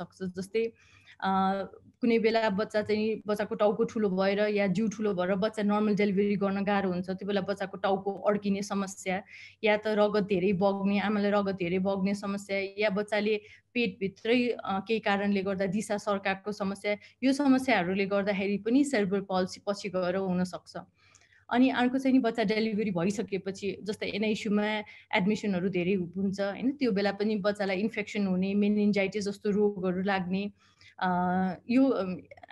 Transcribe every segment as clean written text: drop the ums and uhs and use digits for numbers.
सक्छ। जस्तै कुनै बेला बच्चाको टाउको ठुलो भएर या जिउ ठुलो भएर बच्चा नर्मल डेलिभरी गर्न गाह्रो हुन्छ, त्यो बेला बच्चाको टाउको अड्किने समस्या, या त रगत धेरै बग्ने, आमालाई रगत धेरै बग्ने समस्या, या बच्चाले पेटभित्रै केही कारणले गर्दा दिशा सर्काएको समस्या, यो समस्याहरूले गर्दाखेरि पनि सेरेब्रल पल्सी पछि गएर हुनसक्छ। अनि अर्को चाहिँ नि बच्चा डेलिभरी भइसकेपछि जस्तै एनआइसियूमा एडमिसनहरू धेरै हुन्छ हैन, त्यो बेला पनि बच्चालाई इन्फेक्सन हुने, मेनिन्जाइटिस जस्तो रोगहरू लाग्ने, यो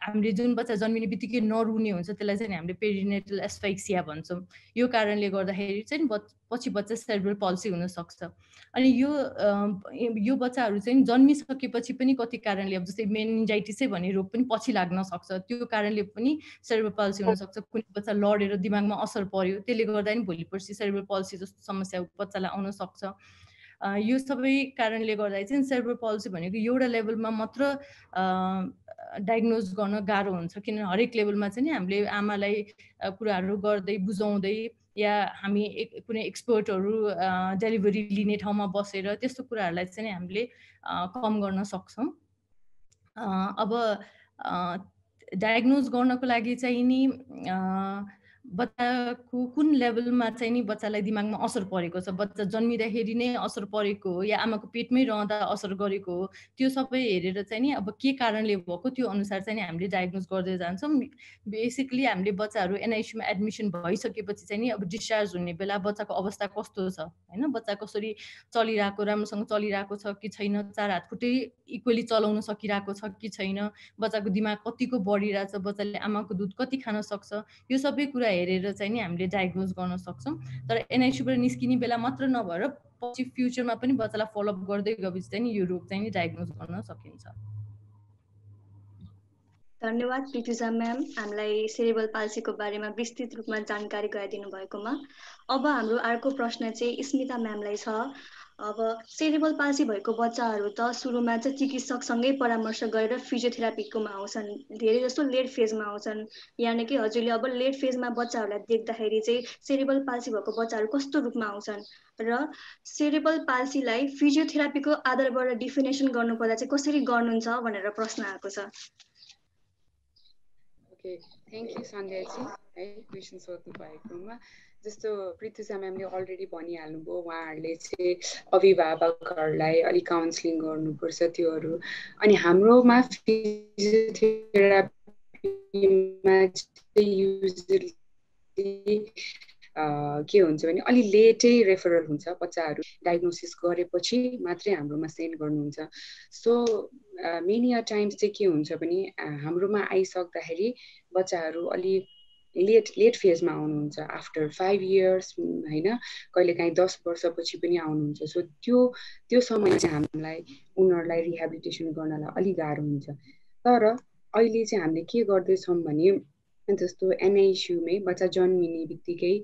हामीले जुन बच्चा जन्मिने बित्तिकै नरुने हुन्छ त्यसलाई चाहिँ हामीले पेरिनेटल एस्फाइक्सिया भन्छौँ। यो कारणले गर्दाखेरि चाहिँ पछि बच्चा सेरेब्रल पल्सी हुन सक्छ। अनि यो बच्चाहरू चाहिँ जन्मिसकेपछि पनि कति कारणले, अब जस्तै मेनिन्जाइटिसै भन्ने रोग पनि पछि लाग्न सक्छ, त्यो कारणले पनि सेरेब्रल पल्सी हुन सक्छ। कुनै बच्चा लडेर दिमागमा असर पर्यो, त्यसले गर्दा नि भोलि पर्सि सेरेब्रल पल्सी जस्तो समस्या बच्चालाई आउन सक्छ। यो सबै कारणले गर्दा चाहिँ सेरेब्रल पल्सी भनेको एउटा लेभलमा मात्र डायग्नोज गर्न गाह्रो हुन्छ, किनभने हरेक लेभलमा चाहिँ नि हामीले आमालाई कुराहरू गर्दै बुझाउँदै या हामी कुनै एक्सपर्टहरू डेलिभरी लिने ठाउँमा बसेर त्यस्तो कुराहरूलाई चाहिँ नि हामीले कम गर्न सक्छौँ। अब डायग्नोज गर्नको लागि चाहिँ नि बच्चाको कुन लेभलमा चाहिँ नि बच्चालाई दिमागमा असर परेको छ, बच्चा जन्मिँदाखेरि नै असर परेको हो या आमाको पेटमै रहँदा असर गरेको हो, त्यो सबै हेरेर चाहिँ नि अब के कारणले भएको त्यो अनुसार चाहिँ नि हामीले डायग्नोज गर्दै जान्छौँ। बेसिकली हामीले बच्चाहरू एनआइसियूमा एडमिसन भइसकेपछि चाहिँ नि अब डिस्चार्ज हुने बेला बच्चाको अवस्था कस्तो छ हैन, बच्चा कसरी चलिरहेको, राम्रोसँग चलिरहेको छ कि छैन, चार हात खुट्टै इक्वली चलाउन सकिरहेको छ कि छैन, बच्चाको दिमाग कतिको बढिरहेछ, बच्चाले आमाको दुध कति खान सक्छ, यो सबै कुरा हेरेर चाहिँ नि हामीले डायग्नोज गर्न सक्छौँ। तर एनआइसियूबाट निस्किने बेला मात्र नभएर पछि फ्युचरमा पनि बच्चालाई फलोअप गर्दै गएपछि चाहिँ नि यो रोग चाहिँ नि डायग्नोज गर्न सकिन्छ। धन्यवाद प्रीतिजा म्याम, हामीलाई सेरेब्रल पाल्सीको बारेमा विस्तृत रूपमा जानकारी गराइदिनु भएकोमा। अब हाम्रो अर्को प्रश्न चाहिँ स्मिता म्यामलाई छ। अब सेरेब्रल पाल्सी भएको बच्चाहरू त सुरुमा चाहिँ चिकित्सकसँगै परामर्श गरेर फिजियोथेरापीकोमा आउँछन्, धेरै जस्तो लेट फेजमा आउँछन्, यानि कि हजुरले अब लेट फेजमा बच्चाहरूलाई देख्दाखेरि चाहिँ सेरेब्रल पाल्सी भएको बच्चाहरू कस्तो रूपमा आउँछन् र सेरेब्रल पाल्सीलाई फिजियोथेरापीको आधारबाट डिफिनेसन गर्नुपर्दा चाहिँ कसरी गर्नुहुन्छ भनेर प्रश्न आएको छ। ओके, थ्याङ्क यू सन्ध्याजी है क्वेसन सोध्नु भएकोमा। जस्तो पृथ्वीजा म्यामले अलरेडी भनिहाल्नुभयो, उहाँहरूले चाहिँ अभिभावकहरूलाई अलिक काउन्सिलिङ गर्नुपर्छ त्योहरू। अनि हाम्रोमा फिजियोथेरापीमा चाहिँ युजली के हुन्छ भने अलि लेटै रेफरल हुन्छ, बच्चाहरू डायग्नोसिस गरेपछि मात्रै हाम्रोमा सेन्ड गर्नुहुन्छ। सो मेनी अ टाइम्स चाहिँ के हुन्छ भने हाम्रोमा आइसक्दाखेरि बच्चाहरू अलि लेट फेजमा आउनुहुन्छ, आफ्टर 5 इयर्स होइन, कहिलेकाहीँ 10 वर्षपछि पनि आउनुहुन्छ। सो त्यो समयमा चाहिँ हामीलाई उनीहरूलाई रिहेबिलिटेसन गर्नलाई अलिक गाह्रो हुन्छ। तर अहिले चाहिँ हामीले के गर्दैछौँ भने जस्तो एनआइसियूमै बच्चा जन्मिने बित्तिकै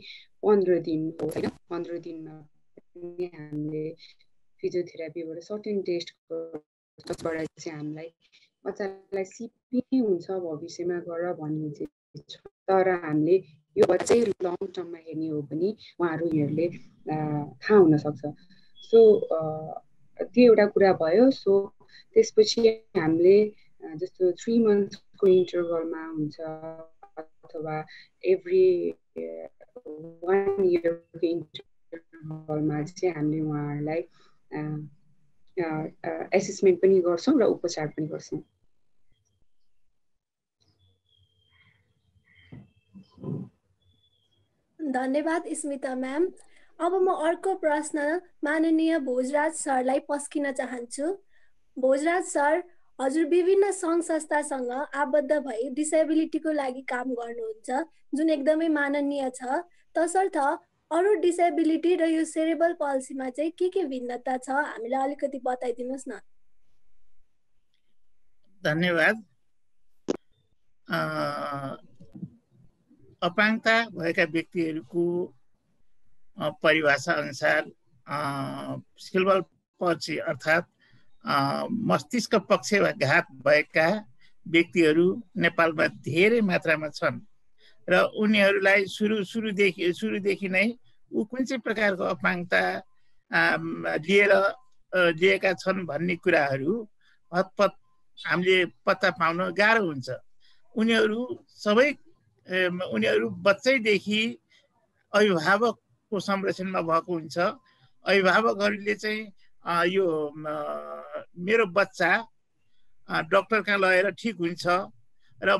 15 दिन हो होइन, 15 दिनमा हामीले फिजियोथेरापीबाट सर्टेन टेस्टबाट चाहिँ हामीलाई बच्चालाई सिपी हुन्छ भविष्यमा गएर भन्ने चाहिँ छ। तर हामीले यो बच्चा लङ टर्ममा हेर्ने हो भने उहाँहरूले थाहा हुनसक्छ। सो त्यो एउटा कुरा भयो। सो त्यसपछि हामीले जस्तो 3 मन्थको इन्टरभलमा हुन्छ अथवा एभ्री 1 इयरको इन्टरभलमा चाहिँ हामीले उहाँहरूलाई एसेसमेन्ट पनि गर्छौँ र उपचार पनि गर्छौँ। धन्यवाद स्मिता म्याम। अब म अर्को प्रश्न माननीय भोजराज सरलाई पस्किन चाहन्छु। भोजराज सर, हजुर विभिन्न सङ्घ संस्थासँग आबद्ध भई डिसेबिलिटीको लागि काम गर्नुहुन्छ, जुन एकदमै माननीय छ। तसर्थ अरू डिसेबिलिटी र यो सेरेब्रल पल्सीमा चाहिँ के भिन्नता छ, हामीलाई अलिकति बताइदिनुहोस् न। धन्यवाद। अपाङ्गता भएका व्यक्तिहरूको परिभाषा अनुसार सेरेब्रल पल्सी अर्थात् मस्तिष्क पक्षाघात भएका व्यक्तिहरू नेपालमा धेरै मात्रामा छन् र उनीहरूलाई सुरुदेखि नै ऊ कुन चाहिँ प्रकारको अपाङ्गता लिएका छन् भन्ने कुराहरू हतपत हामीले पत्ता पाउन गाह्रो हुन्छ। उनीहरू बच्चैदेखि अभिभावकको संरक्षणमा भएको हुन्छ। अभिभावकहरूले चाहिँ यो मेरो बच्चा डाक्टर कहाँ लगेर ठिक हुन्छ र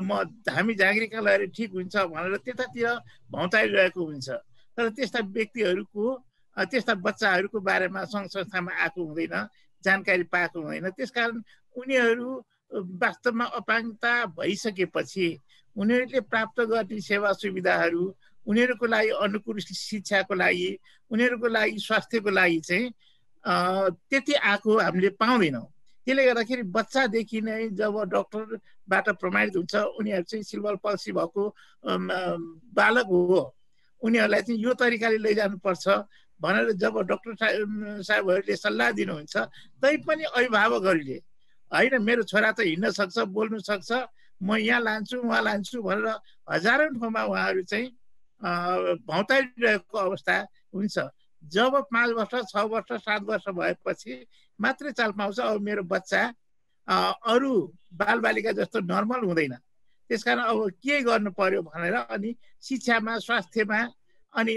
हामी जागिरी कहाँ लगेर ठिक हुन्छ भनेर त्यतातिर भौँतारिरहेको हुन्छ। तर त्यस्ता व्यक्तिहरूको त्यस्ता बच्चाहरूको बारेमा सङ्घ संस्थामा आएको हुँदैन, जानकारी पाएको हुँदैन। त्यसकारण उनीहरू वास्तवमा अपाङ्गता भइसकेपछि उनीहरूले प्राप्त गर्ने सेवा सुविधाहरू, उनीहरूको लागि अनुकूल शिक्षाको लागि, उनीहरूको लागि स्वास्थ्यको लागि चाहिँ त्यति आएको हामीले पाउँदैनौँ। त्यसले गर्दाखेरि बच्चादेखि नै जब डक्टरबाट प्रमाणित हुन्छ उनीहरू चाहिँ सिल्भर पल्सी भएको बालक हो, उनीहरूलाई चाहिँ यो तरिकाले लैजानुपर्छ भनेर जब डाक्टर साहबहरूले सल्लाह दिनुहुन्छ, तैपनि अभिभावकहरूले होइन मेरो छोरा त हिँड्न सक्छ, बोल्नु सक्छ, म यहाँ लान्छु उहाँ लान्छु भनेर हजारौँ ठाउँमा उहाँहरू चाहिँ भौँतारिरहेको अवस्था हुन्छ। जब 5 वर्ष 6 वर्ष 7 वर्ष भएपछि मात्रै चाल पाउँछ अब मेरो बच्चा अरू बालबालिका जस्तो नर्मल हुँदैन। त्यसकारण अब के गर्नु पर्यो भनेर अनि शिक्षामा, स्वास्थ्यमा अनि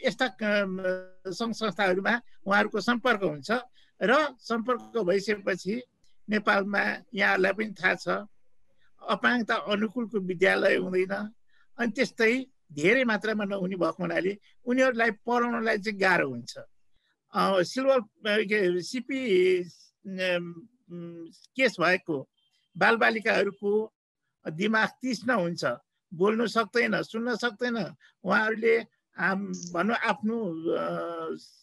यस्ता सङ्घ संस्थाहरूमा उहाँहरूको सम्पर्क हुन्छ र सम्पर्क भइसकेपछि नेपालमा यहाँहरूलाई पनि थाहा छ अपाङ्गता अनुकूलको विद्यालय हुँदैन अनि त्यस्तै धेरै मात्रामा नहुने भएको हुनाले उनीहरूलाई पढाउनलाई चाहिँ गाह्रो हुन्छ। सिल्भर सिपी केस भएको बालबालिकाहरूको दिमाग तीक्ष्ण हुन्छ, बोल्नु सक्दैन, सुन्न सक्दैन। उहाँहरूले भनौँ आफ्नो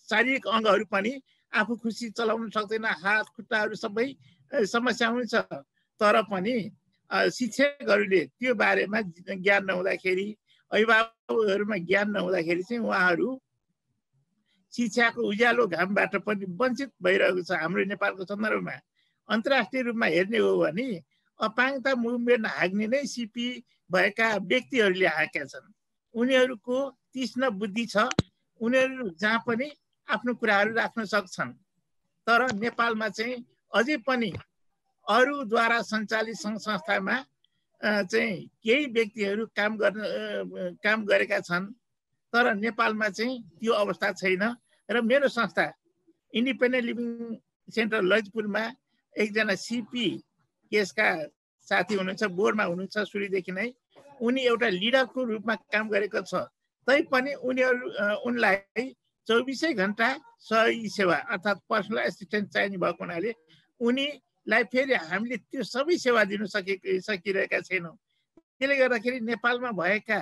शारीरिक अङ्गहरू पनि आफू खुसी चलाउन सक्दैन, हात खुट्टाहरू सबै समस्या हुन्छ। तर पनि शिक्षकहरूले त्यो बारेमा ज्ञान नहुँदाखेरि, अभिभावकहरूमा ज्ञान नहुँदाखेरि चाहिँ उहाँहरू शिक्षाको उज्यालो घामबाट पनि वञ्चित भइरहेको छ। हाम्रो नेपालको सन्दर्भमा अन्तर्राष्ट्रिय रूपमा हेर्ने हो भने अपाङ्गता मुभमेन्ट हाँक्ने नै सिपी भएका व्यक्तिहरूले हाँकेका छन्। उनीहरूको तीक्ष्ण बुद्धि छ, उनीहरू जहाँ पनि आफ्नो कुराहरू राख्न सक्छन्। तर नेपालमा चाहिँ अझै पनि अरूद्वारा सञ्चालित सङ्घ संस्थामा चाहिँ केही व्यक्तिहरू काम गरेका छन्, तर नेपालमा चाहिँ त्यो अवस्था छैन। र मेरो संस्था इन्डिपेन्डेन्ट लिभिङ सेन्टर ललितपुरमा एकजना सिपी केसका साथी हुनुहुन्छ, बोर्डमा हुनुहुन्छ सुरुदेखि नै। उनी एउटा लिडरको रूपमा काम गरेको छ, तैपनि उनलाई 24 घण्टा सहयोगी सेवा अर्थात् पर्सनल एसिस्टेन्ट चाहिने भएको हुनाले उनीलाई फेरि हामीले त्यो सबै सेवा दिन सकिरहेका छैनौँ। त्यसले गर्दाखेरि नेपालमा भएका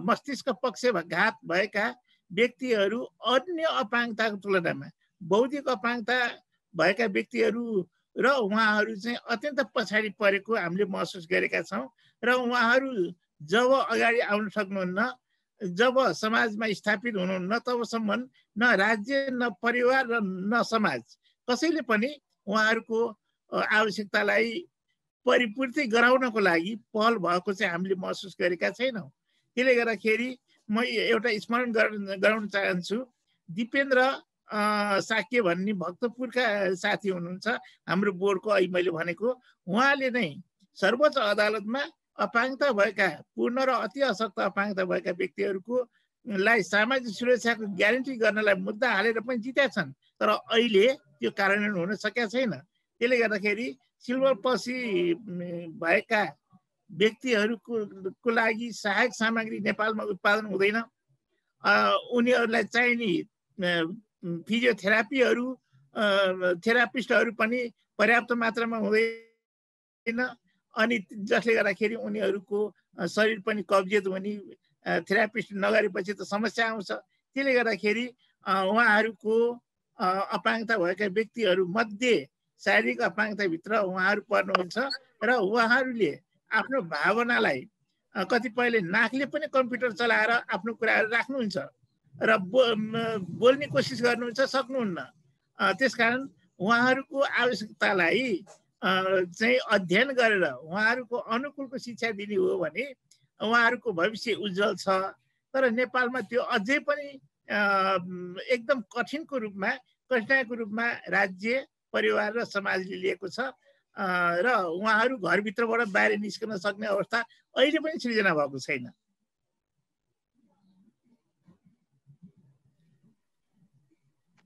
मस्तिष्क पक्षघात भएका व्यक्तिहरू अन्य अपाङ्गताको तुलनामा बौद्धिक अपाङ्गता भएका व्यक्तिहरू र उहाँहरू चाहिँ अत्यन्त पछाडि परेको हामीले महसुस गरेका छौँ। र उहाँहरू जब अगाडि आउन सक्नुहुन्न, जब समाजमा स्थापित हुनुहुन्न, तबसम्म न राज्य न परिवार र न समाज कसैले पनि उहाँहरूको आवश्यकतालाई परिपूर्ति गराउनको लागि पहल भएको चाहिँ हामीले महसुस गरेका छैनौँ। त्यसले गर्दाखेरि म एउटा स्मरण गराउन चाहन्छु। दिपेन्द्र साक्य भन्ने भक्तपुरका साथी हुनुहुन्छ हाम्रो बोर्डको, अहिले मैले भनेको, उहाँले नै सर्वोच्च अदालतमा अपाङ्गता भएका पूर्ण र अति अशक्त अपाङ्गता भएका व्यक्तिहरूको लाई सामाजिक सुरक्षाको ग्यारेन्टी गर्नलाई मुद्दा हालेर पनि जितेका छन्। तर अहिले त्यो कार्यान्वयन हुन सकेका छैन। त्यसले गर्दाखेरि सिल्भर पल्सी भएका व्यक्तिहरूको लागि सहायक सामग्री नेपालमा उत्पादन हुँदैन। उनीहरूलाई चाहिने फिजियोथेरापीहरू, थेरापिस्टहरू पनि पर्याप्त मात्रामा हुँदैन। अनि जसले गर्दाखेरि उनीहरूको शरीर पनि कब्जियत हुने, थेरापिस्ट नगरेपछि त समस्या आउँछ। त्यसले गर्दाखेरि उहाँहरूको अपाङ्गता भएका व्यक्तिहरू मध्ये शारीरिक अपाङ्गताभित्र उहाँहरू पर्नुहुन्छ र उहाँहरूले आफ्नो भावनालाई कतिपयले नाकले पनि कम्प्युटर चलाएर आफ्नो कुराहरू राख्नुहुन्छ र बोल्ने कोसिस गर्नुहुन्छ, सक्नुहुन्न। त्यसकारण उहाँहरूको आवश्यकतालाई चाहिँ अध्ययन गरेर उहाँहरूको अनुकूलको शिक्षा दिने हो भने उहाँहरूको भविष्य उज्जवल छ। तर नेपालमा त्यो अझै पनि एकदम कठिनाइको रूपमा राज्य, परिवार र समाजले लिएको छ। र उहाँहरू घरभित्रबाट बाहिर निस्कन सक्ने अवस्था अहिले पनि सृजना भएको छैन।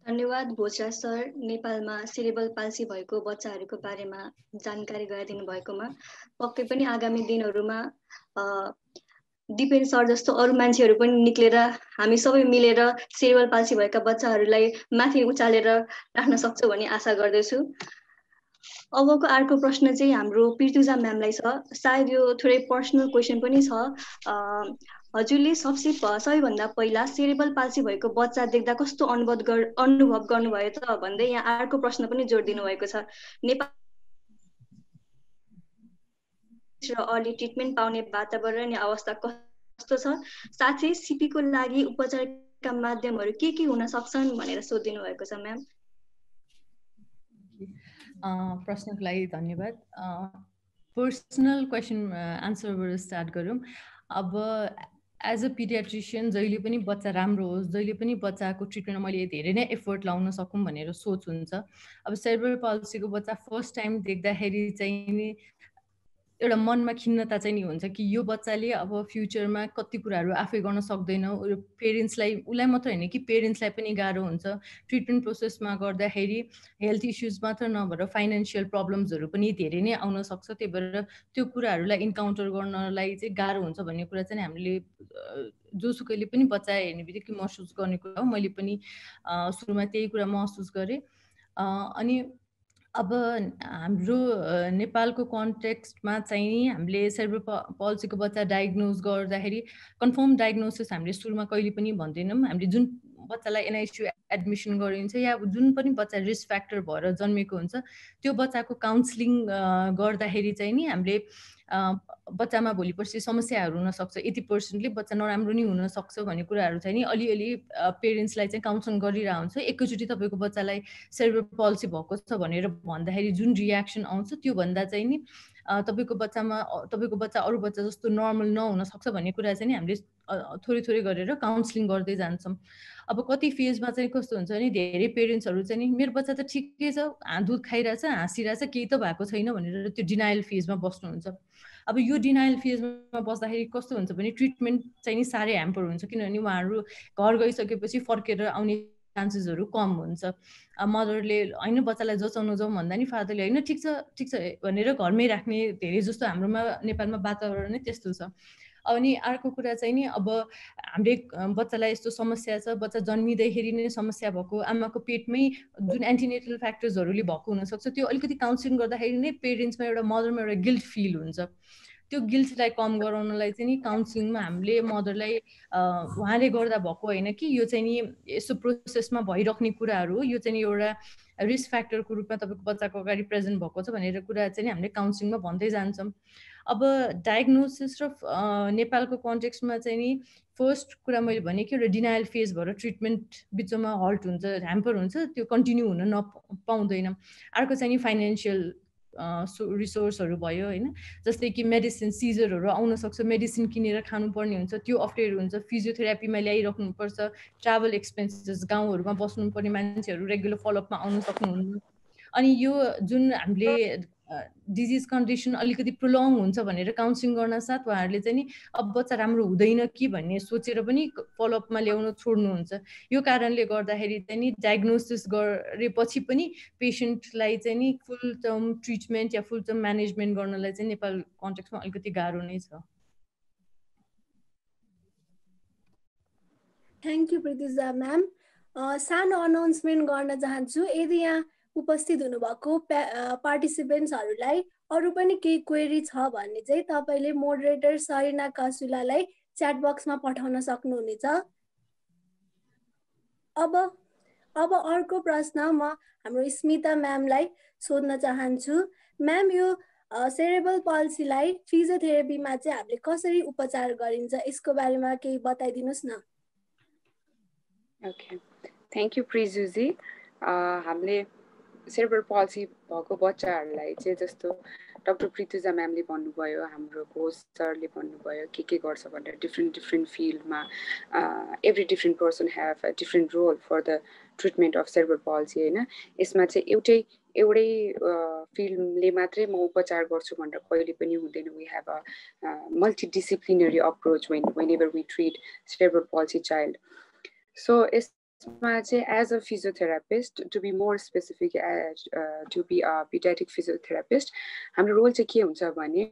धन्यवाद भोजराज सर, नेपालमा सेरेब्रल पाल्सी भएको बच्चाहरूको बारेमा जानकारी गराइदिनु भएकोमा। पक्कै पनि आगामी दिनहरूमा दिपेन सर जस्तो अरू मान्छेहरू पनि निक्लेर हामी सबै मिलेर सेरेब्रल पाल्सी भएका बच्चाहरूलाई माथि उचालेर राख्न सक्छौँ भन्ने आशा गर्दछु। अबको अर्को प्रश्न चाहिँ हाम्रो प्रितुजा म्यामलाई छ। सायद यो थोरै पर्सनल क्वेसन पनि छ। हजुरले सबैभन्दा पहिला सेरेब्रल पाल्सी भएको बच्चा देख्दा कस्तो अनुभव गर्नुभयो त भन्दै यहाँ अर्को प्रश्न पनि जोड दिनुभएको छ। नेपाल र अर्ली ट्रिटमेन्ट पाउने वातावरण या अवस्था कस्तो छ, साथै सिपीको लागि उपचारका माध्यमहरू के हुन सक्छन् भनेर सोधिदिनु भएको छ म्याम। प्रश्नको लागि धन्यवाद। पर्सनल क्वेसन आन्सरबाट स्टार्ट गरौँ। अब एज अ पिडियाट्रिसियन जहिले पनि बच्चा राम्रो होस्, जहिले पनि बच्चाको ट्रिटमेन्टमा मैले धेरै नै एफोर्ट लाउन सकौँ भनेर सोच हुन्छ। अब सेरेब्रल पाल्सीको बच्चा फर्स्ट टाइम देख्दाखेरि चाहिँ नि एउटा मनमा खिन्नता चाहिँ नि हुन्छ कि यो बच्चाले अब फ्युचरमा कति कुराहरू आफै गर्न सक्दैन, पेरेन्ट्सलाई, उसलाई मात्र होइन कि पेरेन्ट्सलाई पनि गाह्रो हुन्छ। ट्रिटमेन्ट प्रोसेसमा गर्दाखेरि हेल्थ इस्युज मात्र नभएर फाइनेन्सियल प्रब्लम्सहरू पनि धेरै नै आउन सक्छ। त्यही भएर त्यो कुराहरूलाई इन्काउन्टर गर्नलाई चाहिँ गाह्रो हुन्छ भन्ने कुरा चाहिँ हामीले जोसुकैले पनि बच्चा हेर्ने बित्तिकै महसुस गर्ने कुरा हो। मैले पनि सुरुमा त्यही कुरा महसुस गरेँ। अनि अब हाम्रो नेपालको कन्टेक्स्टमा चाहिँ नि हामीले सेरेब्रल पाल्सीको बच्चा डायग्नोज गर्दाखेरि कन्फर्म डायग्नोसिस हामीले सुरुमा कहिले पनि भन्दैनौँ। हामीले जुन बच्चालाई एनआइसियू एडमिसन गरिन्छ या जुन पनि बच्चा रिस्क फ्याक्टर भएर जन्मेको हुन्छ त्यो बच्चाको काउन्सिलिङ गर्दाखेरि चाहिँ नि हामीले बच्चामा भोलि पर्सि समस्याहरू हुनसक्छ, 80% बच्चा नराम्रो नि हुनसक्छ भन्ने कुराहरू चाहिँ नि अलिअलि पेरेन्ट्सलाई चाहिँ काउन्सिलिङ गरिरहेको हुन्छ। एकैचोटि तपाईँको बच्चालाई सेरेब्रल पाल्सी भएको छ भनेर भन्दाखेरि जुन रियाक्सन आउँछ त्यो भन्दा चाहिँ नि तपाईँको बच्चा अरू बच्चा जस्तो नर्मल नहुनसक्छ भन्ने कुरा चाहिँ नि हामीले थोरै थोरै गरेर काउन्सिलिङ गर्दै जान्छौँ। अब कति फेजमा चाहिँ कस्तो हुन्छ भने धेरै पेरेन्ट्सहरू चाहिँ नि मेरो बच्चा त ठिकै छ, दुध खाइरहेछ, हाँसिरहेछ, केही त भएको छैन भनेर त्यो डिनायल फेजमा बस्नुहुन्छ। अब यो डिनायल फेजमा बस्दाखेरि कस्तो हुन्छ भने ट्रिटमेन्ट चाहिँ नि साह्रै ह्याम्पर हुन्छ, किनभने उहाँहरू घर गइसकेपछि फर्केर आउने चान्सेसहरू कम हुन्छ। मदरले होइन बच्चालाई जचाउनु जाउँ भन्दा नि फादरले होइन ठिक छ भनेर घरमै राख्ने धेरै जस्तो हाम्रोमा नेपालमा वातावरण नै त्यस्तो छ। अनि अर्को कुरा चाहिँ नि अब हामीले बच्चालाई यस्तो समस्या छ, बच्चा जन्मिँदाखेरि नै समस्या भएको, आमाको पेटमै जुन एन्टिनेटल फ्याक्टर्सहरूले भएको हुनसक्छ, त्यो अलिकति काउन्सिलिङ गर्दाखेरि नै पेरेन्ट्समा एउटा मदरमा एउटा गिल्ट फिल हुन्छ। त्यो गिल्टलाई कम गराउनलाई चाहिँ नि काउन्सिलिङमा हामीले मदरलाई उहाँले गर्दा भएको होइन कि यो चाहिँ नि यस्तो प्रोसेसमा भइराख्ने कुराहरू हो, यो चाहिँ नि एउटा रिस्क फ्याक्टरको रूपमा तपाईँको बच्चाको अगाडि प्रेजेन्ट भएको छ भनेर कुरा चाहिँ नि हामीले काउन्सिलिङमा भन्दै जान्छौँ। अब डायग्नोसिस र नेपालको कन्टेक्स्टमा चाहिँ नि फर्स्ट कुरा मैले भने कि एउटा डिनायल फेज भएर ट्रिटमेन्ट बिचमा हल्ट हुन्छ, ह्याम्पर हुन्छ, त्यो कन्टिन्यू हुन पाउँदैन। अर्को चाहिँ नि फाइनेन्सियल रिसोर्सहरू भयो होइन, जस्तै कि मेडिसिन सिजरहरू आउन सक्छ, मेडिसिन किनेर खानुपर्ने हुन्छ, त्यो अप्ठ्यारो हुन्छ, फिजियोथेरापीमा ल्याइराख्नुपर्छ, ट्राभल एक्सपेन्सेस, गाउँहरूमा बस्नुपर्ने मान्छेहरू रेगुलर फलोअपमा आउन सक्नुहुन्न। अनि यो जुन हामीले डिजिज कन्डिसन अलिकति प्रोलङ हुन्छ भनेर काउन्सिलिङ गर्न साथ उहाँहरूले चाहिँ नि अब बच्चा राम्रो हुँदैन कि भन्ने सोचेर पनि फलोअपमा ल्याउन छोड्नुहुन्छ। यो कारणले गर्दाखेरि चाहिँ नि डायग्नोसिस गरेपछि पनि पेसेन्टलाई चाहिँ नि फुल टर्म ट्रिटमेन्ट या फुल टर्म म्यानेजमेन्ट गर्नलाई चाहिँ नेपाल कन्टेक्स्टमा अलिकति गाह्रो नै छ। Thank you Pritija ma'am. सानो अनाउन्समेन्ट गर्न चाहन्छु, यदि यहाँ उपस्थित हुनुभएको पार्टिसिपेन्ट्सहरूलाई अरू पनि केही क्वेरी छ भने चाहिँ तपाईँले मोडरेटर सरिना कासुलालाई च्याट बक्समा पठाउन सक्नुहुनेछ। अब अर्को प्रश्न म हाम्रो स्मिता म्यामलाई सोध्न चाहन्छु। म्याम, यो सेरेब्रल पाल्सीलाई फिजियोथेरापीमा चाहिँ हामीले कसरी उपचार गरिन्छ यसको बारेमा केही बताइदिनुहोस् न। ओके, थ्याङ्क यू प्रिजुजी। हामीले सेरेब्रल पाल्सी भएको बच्चाहरूलाई चाहिँ जस्तो डाक्टर प्रितुजा म्यामले भन्नुभयो, हाम्रो घोष सरले भन्नुभयो के गर्छ भनेर डिफ्रेन्ट फिल्डमा every different person have a different role for the treatment of cerebral palsy होइन। यसमा चाहिँ एउटै फिल्मले मात्रै म उपचार गर्छु भनेर कहिले पनि हुँदैन. We have a multidisciplinary approach whenever we treat cerebral palsy child. So यसमा चाहिँ as a physiotherapist, to be more specific, to be a paediatric physiotherapist, हाम्रो रोल चाहिँ के हुन्छ भने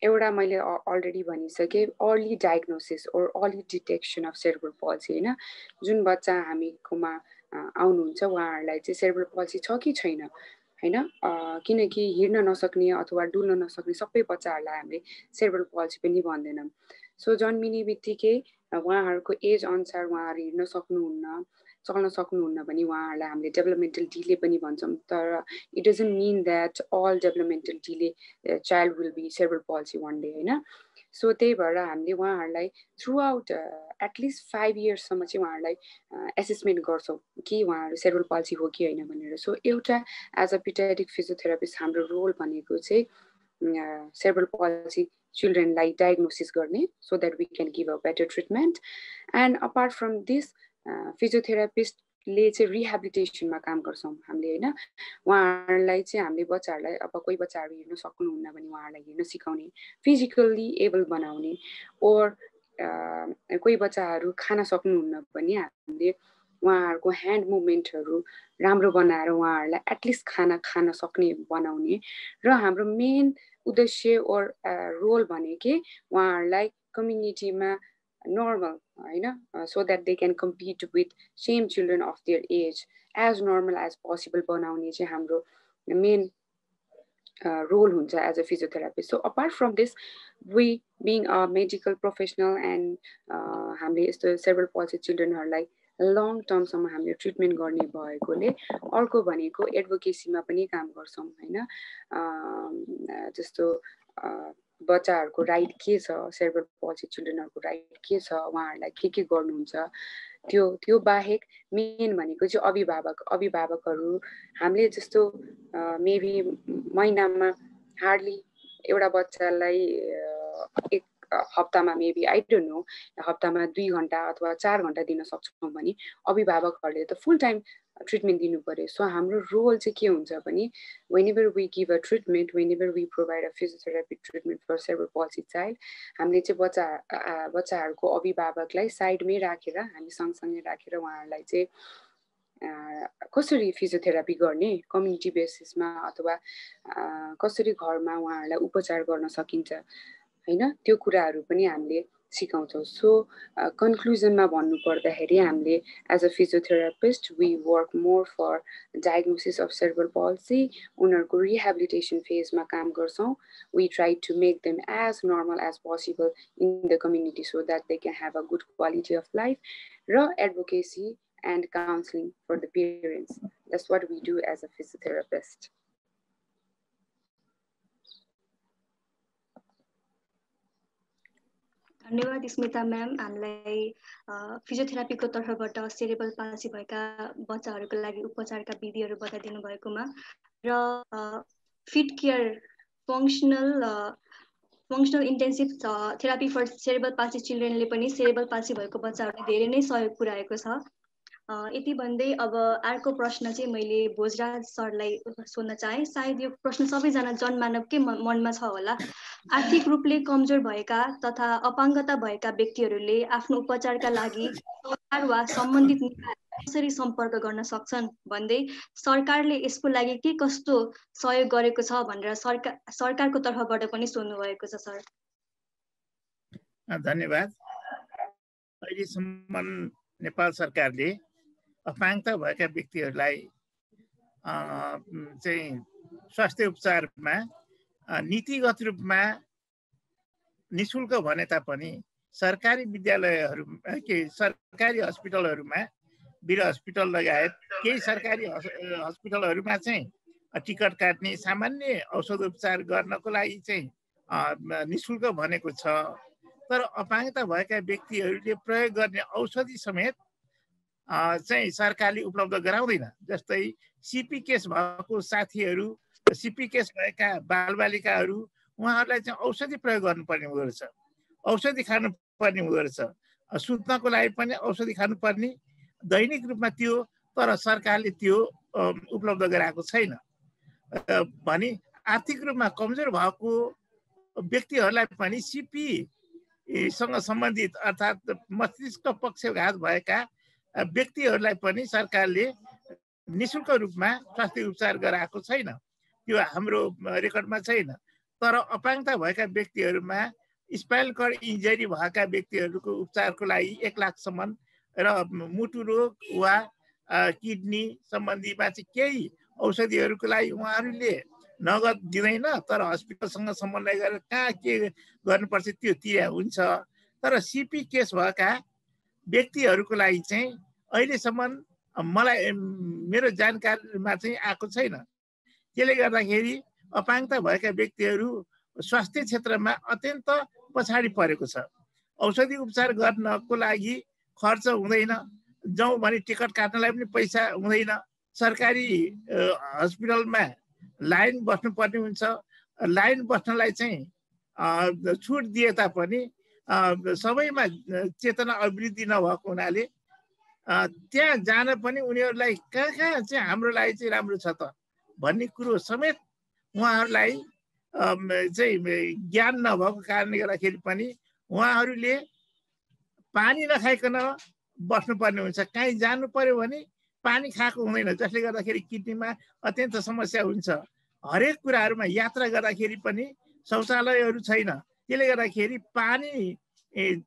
एउटा मैले अलरेडी भनिसकेँ, early diagnosis or early detection of cerebral palsy. होइन, जुन बच्चा हामीकोमा आउनुहुन्छ उहाँहरूलाई चाहिँ सेरेब्रल पल्सी छ कि छैन, होइन, किनकि हिँड्न नसक्ने अथवा डुल्न नसक्ने सबै बच्चाहरूलाई हामीले सेरेब्रल पल्सी पनि भन्दैनौँ. सो जन्मिने बित्तिकै उहाँहरूको एज अनुसार उहाँहरू हिँड्न सक्नुहुन्न, चल्न सक्नुहुन्न भने उहाँहरूलाई हामीले डेभलपमेन्टल डिले पनि भन्छौँ. तर it doesn't mean that all developmental delay child will be cerebral palsy one day. होइन, सो त्यही भएर हामीले उहाँहरूलाई थ्रु आउट एटलिस्ट 5 इयर्ससम्म चाहिँ उहाँहरूलाई एसेसमेन्ट गर्छौँ कि उहाँहरू सेरेब्रल पल्सी हो कि होइन भनेर. सो एउटा एज अ पिडियाट्रिक फिजियोथेरापिस्ट हाम्रो रोल भनेको चाहिँ सेरेब्रल पल्सी चिल्ड्रेनलाई डायग्नोसिस गर्ने, so that we can give a better treatment. And apart from this फिजियोथेरापिस्टले चाहिँ रिहेबिलिटेसनमा काम गर्छौँ हामीले. होइन, उहाँहरूलाई चाहिँ हामीले बच्चाहरूलाई, अब कोही बच्चाहरू हिँड्न सक्नुहुन्न भने उहाँहरूलाई हिँड्न सिकाउने, फिजिकल्ली एबल बनाउने, ओर कोही बच्चाहरू खान सक्नुहुन्न भने हामीले उहाँहरूको ह्यान्ड मुभमेन्टहरू राम्रो बनाएर उहाँहरूलाई एटलिस्ट खान सक्ने बनाउने. र हाम्रो मेन उद्देश्य ओर रोल भनेकै उहाँहरूलाई कम्युनिटीमा normal, so that they can compete with same children of their age as normal as possible बनाउने चाहिँ हाम्रो main role हुन्छ as a physiotherapist. So apart from this, we being a medical professional and हामीले यस्तो cerebral palsy childrenहरूलाई long term सम्म हामीले treatment गर्ने भएकोले अर्को भनेको एडभोकेसीमा पनि काम गर्छौँ. होइन, जस्तो बच्चाहरूको राइट के छ, सेरेब्रल पल्सी चिल्ड्रेनहरूको राइट के छ, उहाँहरूलाई के गर्नुहुन्छ, त्यो बाहेक मेन भनेको चाहिँ अभिभावकहरू हामीले जस्तो मेबी महिनामा हार्डली एउटा बच्चालाई एक हप्तामा मेबी आई डोन्ट नो हप्तामा 2 घण्टा अथवा 4 घण्टा दिन सक्छौँ भने अभिभावकहरूले त फुल टाइम ट्रिटमेन्ट दिनु पर्यो. सो हाम्रो रोल चाहिँ के हुन्छ भने whenever we give a treatment, whenever we provide a physiotherapy treatment for cerebral palsy child, हामीले चाहिँ बच्चाहरूको अभिभावकलाई साइडमै राखेर हामी सँगसँगै राखेर उहाँहरूलाई चाहिँ कसरी फिजियोथेरापी गर्ने कम्युनिटी बेसिसमा अथवा कसरी घरमा उहाँहरूलाई उपचार गर्न सकिन्छ, होइन, त्यो कुराहरू पनि हामीले सिकाउँछौँ. सो कन्क्लुजनमा भन्नु पर्दाखेरि हामीले as a physiotherapist we work more for diagnosis of cerebral palsy. उनीहरूको रिहेबिलिटेसन फेजमा काम गर्छौँ. We try to make them as normal as possible in the community so that they can have a good quality of life. र advocacy and counseling for the parents. That's what we do as a physiotherapist. धन्यवाद Smita ma'am. हामीलाई फिजियोथेरापीको तर्फबाट cerebral palsy भएका बच्चाहरूको लागि उपचारका विधिहरू बताइदिनु भएकोमा र fit care functional intensive therapy for cerebral palsy चिल्ड्रेनले पनि सेरेब्रल पाल्सी भएको बच्चाहरूलाई धेरै नै सहयोग पुर्याएको छ. यति भन्दै अब अर्को प्रश्न चाहिँ मैले भोजराज सरलाई सोध्न चाहे. सायद यो प्रश्न सबैजना जनमानवकै मनमा छ होला. आर्थिक रूपले कमजोर भएका तथा अपाङ्गता भएका व्यक्तिहरूले आफ्नो उपचारका लागि सरकार वा सम्बन्धित निकायलाई कसरी सम्पर्क गर्न सक्छन् भन्दै सरकारले यसको लागि के कस्तो सहयोग गरेको छ भनेर सरकारको तर्फबाट पनि सोध्नु भएको छ सर. धन्यवाद. अहिलेसम्म नेपाल सरकारले अपाङ्गता भएका व्यक्तिहरूलाई चाहिँ स्वास्थ्य उपचारमा नीतिगत रूपमा निःशुल्क भने तापनि सरकारी विद्यालयहरू सरकारी हस्पिटलहरूमा वीर हस्पिटल लगायत केही सरकारी हस्पिटलहरूमा चाहिँ टिकट काट्ने सामान्य औषध उपचार गर्नको लागि चाहिँ निःशुल्क भनेको छ. तर अपाङ्गता भएका व्यक्तिहरूले प्रयोग गर्ने औषधि समेत चाहिँ सरकारले उपलब्ध गराउँदैन. जस्तै सिपी केस भएको साथीहरू, सिपी केस भएका बालबालिकाहरू उहाँहरूलाई चाहिँ औषधि प्रयोग गर्नुपर्ने हुँदो रहेछ, औषधि खानुपर्ने हुँदो रहेछ, सुत्नको लागि पनि औषधि खानुपर्ने दैनिक रूपमा त्यो, तर सरकारले त्यो उपलब्ध गराएको छैन. भने आर्थिक रूपमा कमजोर भएको व्यक्तिहरूलाई पनि सिपी सँग सम्बन्धित अर्थात् मस्तिष्क पक्षघात भएका व्यक्तिहरूलाई पनि सरकारले निशुल्क रूपमा स्वास्थ्य उपचार गराएको छैन। त्यो हाम्रो रेकर्डमा छैन। तर अपाङ्गता भएका व्यक्तिहरूमा स्पाइनल कर्ड इन्जरी भएका व्यक्तिहरूको उपचारको लागि 1 लाखसम्म र मुटु रोग वा किडनी सम्बन्धीमा चाहिँ केही औषधिहरूको लागि उहाँहरूले नगद दिँदैन, तर हस्पिटलसँग समन्वय गरेर कहाँ के गर्नुपर्छ त्यो तिर्या हुन्छ। तर सिपी केस भएका व्यक्तिहरूको लागि चाहिँ अहिलेसम्म मलाई मेरो जानकारीमा चाहिँ आएको छैन। त्यसले गर्दाखेरि अपाङ्गता भएका व्यक्तिहरू स्वास्थ्य क्षेत्रमा अत्यन्त पछाडि परेको छ। औषधि उपचार गर्नको लागि खर्च हुँदैन, जाउँ भने टिकट काट्नलाई पनि पैसा हुँदैन। सरकारी हस्पिटलमा लाइन बस्नुपर्ने हुन्छ। लाइन बस्नलाई चाहिँ छुट दिए तापनि सबैमा चेतना अभिवृद्धि नभएको हुनाले त्यहाँ जान पनि उनीहरूलाई कहाँ कहाँ चाहिँ हाम्रो लागि चाहिँ राम्रो छ त भन्ने कुरो समेत उहाँहरूलाई चाहिँ ज्ञान नभएको कारणले गर्दाखेरि पनि उहाँहरूले पानी नखाइकन बस्नुपर्ने हुन्छ। कहीँ जानु पर्यो भने पानी खाएको हुँदैन, जसले गर्दाखेरि किडनीमा अत्यन्त समस्या हुन्छ। हरेक कुराहरूमा यात्रा गर्दाखेरि पनि शौचालयहरू छैन। त्यसले गर्दाखेरि पानी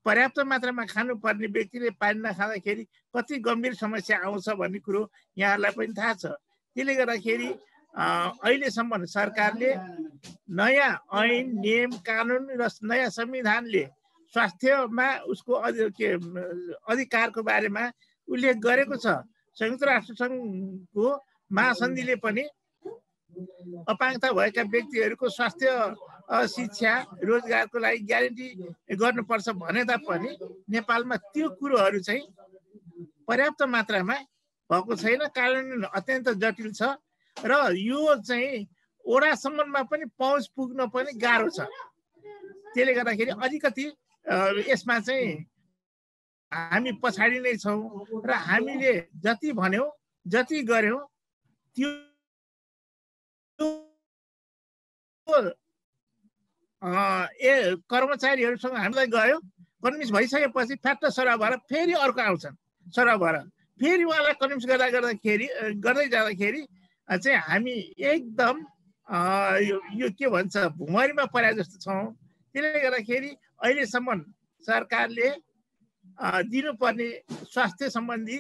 पर्याप्त मात्रामा खानुपर्ने व्यक्तिले पानी नखाँदाखेरि कति गम्भीर समस्या आउँछ भन्ने कुरो यहाँहरूलाई पनि थाहा छ। त्यसले गर्दाखेरि अहिलेसम्म सरकारले नयाँ ऐन नियम कानुन र नयाँ संविधानले स्वास्थ्यमा उसको अधिकारको बारेमा उल्लेख गरेको छ। संयुक्त राष्ट्र सङ्घको महासन्धिले पनि अपाङ्गता भएका व्यक्तिहरूको स्वास्थ्य शिक्षा रोजगारको लागि ग्यारेन्टी गर्नुपर्छ भने तापनि नेपालमा त्यो कुरोहरू चाहिँ पर्याप्त मात्रामा भएको छैन। कानुन अत्यन्त जटिल छ र यो चाहिँ वडासम्ममा पनि पहुँच पुग्न पनि गाह्रो छ। त्यसले गर्दाखेरि अलिकति यसमा चाहिँ हामी पछाडि नै छौँ र हामीले जति भन्यौँ जति गर्यौँ त्यो कर्मचारीहरूसँग हामीलाई गयो, कन्भिन्स भइसकेपछि फ्याट्ट सरुवा भएर फेरि अर्को आउँछन्। सरुवा भएर फेरि उहाँलाई कन्भिन्स गर्दै जाँदाखेरि चाहिँ हामी एकदम यो के भन्छ भुमरीमा परे जस्तो छौँ। त्यसले गर्दाखेरि अहिलेसम्म सरकारले दिनुपर्ने स्वास्थ्य सम्बन्धी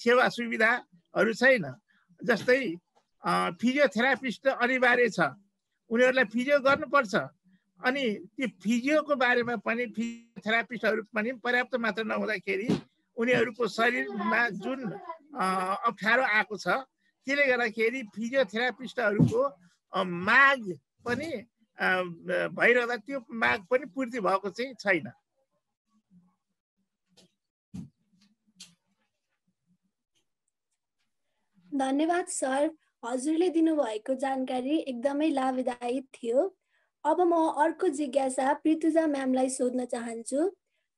सेवा सुविधाहरू छैन। जस्तै फिजियोथेरापिस्ट अनिवार्य छ, उनीहरूलाई फिजियो गर्नुपर्छ। अनि त्यो फिजियोको बारेमा पनि फिजियोथेरापिस्टहरू पनि पर्याप्त मात्रा नहुँदाखेरि उनीहरूको शरीरमा जुन अप्ठ्यारो आएको छ, त्यसले गर्दाखेरि फिजियोथेरापिस्टहरूको माग पनि भइरहँदा त्यो माग पनि पूर्ति भएको चाहिँ छैन। धन्यवाद सर, हजुरले दिनुभएको जानकारी एकदमै लाभदायी थियो। अब म अर्को जिज्ञासा पृथुजा म्यामलाई सोध्न चाहन्छु।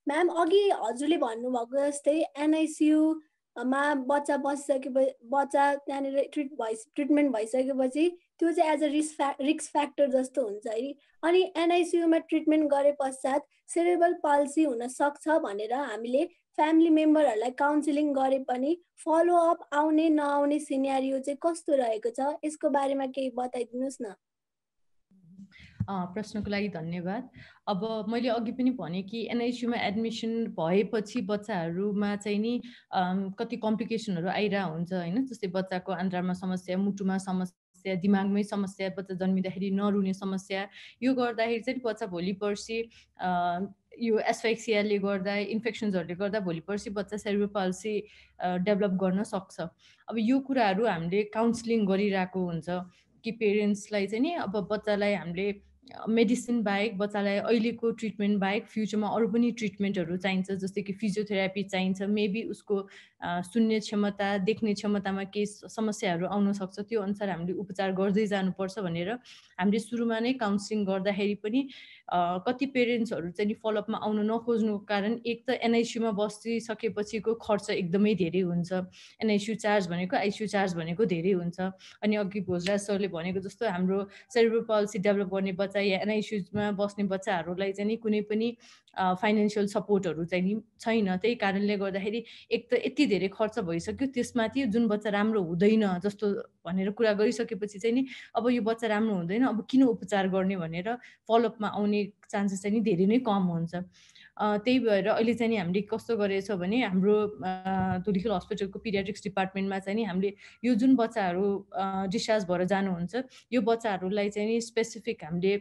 म्याम, अघि हजुरले भन्नुभएको जस्तै एनआइसियुमा बच्चा त्यहाँनिर ट्रिटमेन्ट भइसकेपछि त्यो चाहिँ एज अ रिस्क फ्याक्टर जस्तो हुन्छ है। अनि एनआइसियुमा ट्रिटमेन्ट गरे पश्चात सेरेब्रल पाल्सी हुन सक्छ भनेर हामीले फ्यामिली मेम्बरहरूलाई काउन्सिलिङ गरे पनि फलोअप आउने नआउने सिनेरियो चाहिँ कस्तो रहेको छ, यसको बारेमा केही बताइदिनुहोस् न। प्रश्नको लागि धन्यवाद। अब मैले अघि पनि भने कि एनआइसियुमा एडमिसन भएपछि बच्चाहरूमा चाहिँ नि कति कम्प्लिकेसनहरू आइरहेको हुन्छ होइन। जस्तै बच्चाको आन्द्रामा समस्या, मुटुमा समस्या, दिमागमै समस्या, बच्चा जन्मिँदाखेरि नरुने समस्या। यो गर्दाखेरि चाहिँ बच्चा भोलि पर्सि यो एस्फाइक्सियाले गर्दा, इन्फेक्सन्सहरूले गर्दा भोलि पर्सि बच्चा सेरेब्रल पाल्सी डेभलप गर्न सक्छ। अब यो कुराहरू हामीले काउन्सिलिङ गरिरहेको हुन्छ कि पेरेन्ट्सलाई चाहिँ नि अब बच्चालाई हामीले मेडिसिन बाहेक, बच्चालाई अहिलेको ट्रिटमेन्ट बाहेक फ्युचरमा अरू पनि ट्रिटमेन्टहरू चाहिन्छ। जस्तै कि फिजियोथेरापी चाहिन्छ, मेबी उसको सुन्ने क्षमता, देख्ने क्षमतामा केही समस्याहरू आउन सक्छ, त्यो अनुसार हामीले उपचार गर्दै जानुपर्छ भनेर हामीले सुरुमा नै काउन्सिलिङ गर्दाखेरि पनि कति पेरेन्ट्सहरू चाहिँ नि फलोअपमा आउन नखोज्नुको कारण एक त एनआइसियुमा बसिसकेपछिको खर्च एकदमै धेरै हुन्छ। एनआइसियु चार्ज भनेको आइसियु चार्ज भनेको धेरै हुन्छ। अनि अघि भोजराज सरले भनेको जस्तो हाम्रो सेरेब्रल पाल्सी डेभलप गर्ने बच्चा या एनआइसियुमा बस्ने बच्चाहरूलाई चाहिँ नि कुनै पनि फाइनेन्सियल सपोर्टहरू चाहिँ नि छैन। त्यही कारणले गर्दाखेरि एक त यति धेरै खर्च भइसक्यो, त्यसमाथि जुन बच्चा राम्रो हुँदैन जस्तो भनेर कुरा गरिसकेपछि चाहिँ नि अब यो बच्चा राम्रो हुँदैन, अब किन उपचार गर्ने भनेर फलोअपमा आउने चान्सेस चाहिँ नि धेरै नै कम हुन्छ। त्यही भएर अहिले चाहिँ नि हामीले कस्तो गरेको छ भने हाम्रो धुलिखेल हस्पिटलको पिडियाट्रिक्स डिपार्टमेन्टमा चाहिँ नि हामीले यो जुन बच्चाहरू डिस्चार्ज भएर जानुहुन्छ यो बच्चाहरूलाई चाहिँ नि स्पेसिफिक हामीले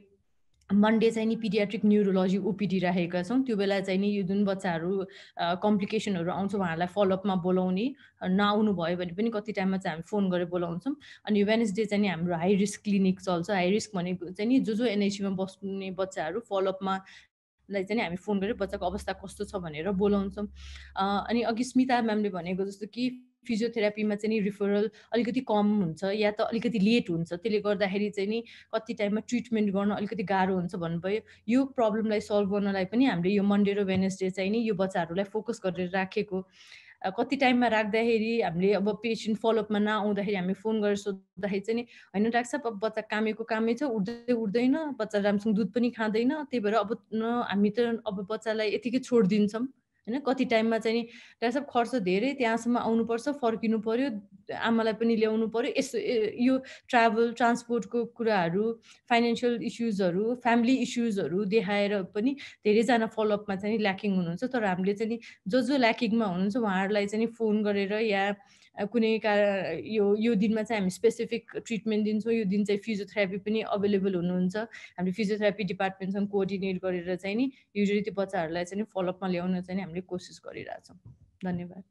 मन्डे चाहिँ नि पिडियाट्रिक न्युरोलोजी ओपिडी राखेका छौँ। त्यो बेला चाहिँ नि यो जुन बच्चाहरू कम्प्लिकेसनहरू आउँछ उहाँहरूलाई फलोअपमा बोलाउने, नआउनु भयो भने पनि कति टाइममा चाहिँ हामी फोन गरेर बोलाउँछौँ। अनि वेडनेसडे चाहिँ नि हाम्रो हाई रिस्क क्लिनिक चल्छ। हाई रिस्क भनेको चाहिँ नि जो एनआइसीमा बस्ने बच्चाहरू फलोअपमा लाई चाहिँ हामी फोन गरेर बच्चाको अवस्था कस्तो छ भनेर बोलाउँछौँ। अनि अघि स्मिता म्यामले भनेको जस्तो कि फिजियोथेरापीमा चाहिँ नि रिफरल अलिकति कम हुन्छ या त अलिकति लेट हुन्छ, त्यसले गर्दाखेरि चाहिँ नि कति टाइममा ट्रिटमेन्ट गर्न अलिकति गाह्रो हुन्छ भन्नुभयो। यो प्रब्लमलाई सल्भ गर्नलाई पनि हामीले यो मन्डे र वेडनेसडे चाहिँ नि यो बच्चाहरूलाई फोकस गरेर राखेको। कति टाइममा राख्दाखेरि हामीले अब पेसेन्ट फलोअपमा नआउँदाखेरि हामी फोन गरेर सोद्धाखेरि चाहिँ नि होइन डाक्टर साहब अब बच्चा कामेको कामै छ, उठ्दैन, बच्चा राम्रोसँग दुध पनि खाँदैन, त्यही भएर अब हामी त अब बच्चालाई यतिकै छोडिदिन्छौँ होइन। कति टाइममा चाहिँ नि डाक्टर साहब खर्च धेरै, त्यहाँसम्म आउनुपर्छ, फर्किनु पर्यो, आमालाई पनि ल्याउनु पर्यो, यस्तो यो ट्राभल ट्रान्सपोर्टको कुराहरू, फाइनेन्सियल इस्युजहरू, फ्यामिली इस्युजहरू देखाएर पनि धेरैजना फलोअपमा चाहिँ नि ल्याकिङ हुनुहुन्छ। तर हामीले चाहिँ नि जो ल्याकिङमा हुनुहुन्छ उहाँहरूलाई चाहिँ नि फोन गरेर या कुनै यो दिनमा चाहिँ हामी स्पेसिफिक ट्रिटमेन्ट दिन्छौँ, यो दिन चाहिँ फिजियोथेरापी पनि अभाइलेबल हुनुहुन्छ। हामीले फिजियोथेरापी डिपार्टमेन्टसँग कोअर्डिनेट गरेर चाहिँ नि युजली त्यो बच्चाहरूलाई चाहिँ नि फलोअपमा ल्याउन चाहिँ हामीले कोसिस गरिरहेछौँ। धन्यवाद।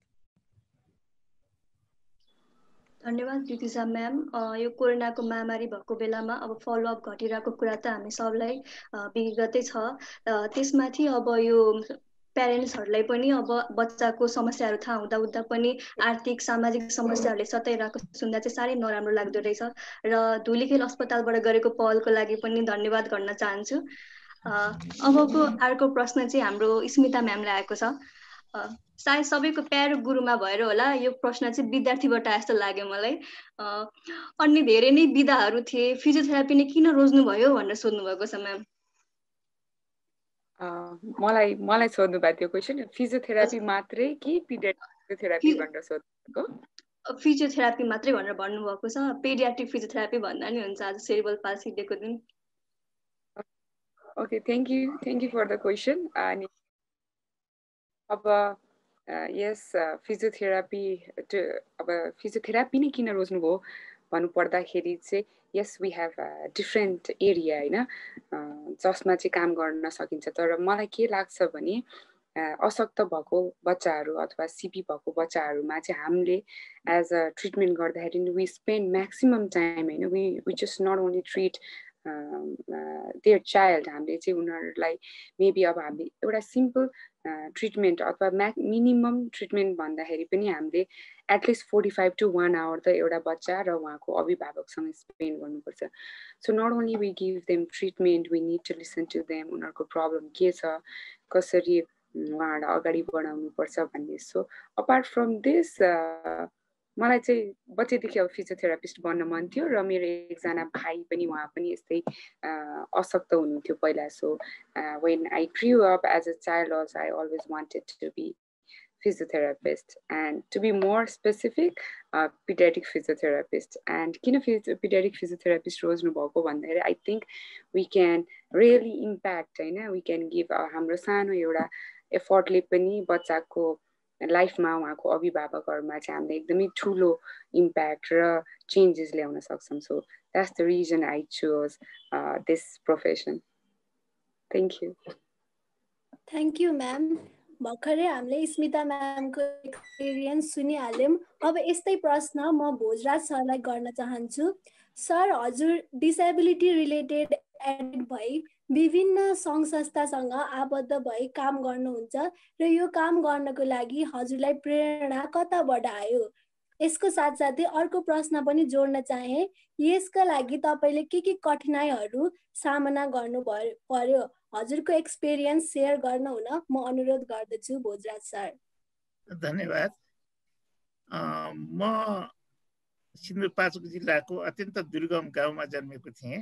धन्यवाद ज्योतिषा म्याम। यो कोरोनाको महामारी भएको बेलामा अब फलोअप घटिरहेको कुरा त हामी सबलाई विगतै छ। त्यसमाथि अब यो प्यारेन्ट्सहरूलाई पनि अब बच्चाको समस्याहरू थाहा हुँदा पनि आर्थिक सामाजिक समस्याहरूले सताइरहेको सुन्दा चाहिँ साह्रै नराम्रो लाग्दो रहेछ। र धुलिखेल अस्पतालबाट गरेको पहलको लागि पनि धन्यवाद गर्न चाहन्छु। अबको अर्को प्रश्न चाहिँ हाम्रो स्मिता म्यामलाई आएको छ। सायद सबैको प्यारो गुरुमा भएर होला यो प्रश्न चाहिँ विद्यार्थीबाट जस्तो लाग्यो मलाई। अन्य धेरै नै विधाहरू थिए, फिजियोथेरापी नै किन रोज्नुभयो भनेर सोध्नु भएको छ म्याम। मलाई सोध्नु भएको थियो क्वेसन, फिजियोथेरापी मात्रै कि पिडियाट्रिक फिजियोथेरापी भनेर सोध्नु भएको? फिजियोथेरापी मात्रै भनेर भन्नुभएको छ। पेडियाट्रिक फिजियोथेरापी भन्दा नि हुन्छ आज सेरिब्रल पाल्सी डेको दिन। Okay, thank you for the question. अनि अब यस फिजियोथेरापी नै किन रोज्नुभयो भन्नु पर्दाखेरि चाहिँ यस वी हेभ डिफ्रेन्ट एरिया होइन जसमा चाहिँ काम गर्न सकिन्छ। तर मलाई के लाग्छ भने अशक्त भएको बच्चाहरू अथवा सिपी भएको बच्चाहरूमा चाहिँ हामीले एज अ ट्रिटमेन्ट गर्दाखेरि वी स्पेन्ड म्याक्सिमम टाइम होइन, we just not only treat their child. हामीले चाहिँ उनीहरूलाई मेबी अब हामीले एउटा सिम्पल ट्रिटमेन्ट अथवा मिनिमम ट्रिटमेन्ट भन्दाखेरि पनि हामीले एटलिस्ट 45 to 1 hour त एउटा बच्चा र उहाँको अभिभावकसँग स्पेन्ड गर्नुपर्छ। So not only we give them treatment, we need to listen to them, उनीहरूको प्रब्लम के छ, कसरी उहाँहरूलाई अगाडि बढाउनुपर्छ भन्ने। सो अपार्ट फ्रम दिस मलाई चाहिँ बच्चैदेखि अब फिजियोथेरापिस्ट बन्न मन थियो र मेरो एकजना भाइ पनि उहाँ पनि यस्तै अशक्त हुनुहुन्थ्यो पहिला। So when I grew up as a child also I always wanted to be physiotherapist and to be more specific pediatric physiotherapist. And किन pediatric physiotherapist रोज्नु भएको भन्दाखेरि I think we can really impact होइन, we can give हाम्रो सानो एउटा एफर्टले पनि बच्चाको लाइफमा उहाँको अभिभावकहरूमा चाहिँ हामीले एकदमै ठुलो इम्प्याक्ट र चेन्जेस ल्याउन सक्छौँ। So that's the reason I chose this profession. Thank you. Thank you ma'am. भर्खरै हामीले स्मिता म्यामको एक्सपिरियन्स सुनिहाल्यौँ। अब यस्तै प्रश्न म भोजराज सरलाई गर्न चाहन्छु। सर, हजुर डिसेबिलिटी रिलेटेड एडेड भई विभिन्न सङ्घ संस्थासँग आबद्ध भई काम गर्नुहुन्छ र यो काम गर्नको लागि हजुरलाई प्रेरणा कताबाट आयो? यसको साथसाथै अर्को प्रश्न पनि जोड्न चाहे, यसका लागि तपाईँले के कठिनाइहरू सामना गर्नु पर्यो? हजुरको एक्सपिरियन्स सेयर गर्न हुन म अनुरोध गर्दछु भोजराज सर। धन्यवाद। म सिन्धुपाल्चोक जिल्लाको अत्यन्त दुर्गम गाउँमा जन्मेको थिएँ।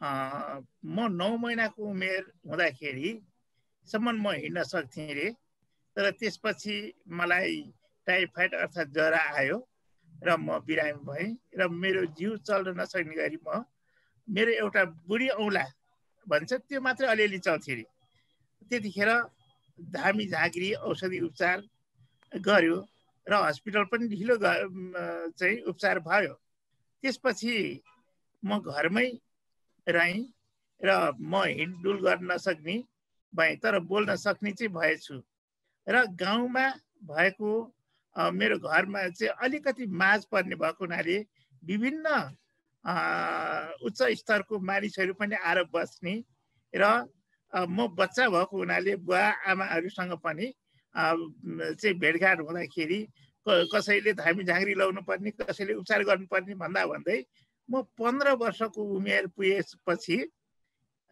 म 9 महिनाको उमेर हुँदाखेरिसम्म म हिँड्न सक्थेँ रे, तर त्यसपछि मलाई टाइफाइड अर्थात् जरा आयो र म बिरामी भएँ र मेरो जिउ चल्न नसक्ने गरी मेरो एउटा बुढी औँला भन्छ त्यो मात्रै अलिअलि चल्थ्यो रे। त्यतिखेर धामी झाँक्री औषधि उपचार गर्यो र हस्पिटल पनि ढिलो चाहिँ उपचार भयो। त्यसपछि म घरमै रहेँ र म हिँडडुल गर्न नसक्ने भएँ, तर बोल्न सक्ने चाहिँ भएछु। र गाउँमा भएको मेरो घरमा चाहिँ अलिकति माझ पर्ने भएको हुनाले विभिन्न उच्च स्तरको मानिसहरू पनि आएर बस्ने र म बच्चा भएको हुनाले बुवा आमाहरूसँग पनि चाहिँ भेटघाट हुँदाखेरि कसैले धामी झाँक्री लाउनु पर्ने, कसैले उपचार गर्नुपर्ने भन्दै म 15 वर्षको उमेर पुगेपछि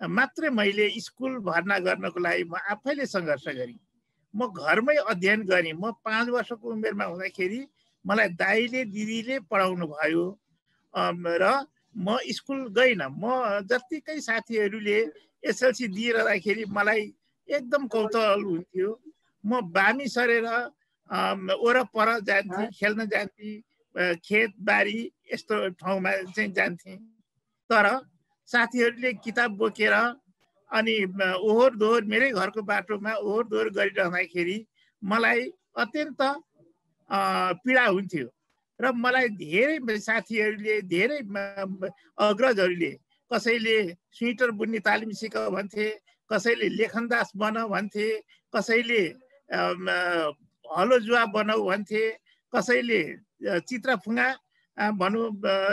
मात्रै मैले स्कुल भर्ना गर्नको लागि म आफैले सङ्घर्ष गरेँ। म घरमै अध्ययन गरेँ। म 5 वर्षको उमेरमा हुँदाखेरि मलाई दाइले दिदीले पढाउनु भयो र म स्कुल गइनँ। म जत्तिकै साथीहरूले एसएलसी दिइरहँदाखेरि मलाई एकदम कौतूहल हुन्थ्यो। म बामी सरेर वरपर जान्थेँ, खेल्न जान्थेँ, खेतबारी यस्तो ठाउँमा चाहिँ जान्थेँ। तर साथीहरूले किताब बोकेर अनि ओहोर दोहोर मेरै घरको बाटोमा ओहोर दोहोर गरिरहँदाखेरि मलाई अत्यन्त पीडा हुन्थ्यो र मलाई धेरै साथीहरूले, धेरै अग्रजहरूले कसैले स्वेटर बुन्ने तालिम सिक भन्थे, कसैले लेखनदास बन भन्थे, कसैले हलो जुवा बनाऊ भन्थे, कसैले चित्रफुङ्गा भनौँ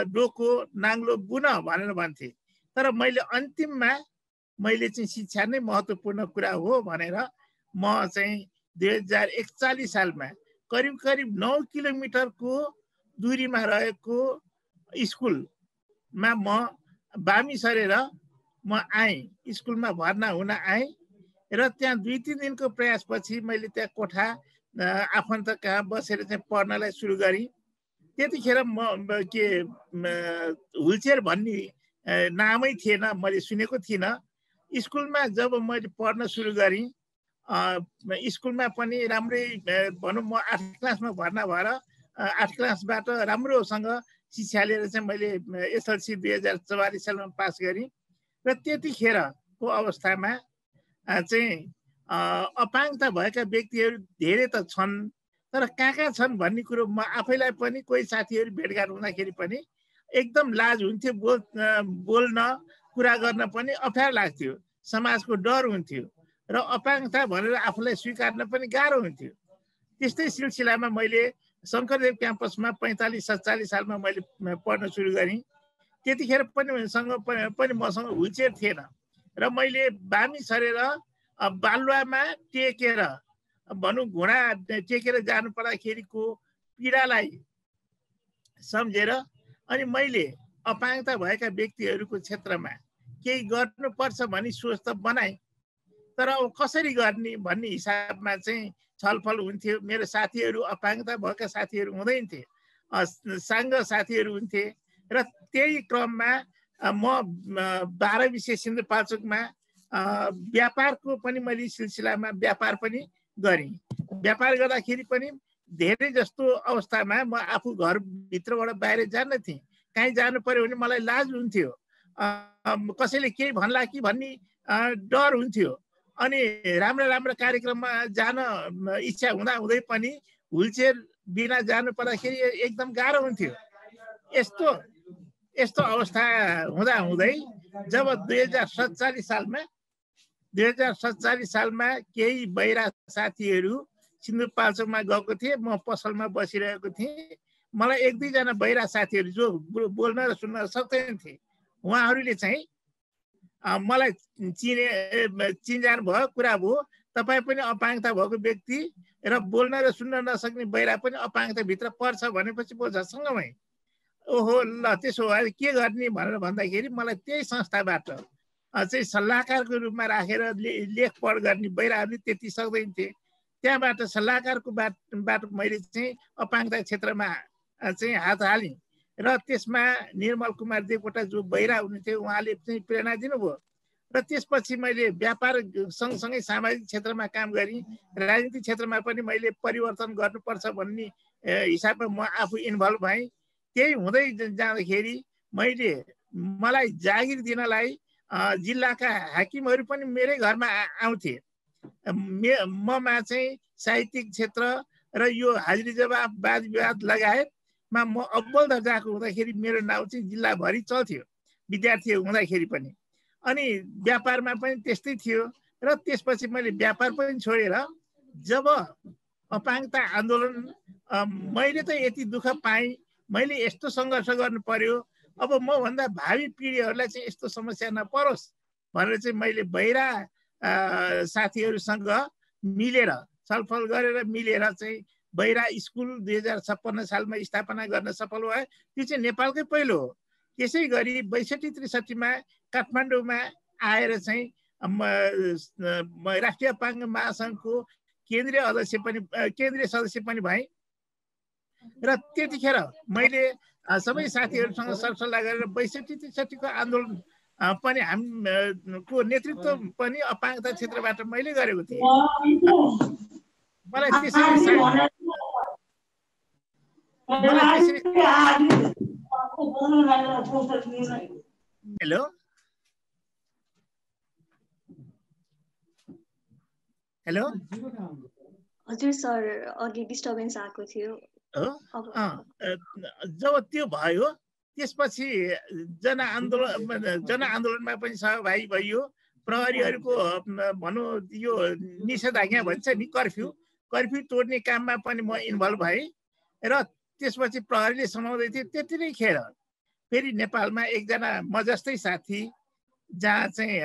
डोको नाङ्लो बुन भनेर भन्थे। तर मैले अन्तिममा मैले चाहिँ शिक्षा नै महत्त्वपूर्ण कुरा हो भनेर म चाहिँ 2041 सालमा करिब 9 किलोमिटरको दूरीमा रहेको स्कुलमा म बामी सरेर म आएँ, स्कुलमा भर्ना हुन आएँ र त्यहाँ 2-3 दिनको प्रयासपछि मैले त्यहाँ कोठा आफन्त कहाँ बसेर चाहिँ पढ्नलाई सुरु गरेँ। त्यतिखेर म के व्हिलचेयर भन्ने नामै थिएन, मैले सुनेको थिइनँ। स्कुलमा जब मैले पढ्न सुरु गरेँ, स्कुलमा पनि राम्रै भनौँ म 8 क्लासमा भर्ना भएर 8 क्लासबाट राम्रोसँग शिक्षा लिएर चाहिँ मैले एसएलसी 2044 सालमा पास गरेँ। र त्यतिखेरको अवस्थामा चाहिँ अपाङ्गता भएका व्यक्तिहरू धेरै त छन्, तर कहाँ छन् भन्ने कुरो म आफैलाई पनि कोही साथीहरू भेटघाट हुँदाखेरि पनि एकदम लाज हुन्थ्यो। बोल्न कुरा गर्न पनि अप्ठ्यारो लाग्थ्यो, समाजको डर हुन्थ्यो र अपाङ्गता भनेर आफूलाई स्वीकार्न पनि गाह्रो हुन्थ्यो। त्यस्तै सिलसिलामा मैले शङ्करदेव क्याम्पसमा 45-47 सालमा मैले पढ्न सुरु गरेँ। त्यतिखेर पनि मसँग व्हिलचेयर थिएन र मैले बामी सरेर बालुवामा टेकेर भनौँ घुँडा टेकेर जानु पर्दाखेरिको पीडालाई सम्झेर अनि मैले अपाङ्गता भएका व्यक्तिहरूको क्षेत्रमा केही गर्नुपर्छ भन्ने सोच त बनाएँ, तर अब कसरी गर्ने भन्ने हिसाबमा चाहिँ छलफल हुन्थ्यो। मेरो साथीहरू अपाङ्गता भएका साथीहरू हुँदैन थिए, साङ्ग साथीहरू हुन्थे र त्यही क्रममा म 12 विशेष सिन्धुपाल्चोकमा व्यापारको पनि मैले सिलसिलामा व्यापार पनि गरेँ। व्यापार गर्दाखेरि पनि धेरै जस्तो अवस्थामा म आफू घरभित्रबाट बाहिर जान्न थिएँ। कहीँ जानु पर्यो भने मलाई लाज हुन्थ्यो, कसैले केही भन्ला कि भन्ने डर हुन्थ्यो। अनि राम्रो कार्यक्रममा जान इच्छा हुँदै पनि व्हिलचेयर बिना जानु पर्दाखेरि एकदम गाह्रो हुन्थ्यो। यस्तो अवस्था हुँदै जब 2047 सालमा केही बहिरा साथीहरू सिन्धुपाल्चोकमा गएको थिए। म पसलमा बसिरहेको थिएँ। मलाई 1-2 जना बहिरा साथीहरू जो बोल्न र सुन्न सक्दैन थिए, उहाँहरूले चाहिँ मलाई चिनजान भयो, कुरा भयो, तपाईँ पनि अपाङ्गता भएको व्यक्ति र बोल्न र सुन्न नसक्ने बहिरा पनि अपाङ्गताभित्र पर्छ भनेपछि म झसङ्ग भएँ। ओहो ल त्यसो भए के गर्ने भनेर भन्दाखेरि मलाई त्यही संस्थाबाट चाहिँ सल्लाहकारको रूपमा राखेर लेखपढ गर्ने बहिराहरूले त्यति सक्दैनथे। त्यहाँबाट सल्लाहकारको बाट मैले चाहिँ अपाङ्गता क्षेत्रमा चाहिँ हात हालेँ र त्यसमा निर्मल कुमार देवकोटा जो बहिरा हुनुहुन्थ्यो उहाँले चाहिँ प्रेरणा दिनुभयो र त्यसपछि मैले व्यापार सँगसँगै सामाजिक क्षेत्रमा काम गरेँ। राजनीतिक क्षेत्रमा पनि मैले परिवर्तन गर्नुपर्छ भन्ने हिसाबमा म आफू इन्भल्भ भएँ। त्यही हुँदै जाँदाखेरि मलाई जागिर दिनलाई जिल्लाका हाकिमहरू पनि मेरै घरमा आउँथे। ममा चाहिँ साहित्यिक क्षेत्र र यो हाजिरी जवाब वाद विवाद लगायतमा म अव्वल दर्जाको हुँदाखेरि मेरो नाउँ चाहिँ जिल्लाभरि चल्थ्यो विद्यार्थी हुँदाखेरि पनि। अनि व्यापारमा पनि त्यस्तै थियो र त्यसपछि मैले व्यापार पनि छोडेर जब अपाङ्गता आन्दोलन मैले त यति दुःख पाएँ, मैले यस्तो सङ्घर्ष गर्नु पर्यो, अब म भन्दा भावी पिँढीहरूलाई चाहिँ यस्तो समस्या नपरोस् भनेर चाहिँ मैले बहिरा साथीहरूसँग मिलेर छलफल गरेर मिलेर चाहिँ बहिरा स्कुल 2056 सालमा स्थापना गर्न सफल भयो। त्यो चाहिँ नेपालकै पहिलो हो। त्यसै गरी 62-63 मा काठमाडौँमा आएर चाहिँ राष्ट्रिय अपाङ्ग महासङ्घको केन्द्रीय सदस्य पनि भएँ र त्यतिखेर मैले सबै साथीहरूसँग सरसल्लाह गरेर 62-63 को आन्दोलन पनि को नेतृत्व पनि अपाङ्गता क्षेत्रबाट मैले गरेको थिएँ। मलाई त्यसरी हेलो हेलो हजुर सर, अघि डिस्टर्बेन्स आएको थियो। जब त्यो भयो त्यसपछि जनआन्दोलनमा पनि सहभागी भइयो। प्रहरीहरूको भनौँ यो निषेधाज्ञा भन्छ नि, कर्फ्यू तोड्ने काममा पनि म इन्भल्भ भएँ र त्यसपछि प्रहरीले समाउँदै थियो। त्यति नै खेर फेरि नेपालमा एकजना म जस्तै साथी, जहाँ चाहिँ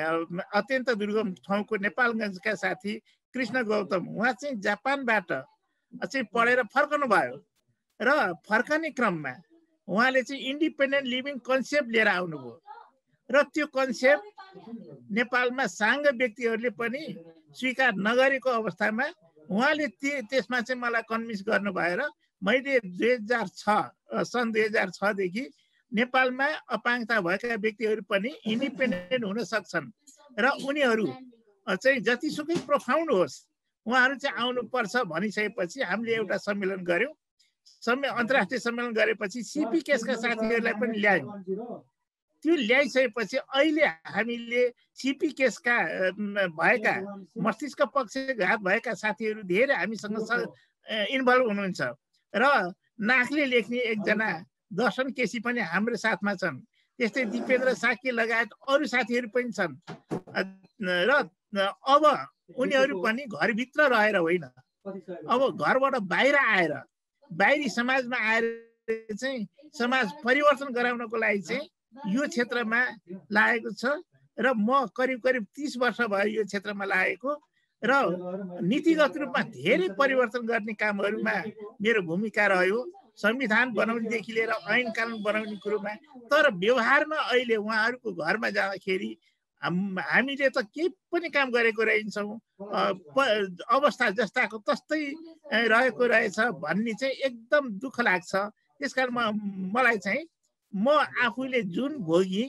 अत्यन्त दुर्गम ठाउँको नेपालगञ्जका साथी कृष्ण गौतम, उहाँ चाहिँ जापानबाट चाहिँ पढेर फर्कनु भयो र फर्कने क्रममा उहाँले चाहिँ इन्डिपेन्डेन्ट लिभिङ कन्सेप्ट लिएर आउनुभयो र त्यो कन्सेप्ट नेपालमा साङ्ग व्यक्तिहरूले पनि स्वीकार नगरेको अवस्थामा उहाँले त्यसमा चाहिँ मलाई कन्भिन्स गर्नु भएर मैले सन् 2006 देखि नेपालमा अपाङ्गता भएका व्यक्तिहरू पनि इन्डिपेन्डेन्ट हुन सक्छन् र उनीहरू चाहिँ जतिसुकै प्रोफाउन्ड होस् उहाँहरू चाहिँ आउनुपर्छ भनिसकेपछि हामीले एउटा सम्मेलन गर्यौँ। अन्तर्राष्ट्रिय सम्मेलन गरेपछि सिपी केसका साथीहरूलाई पनि ल्यायौँ। त्यो ल्याइसकेपछि अहिले हामीले सिपी केसका भएका मस्तिष्क पक्षघात भएका साथीहरू धेरै हामीसँग इन्भल्भ हुनुहुन्छ र नाकले लेख्ने एकजना दर्शन केसी पनि हाम्रो साथमा छन्। त्यस्तै दिपेन्द्र साकी लगायत अरू साथीहरू पनि छन् र अब उनीहरू पनि घरभित्र रहेर होइन, अब घरबाट बाहिर आएर बाहिरी समाजमा आएर चाहिँ समाज परिवर्तन गराउनको लागि चाहिँ यो क्षेत्रमा लागेको छ र म करिब 30 वर्ष भयो यो क्षेत्रमा लागेको र नीतिगत रूपमा धेरै परिवर्तन गर्ने कामहरूमा मेरो भूमिका रह्यो, संविधान बनाउनेदेखि लिएर ऐन कानुन बनाउने कुरोमा। तर व्यवहारमा अहिले उहाँहरूको घरमा जाँदाखेरि हामीले त केही पनि काम गरेको रहेछौँ, अवस्था जस्ताको तस्तै रहेको रहेछ भन्ने चाहिँ एकदम दुःख लाग्छ। त्यसकारण मलाई चाहिँ म आफूले जुन भोगी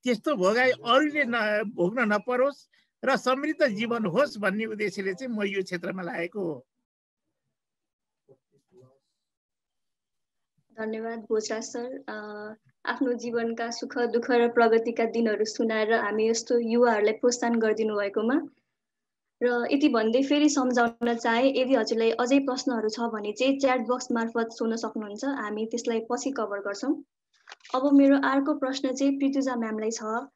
त्यस्तो भोगाइ अरूले भोग्न नपरोस् र समृद्ध जीवन होस् भन्ने उद्देश्यले चाहिँ म यो क्षेत्रमा लागेको हो। धन्यवाद भोजराज सर। आफ्नो जीवनका सुख दुःख र प्रगतिका दिनहरू सुनाएर हामी यस्तो युवाहरूलाई प्रोत्साहन गरिदिनु भएकोमा र यति भन्दै फेरि सम्झाउन चाहे, यदि हजुरलाई अझै प्रश्नहरू छ भने चाहिँ च्याट बक्स मार्फत सोध्न सक्नुहुन्छ, हामी त्यसलाई पछि कभर गर्छौँ। अब मेरो अर्को प्रश्न चाहिँ प्रितुजा म्यामलाई छ।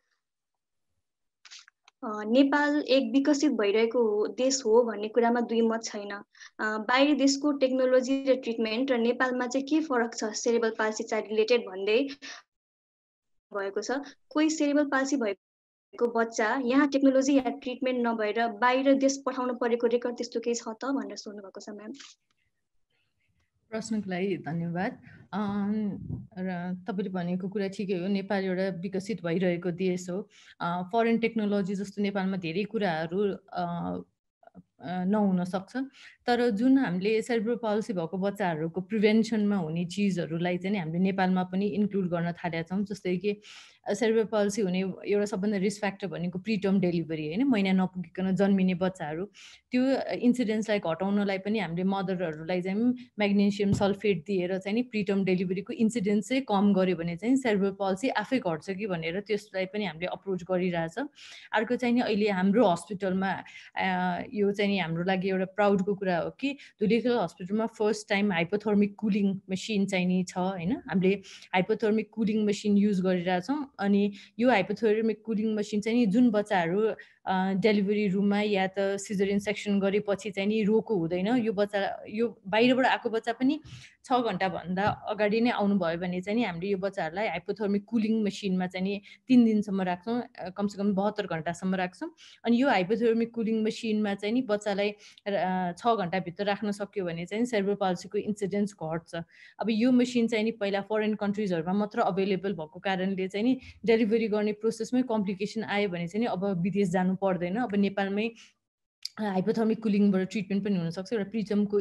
नेपाल एक विकसित भइरहेको देश हो भन्ने कुरामा दुई मत छैन। बाहिरी देशको टेक्नोलोजी र ट्रिटमेन्ट र नेपालमा चाहिँ के फरक छ सेरेब्रल पाल्सी चाहिँ रिलेटेड भन्दै भएको छ। कोही सेरेब्रल पाल्सी भएको बच्चा यहाँ टेक्नोलोजी या ट्रिटमेन्ट नभएर बाहिर देश पठाउनु परेको रेकर्ड त्यस्तो केही छ त भनेर सोध्नु भएको छ म्याम। प्रश्नको लागि धन्यवाद। र तपाईँले भनेको कुरा ठिकै हो, नेपाल एउटा विकसित भइरहेको देश हो। फरेन टेक्नोलोजी जस्तो नेपालमा धेरै कुराहरू नहुन सक्छ, तर जुन हामीले सेरेब्रल पाल्सी भएको बच्चाहरूको प्रिभेन्सनमा हुने चिजहरूलाई चाहिँ नि हामीले नेपालमा पनि इन्क्लुड गर्न थालेका छौँ। जस्तै कि सेरेब्रल पाल्सी हुने एउटा सबभन्दा रिस्क फ्याक्टर भनेको प्रिटर्म डेलिभरी होइन, महिना नपुगिकन जन्मिने बच्चाहरू। त्यो इन्सिडेन्ट्सलाई घटाउनलाई पनि हामीले मदरहरूलाई चाहिँ म्याग्नेसियम सल्फेट दिएर चाहिँ नि प्रिटर्म डेलिभरीको इन्सिडेन्स चाहिँ कम गर्यो भने चाहिँ सेरेब्रल पाल्सी आफै घट्छ कि भनेर त्यसलाई पनि हामीले अप्रोच गरिरहेछ। अर्को चाहिँ नि अहिले हाम्रो हस्पिटलमा यो चाहिँ नि हाम्रो लागि एउटा प्राउडको कुरा हो कि धुलीखेल हस्पिटलमा first time hypothermic cooling machine चाहिँ नि छ होइन। हामीले हाइपोथर्मिक कुलिङ मेसिन युज गरिरहेछौँ। अनि यो हाइपोथर्मिक कुलिङ मेसिन चाहिँ नि जुन बच्चाहरू डेलिभरी रुममा या त सिजरियन सेक्सन गरेपछि चाहिँ नि रोको हुँदैन, यो बच्चा यो बाहिरबाट आएको बच्चा पनि 6 घन्टाभन्दा अगाडि नै आउनुभयो भने चाहिँ नि हामीले यो बच्चाहरूलाई हाइपोथर्मिक कुलिङ मेसिनमा चाहिँ नि 3 दिनसम्म राख्छौँ, कमसेकम 72 घन्टासम्म राख्छौँ। अनि यो हाइपोथर्मिक कुलिङ मेसिनमा चाहिँ नि बच्चालाई 6 घन्टाभित्र राख्न सक्यो भने चाहिँ सेरेब्रल पाल्सीको इन्सिडेन्स घट्छ। अब यो मेसिन चाहिँ नि पहिला फरेन कन्ट्रिजहरूमा मात्र अभाइलेबल भएको कारणले चाहिँ नि डेलिभरी गर्ने प्रोसेसमै कम्प्लिकेसन आयो भने चाहिँ नि अब विदेश जानु पर्दैन, अब नेपालमै हाइपोथर्मिक कुलिङबाट ट्रिटमेन्ट पनि हुनसक्छ, एउटा प्रिटर्मको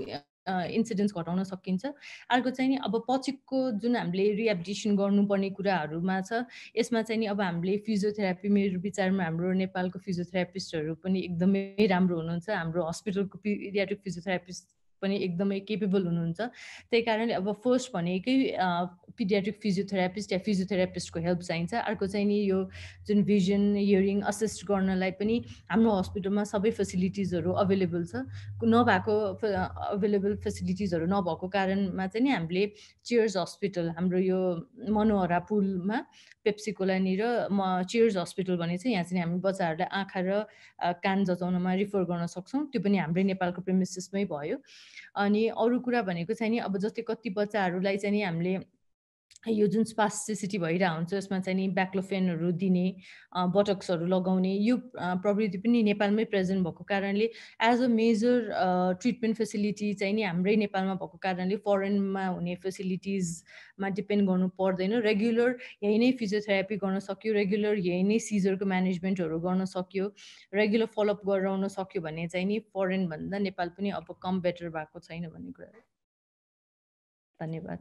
इन्सिडेन्स घटाउन सकिन्छ। अर्को चाहिँ नि अब पछिको जुन हामीले रिहेबिलिटेसन गर्नुपर्ने कुराहरूमा छ, यसमा चाहिँ नि अब हामीले फिजियोथेरापी, मेरो विचारमा हाम्रो नेपालको फिजियोथेरापिस्टहरू पनि एकदमै राम्रो हुनुहुन्छ। हाम्रो हस्पिटलको पिडियाट्रिक फिजियोथेरापिस्ट पनि एकदमै केपेबल हुनुहुन्छ। त्यही कारणले अब फर्स्ट भनेकै पिडियाट्रिक फिजियोथेरापिस्ट या फिजियोथेरापिस्टको हेल्प चाहिन्छ। अर्को चाहिँ नि यो जुन भिजन हियरिङ असिस्ट गर्नलाई पनि हाम्रो हस्पिटलमा सबै फेसिलिटिजहरू अभाइलेबल छ। नभएको अभाइलेबल फेसिलिटिजहरू नभएको कारणमा चाहिँ नि हामीले चियर्स हस्पिटल, हाम्रो यो मनोहरा पुलमा पेप्सी कोलानीर चियर्स हस्पिटल भने चाहिँ यहाँ चाहिँ हामी बच्चाहरूलाई आँखा र कान जचाउनमा रिफर गर्न सक्छौँ। त्यो पनि हाम्रै नेपालको प्रेमिसेसमै भयो। अनि अरू कुरा भनेको चाहिँ नि अब जस्तै कति बच्चाहरूलाई चाहिँ नि हामीले यो जुन स्पास्टिसिटी भइरहेको हुन्छ यसमा चाहिँ नि ब्याक्लोफेनहरू दिने, बटक्सहरू लगाउने, यो प्रविधि पनि नेपालमै प्रेजेन्ट भएको कारणले as a major treatment facility चाहिँ नि हाम्रै नेपालमा भएको कारणले फरेनमा हुने फेसिलिटिजमा डिपेन्ड गर्नु पर्दैन। रेगुलर यही नै फिजियोथेरापी गर्न सक्यो, रेगुलर यही नै सिजरको म्यानेजमेन्टहरू गर्न सक्यो, रेगुलर फलोअप गराउन सक्यो भने चाहिँ नि फरेनभन्दा नेपाल पनि अब कम बेटर भएको छैन भन्ने कुरा। धन्यवाद।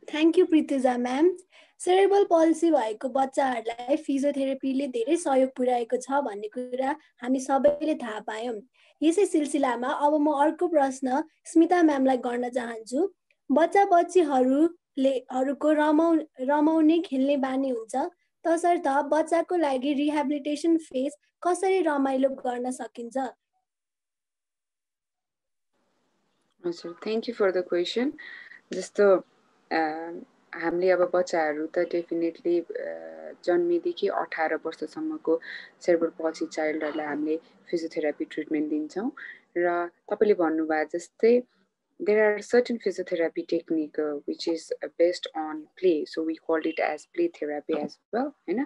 Thank you Pritija ma'am. Cerebral palsy भएको बच्चाहरूलाई फिजियोथेरापीले धेरै सहयोग पुर्याएको छ भन्ने कुरा हामी सबैले थाहा पायौँ। यसै सिलसिलामा अब म अर्को प्रश्न स्मिता म्यामलाई गर्न चाहन्छु। बच्चा बच्चीहरूको रमाउने खेल्ने बानी हुन्छ, तसर्थ बच्चाको लागि रिहेबिलिटेसन फेज कसरी रमाइलो गर्न सकिन्छ? हजुर, thank you for the question. जस्तो हामीले अब बच्चाहरू त डेफिनेटली जन्मेदेखि 18 वर्षसम्मको सेरेब्रल पाल्सी चाइल्डहरूलाई हामीले फिजियोथेरापी ट्रिटमेन्ट दिन्छौँ। र तपाईँले भन्नुभयो जस्तै there are certain physiotherapy technique which is based on play, so we called it as play therapy as well, हैन।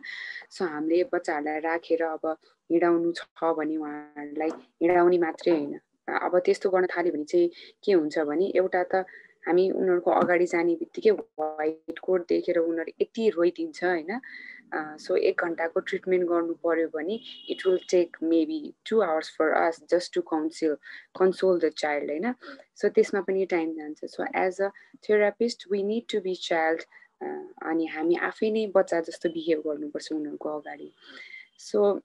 सो हामीले बच्चाहरूलाई राखेर अब हिँडाउनु छ भने उहाँहरूलाई हिँडाउने मात्रै होइन, अब त्यस्तो गर्न थाल्यो भने चाहिँ के हुन्छ भने एउटा त हामी उनीहरूको अगाडि जाने बित्तिकै व्हाइट कोड देखेर उनीहरू यति रोइदिन्छ हैन। सो 1 घन्टाको ट्रिटमेन्ट गर्नु पर्यो भने it will take maybe 2 hours for us just to console the child हैन। सो त्यसमा पनि टाइम जान्छ। So as a therapist we need to be child, अनि हामी आफै नै बच्चा जस्तो बिहेभ गर्नुपर्छ उनीहरूको अगाडि। सो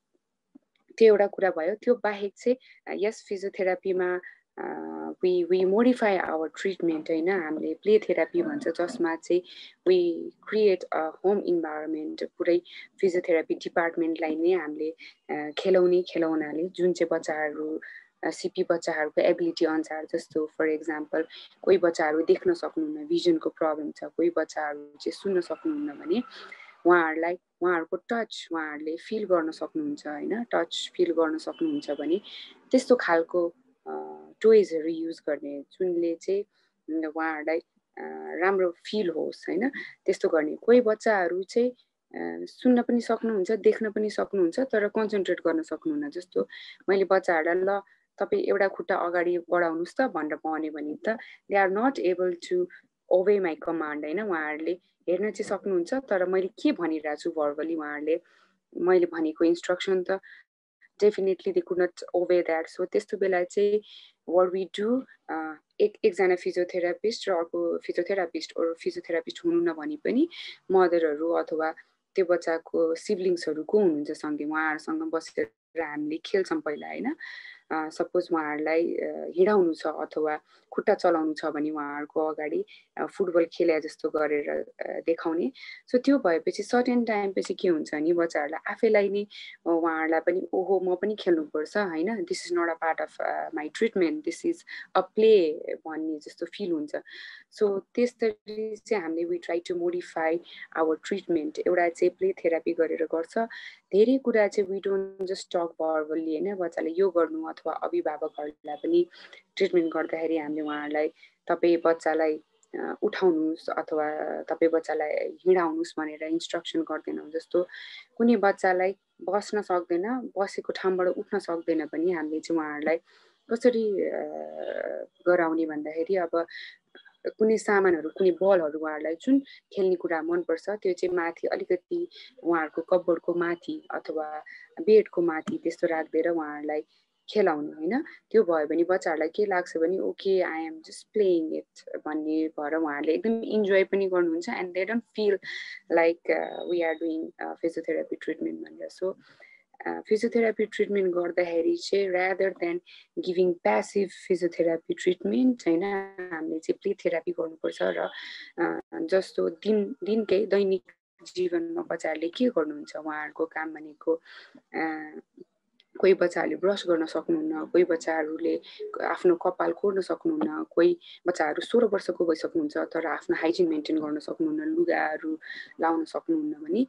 त्यो एउटा कुरा भयो। त्यो बाहेक चाहिँ यस फिजियोथेरापीमा we modify our treatment हैन। हामीले प्ले थेरापी भन्छ जसमा चाहिँ we create a home environment, पुरै फिजियोथेरापी डिपार्टमेन्टलाई नै हामीले खेलाउनाले जुन चाहिँ बच्चाहरू सिपी बच्चाहरूको एबिलिटी अनुसार, जस्तो फर एक्जाम्पल कोही बच्चाहरू देख्न सक्नुहुन्न, भिजनको प्रब्लम छ, कोही बच्चाहरू चाहिँ सुन्न सक्नुहुन्न भने उहाँहरूलाई उहाँहरूको टच उहाँहरूले फिल गर्न सक्नुहुन्छ हैन। टच फिल गर्न सक्नुहुन्छ भने त्यस्तो खालको टोइजहरू युज गर्ने जुनले चाहिँ उहाँहरूलाई राम्रो फिल होस् हैन, त्यस्तो गर्ने। कोही बच्चाहरू चाहिँ सुन्न पनि सक्नुहुन्छ, देख्न पनि सक्नुहुन्छ तर कन्सन्ट्रेट गर्न सक्नुहुन्न। जस्तो मैले बच्चाहरूलाई ल तपाईँ एउटा खुट्टा अगाडि बढाउनुहोस् त भनेर भन्यो भने त they are not able to obey my command होइन। उहाँहरूले हेर्न चाहिँ सक्नुहुन्छ तर मैले के भनिरहेको छु भर्बली उहाँहरूले मैले भनेको इन्स्ट्रक्सन त definitely they could not obey that. So त्यस्तो बेला चाहिँ what we do एकजना फिजियोथेरापिस्ट र अर्को फिजियोथेरापिस्ट हुनु नभनी पनि मदरहरू अथवा त्यो बच्चाको सिब्लिङ्सहरू को हुनुहुन्छ सँगै उहाँहरूसँग बसेर हामीले खेल्छौँ पहिला होइन। सपोज उहाँहरूलाई हिँडाउनु छ अथवा खुट्टा चलाउनु छ भने उहाँहरूको अगाडि फुटबल खेले जस्तो गरेर देखाउने। सो त्यो भएपछि सर्टेन टाइमपछि के हुन्छ नि बच्चाहरूलाई आफैलाई नै उहाँहरूलाई पनि ओहो म पनि खेल्नुपर्छ होइन, this is not a part of my treatment, this is a play भन्ने जस्तो फिल हुन्छ। सो त्यसरी चाहिँ हामीले we try to modify our treatment. एउटा चाहिँ प्ले थेरापी गरेर गर्छ। धेरै कुरा चाहिँ we don't just talk verbally होइन। बच्चाले यो गर्नु अथवा अभिभावकहरूलाई पनि ट्रिटमेन्ट गर्दाखेरि हामीले उहाँहरूलाई तपाईँ बच्चालाई उठाउनुहोस् अथवा तपाईँ बच्चालाई हिँडाउनुहोस् भनेर इन्स्ट्रक्सन गर्दैनौँ। जस्तो कुनै बच्चालाई बस्न सक्दैन, बसेको ठाउँबाट उठ्न सक्दैन पनि हामीले चाहिँ उहाँहरूलाई कसरी गराउने भन्दाखेरि अब कुनै सामानहरू कुनै बलहरू उहाँहरूलाई जुन खेल्ने कुरा मनपर्छ त्यो चाहिँ माथि अलिकति उहाँहरूको कपबोर्डको माथि अथवा बेडको माथि त्यस्तो राखिदिएर उहाँहरूलाई खेलाउनु होइन। त्यो भयो भने बच्चाहरूलाई के लाग्छ भने okay I am just playing it भन्ने भएर उहाँहरूले एकदम इन्जोय पनि गर्नुहुन्छ and they don't feel like we are doing physiotherapy treatment भनेर। सो फिजियोथेरापी ट्रिटमेन्ट गर्दाखेरि चाहिँ rather than giving passive physiotherapy treatment होइन हामीले चाहिँ प्ले थेरापी गर्नुपर्छ। र जस्तो दिनकै दैनिक जीवनमा बच्चाहरूले के गर्नुहुन्छ उहाँहरूको काम भनेको कोही बच्चाहरूले ब्रस गर्न सक्नुहुन्न, कोही बच्चाहरूले आफ्नो कपाल कोर्न सक्नुहुन्न, कोही बच्चाहरू 16 वर्षको भइसक्नुहुन्छ तर आफ्नो हाइजिन मेन्टेन गर्न सक्नुहुन्न, लुगाहरू लाउन सक्नुहुन्न भने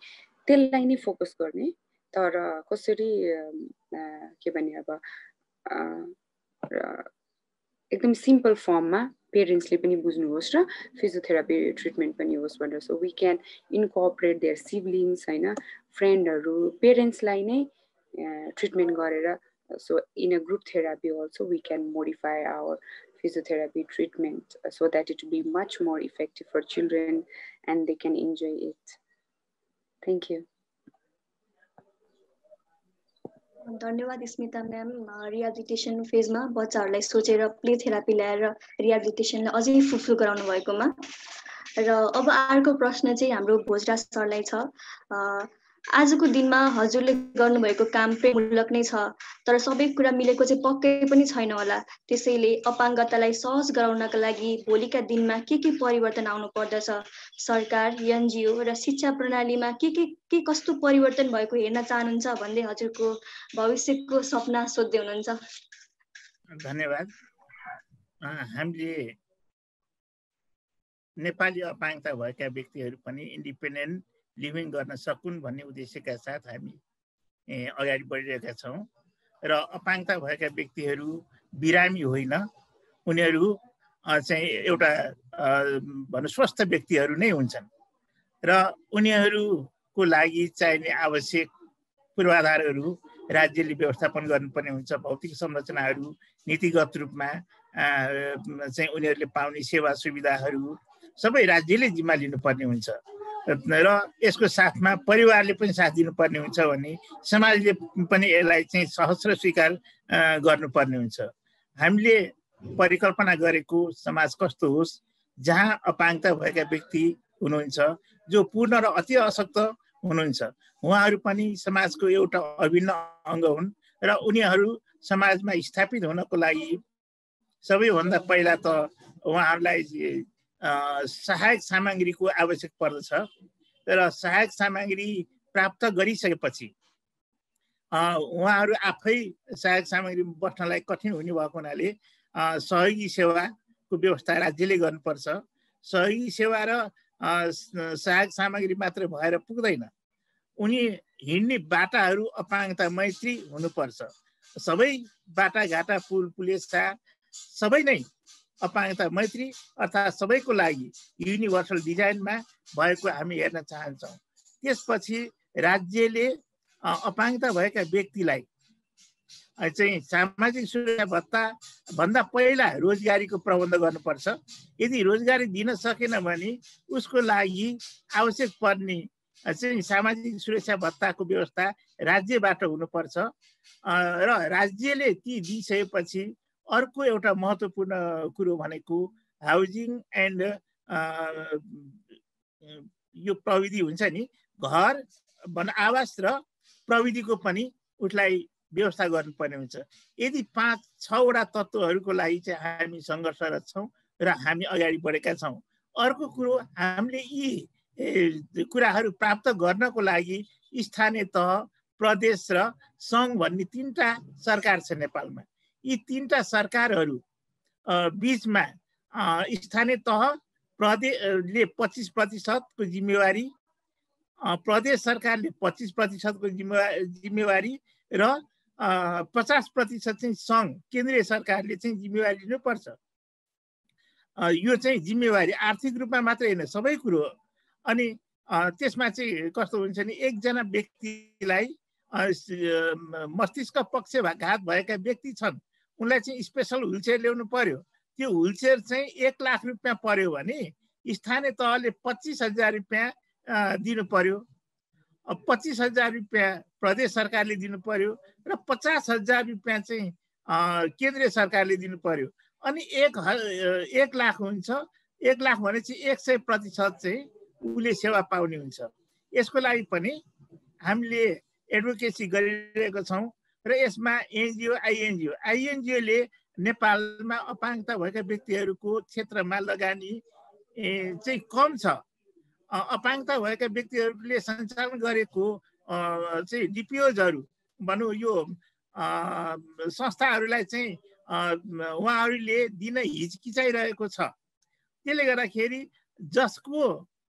त्यसलाई नै फोकस गर्ने। तर कसरी के भने अब एकदम सिम्पल फर्ममा पेरेन्ट्सले पनि बुझ्नुहोस् र फिजियोथेरापी ट्रिटमेन्ट पनि होस् भनेर। So we can incorporate their siblings होइन फ्रेन्डहरू पेरेन्ट्सलाई नै ट्रिटमेन्ट गरेर। So in a group therapy also we can modify our physiotherapy treatment so that it will be much more effective for children and they can enjoy it. Thank you. धन्यवाद Smita ma'am. Rehabilitation फेजमा बच्चाहरूलाई सोचेर play therapy ल्याएर रिहेबिलिटेसनलाई अझै fulfil गराउनु भएकोमा। र अब अर्को प्रश्न चाहिँ हाम्रो भोजराज सरलाई छ। आजको दिनमा हजुरले गर्नुभएको काम प्रेरणामूलक नै छ तर सबै कुरा मिलेको चाहिँ पक्कै पनि छैन होला। त्यसैले अपाङ्गतालाई सहज गराउनका लागि भोलिका दिनमा के परिवर्तन आउनु पर्दछ? सरकार, एनजिओ र शिक्षा प्रणालीमा के कस्तो परिवर्तन भएको हेर्न चाहनुहुन्छ भन्दै हजुरको भविष्यको सपना सोध्दै हुनुहुन्छ। धन्यवाद। हामीले नेपाली अपाङ्गता भएका व्यक्तिहरू पनि इन्डिपेन्डेन्ट लिभिङ गर्न सकुन् भन्ने उद्देश्यका साथ हामी अगाडि बढिरहेका छौँ। र अपाङ्गता भएका व्यक्तिहरू बिरामी होइन, उनीहरू चाहिँ एउटा भनौँ स्वस्थ व्यक्तिहरू नै हुन्छन् र उनीहरूको लागि चाहिने आवश्यक पूर्वाधारहरू राज्यले व्यवस्थापन गर्नुपर्ने हुन्छ। भौतिक संरचनाहरू नीतिगत रूपमा चाहिँ उनीहरूले पाउने सेवा सुविधाहरू सबै राज्यले जिम्मा लिनुपर्ने हुन्छ र यसको साथमा परिवारले पनि साथ दिनुपर्ने हुन्छ भने समाजले पनि यसलाई चाहिँ सहस्र स्वीकार गर्नुपर्ने हुन्छ। हामीले परिकल्पना गरेको समाज कस्तो होस् जहाँ अपाङ्गता भएका व्यक्ति हुनुहुन्छ जो पूर्ण र अति अशक्त हुनुहुन्छ, उहाँहरू पनि समाजको एउटा अभिन्न अङ्ग हुन् र उनीहरू समाजमा स्थापित हुनको लागि सबैभन्दा पहिला त उहाँहरूलाई सहायक सामग्रीको आवश्यक पर्दछ। तर सहायक सामग्री प्राप्त गरिसकेपछि उहाँहरू आफै सहायक सामग्री बस्नलाई कठिन हुने भएको हुनाले सहयोगी सेवाको व्यवस्था राज्यले गर्नुपर्छ। सहयोगी सेवा र सहायक सामग्री मात्र भएर पुग्दैन, उनी हिँड्ने बाटाहरू अपाङ्गता मैत्री हुनुपर्छ। सबै बाटाघाटा पुल पुलेसा सबै नै अपाङ्गता मैत्री अर्थात् सबैको लागि युनिभर्सल डिजाइनमा भएको हामी हेर्न चाहन्छौँ। त्यसपछि राज्यले अपाङ्गता भएका व्यक्तिलाई चाहिँ सामाजिक सुरक्षा भत्ता भन्दा पहिला रोजगारीको प्रबन्ध गर्नुपर्छ। यदि रोजगारी दिन सकेन भने उसको लागि आवश्यक पर्ने चाहिँ सामाजिक सुरक्षा भत्ताको व्यवस्था राज्यबाट हुनुपर्छ र राज्यले ती दिइसकेपछि अर्को एउटा महत्त्वपूर्ण कुरो भनेको हाउसिङ एन्ड यो प्रविधि हुन्छ नि, घर आवास र प्रविधिको पनि उसलाई व्यवस्था गर्नुपर्ने हुन्छ। यदि 5-6 वटा तत्त्वहरूको लागि चाहिँ हामी सङ्घर्षरत छौँ र हामी अगाडि बढेका छौँ। अर्को कुरो, हामीले यी कुराहरू प्राप्त गर्नको लागि स्थानीय तह, प्रदेश र सङ्घ भन्ने 3टा सरकार छ नेपालमा। यी 3टा सरकारहरू बीचमा स्थानीय तह प्रदेशले 25% को जिम्मेवारी, प्रदेश सरकारले 25% को जिम्मेवारी र 50% चाहिँ सङ्घ केन्द्रीय सरकारले चाहिँ जिम्मेवारी लिनुपर्छ। यो चाहिँ जिम्मेवारी आर्थिक रूपमा मात्रै होइन, सबै कुरो। अनि त्यसमा चाहिँ कस्तो हुन्छ नि, एकजना व्यक्तिलाई मस्तिष्क पक्षघात भएका व्यक्ति छन्, उनलाई चाहिँ स्पेसल व्हिलचेयर ल्याउनु पर्यो। त्यो व्हिलचेयर चाहिँ 1 लाख रुपियाँ पर्यो भने स्थानीय तहले 25,000 रुपियाँ दिनु पर्यो, 25,000 रुपियाँ प्रदेश सरकारले दिनु पर्यो र 50,000 रुपियाँ चाहिँ केन्द्रीय सरकारले दिनु पर्यो। अनि 1 लाख हुन्छ। 1 लाख भनेपछि 100% चाहिँ उसले सेवा पाउने हुन्छ। यसको लागि पनि हामीले एडभोकेसी गरिरहेको छौँ र यसमा आइएनजिओले नेपालमा अपाङ्गता भएका व्यक्तिहरूको क्षेत्रमा लगानी चाहिँ कम छ। अपाङ्गता भएका व्यक्तिहरूले सञ्चालन गरेको चाहिँ डिपिओजहरू भनौँ, यो संस्थाहरूलाई चाहिँ उहाँहरूले दिन हिचकिचाइरहेको छ। त्यसले गर्दाखेरि जसको